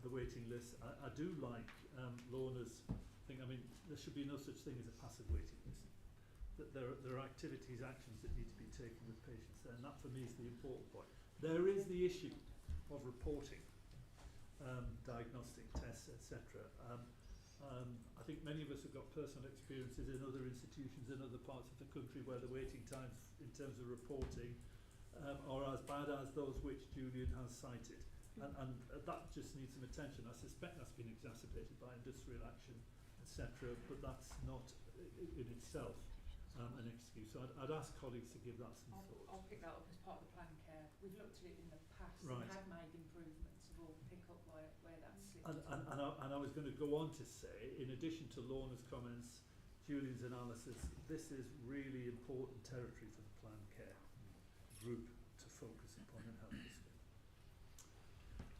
the waiting list. I do like Lorna's thing. I mean, there should be no such thing as a passive waiting list. That there are activities, actions that need to be taken with patients there, and that for me is the important point. There is the issue of reporting diagnostic tests, etc. I think many of us have got personal experiences in other institutions in other parts of the country where the waiting times in terms of reporting are as bad as those which Julian has cited. and that just needs some attention. I suspect that's been exacerbated by industrial action, etc., but that's not in itself an excuse. So I'd ask colleagues to give that some thought. I'll pick that up as part of the plan care. We've looked at it in the past Right. and have made improvements, so we'll pick up where that's slipped. And I was going to go on to say, in addition to Lorna's comments, Julian's analysis, this is really important territory for the plan care group to focus upon and help us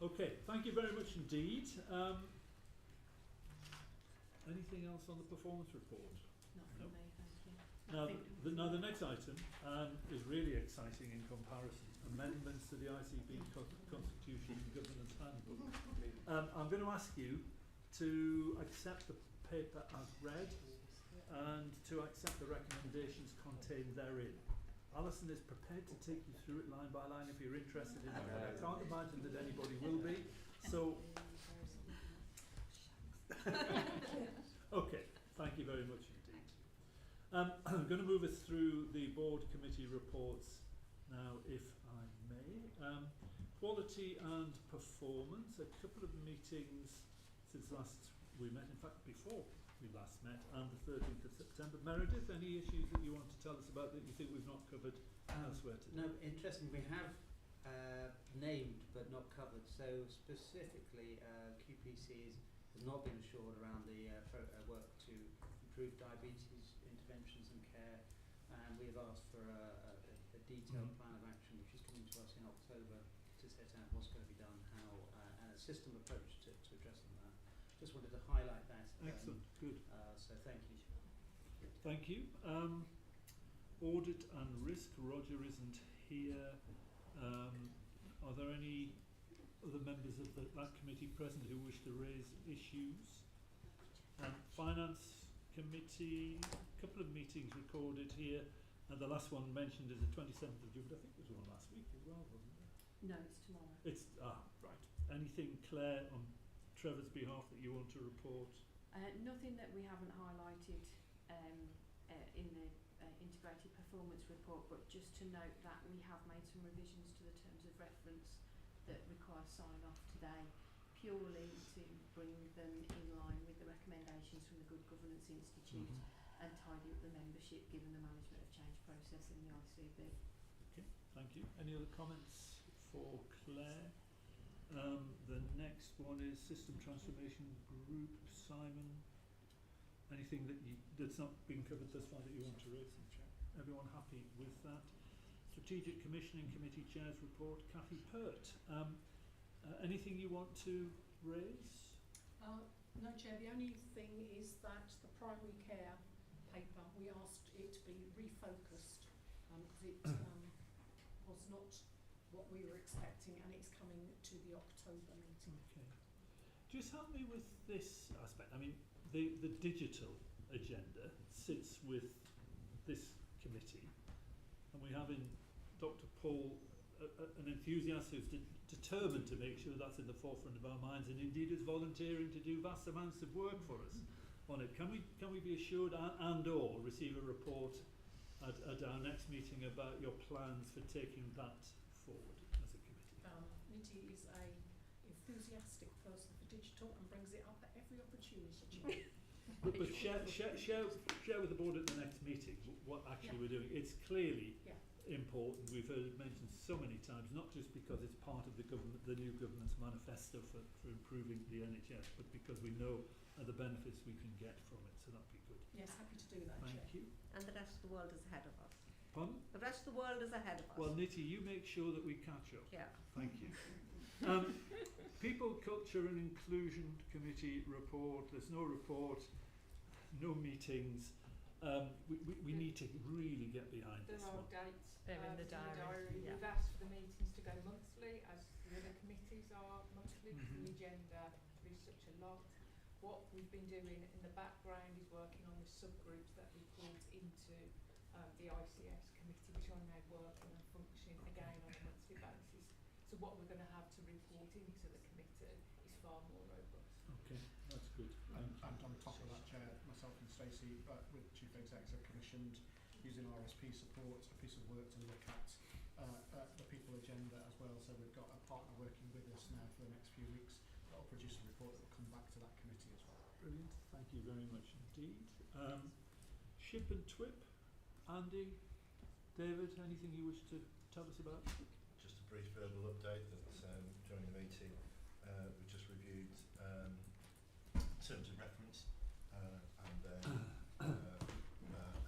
with. Okay, thank you very much indeed. Anything else on the performance report? Not from me, thank you. Now the next item is really exciting in comparison. Amendments to the ICB Constitution and Governance Handbook. I'm going to ask you to accept the paper as read and to accept the recommendations contained therein. Alison is prepared to take you through it line by line if you're interested in it, but I can't imagine that anybody will be. So, okay, thank you very much indeed. I'm going to move us through the board committee reports now, if I may. Quality and performance, a couple of meetings since last we met, in fact before we last met, and the 13th of September. Meredith, any issues that you want to tell us about that you think we've not covered elsewhere today? No, interesting. We have named but not covered. So specifically, QPC has not been assured around the work to improve diabetes interventions and care, and we have asked for a detailed plan of action, which is coming to us in October, to set out what's going to be done, how, and a system approach to addressing that. Just wanted to highlight that. Excellent, good. So thank you. Thank you. Audit and risk, Roger isn't here. Are there any other members of that committee present who wish to raise issues? Finance committee, a couple of meetings recorded here, and the last one mentioned is the 27th of June, but I think there was one last week as well, wasn't there? No, it's tomorrow. It's, right. Anything, Claire, on Trevor's behalf that you want to report? Nothing that we haven't highlighted in the integrated performance report, but just to note that we have made some revisions to the terms of reference that require sign-off today, purely to bring them in line with the recommendations from the Good Governance Institute and tidy up the membership given the management of change process in the ICB. Okay, thank you. Any other comments for Claire? The next one is System Transformation Group. Simon, anything that's not been covered thus far that you want to raise? Everyone happy with that? Strategic Commissioning Committee Chair's report. Cathy Pert, anything you want to raise? No, Chair, the only thing is that the primary care paper, we asked it to be refocused because it was not what we were expecting, and it's coming to the October meeting. Okay. Just help me with this aspect. I mean, the digital agenda sits with this committee, and we have in Dr. Paul an enthusiast who's determined to make sure that's in the forefront of our minds, and indeed is volunteering to do vast amounts of work for us on it. Can we be assured and or receive a report at our next meeting about your plans for taking that forward as a committee? Nitty is a enthusiastic person for digital and brings it up at every opportunity. But share with the board at the next meeting what actually we're doing. It's clearly important. We've heard it mentioned so many times, not just because it's part of the new government's manifesto for improving the NHS, but because we know the benefits we can get from it. So that'd be good. Yes, happy to do that. Thank you. And the rest of the world is ahead of us. Pardon? The rest of the world is ahead of us. Well, Nitty, you make sure that we catch up. Yeah. Thank you. People, Culture and Inclusion Committee report. There's no report, no meetings. We need to really get behind this one. There are dates. They're in the diary. We've asked for the meetings to go monthly, as the other committees are monthly, because the agenda is such a lot. What we've been doing in the background is working on the subgroups that report into the ICS committee, which are now working and functioning again on a monthly basis. So what we're going to have to report into the committee is far more robust. Okay, that's good. And on top of that, Chair, myself and Stacey, with Chief Execs, have commissioned, using RSP support, a piece of work to look at the people agenda as well. so we've got a partner working with us now for the next few weeks that will produce a report that will come back to that committee as well. Brilliant, thank you very much indeed. Ship and TWIP, Andy, David, anything you wish to tell us about? Just a brief verbal update that during the meeting we just reviewed terms of reference and then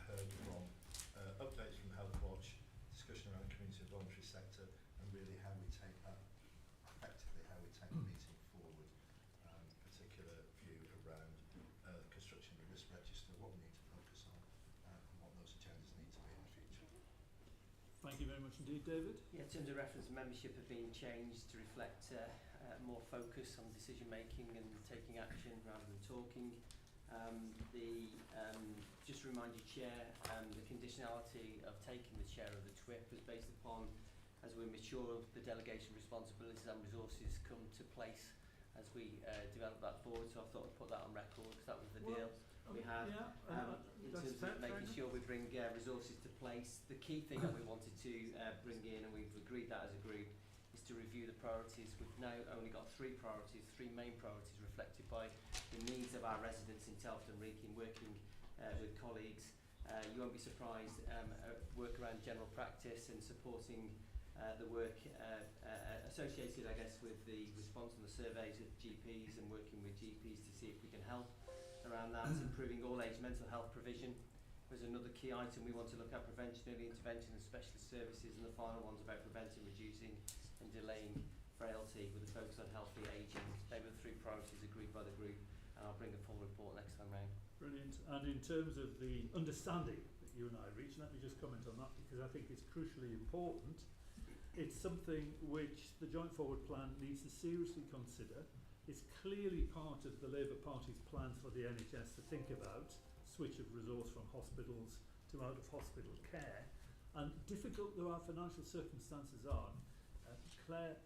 heard from updates from Health Watch, discussion around the community and voluntary sector, and really how we take that, effectively how we take the meeting forward, particular view around construction of the risk register, what we need to focus on and what those agendas need to be in the future. Thank you very much indeed, David. Yeah, terms of reference membership have been changed to reflect more focus on decision making and taking action rather than talking. Just to remind you, Chair, the conditionality of taking the chair of the TWIP was based upon, as we mature, the delegation responsibilities and resources come to place as we develop that forward. So I thought I'd put that on record because that was the deal we had. In terms of making sure we bring resources to place. The key thing that we wanted to bring in, and we've agreed that as a group, is to review the priorities. We've now only got three main priorities reflected by the needs of our residents in Telford and Wrekin, working with colleagues. You won't be surprised, work around general practice and supporting the work associated, I guess, with the response on the surveys of GPs and working with GPs to see if we can help around that. Improving all age mental health provision was another key item. We want to look at prevention, early intervention and specialist services, and the final one's about preventing, reducing and delaying frailty with a focus on healthy ageing. They were the three priorities agreed by the group, and I'll bring a full report next time round. Brilliant. And in terms of the understanding that you and I reached, let me just comment on that because I think it's crucially important. It's something which the Joint Forward Plan needs to seriously consider. It's clearly part of the Labour Party's plans for the NHS to think about switch of resource from hospitals to out of hospital care. And difficult though our financial circumstances are, Claire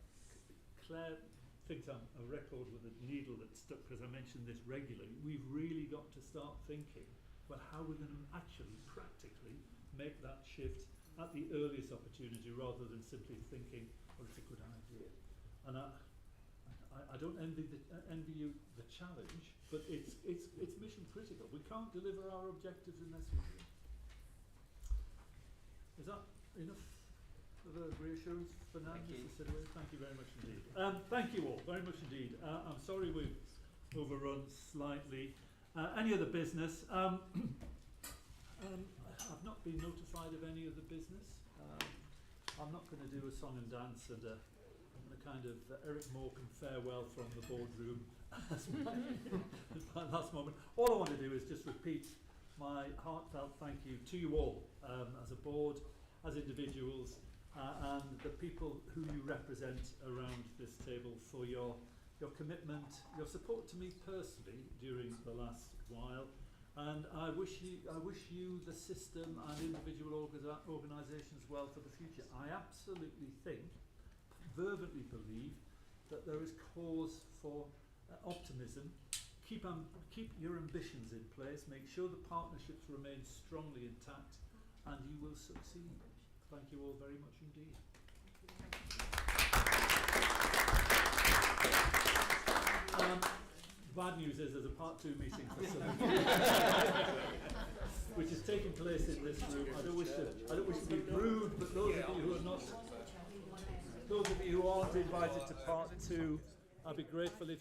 thinks I'm a record with a needle that's stuck because I mention this regularly. We've really got to start thinking about how we're going to actually practically make that shift at the earliest opportunity rather than simply thinking, well, it's a good idea. And I don't envy you the challenge, but it's mission critical. We can't deliver our objectives unless we do. Is that enough of a reassurance for now, Mr. Sidaway? Thank you very much indeed. Thank you all very much indeed. I'm sorry we've overrun slightly. Any other business? I've not been notified of any other business. I'm not going to do a song and dance and a kind of Eric Morecambe farewell from the boardroom as my last moment. All I want to do is just repeat my heartfelt thank you to you all as a board, as individuals, and the people who you represent around this table for your commitment, your support to me personally during the last while. And I wish you, the system and individual organisations well for the future. I absolutely think, fervently believe, that there is cause for optimism. Keep your ambitions in place, make sure the partnerships remain strongly intact, and you will succeed. Thank you all very much indeed. Bad news is there's a part 2 meeting for which is taking place in this room. I don't wish to be rude, but those of you who aren't invited to part 2, I'd be grateful if you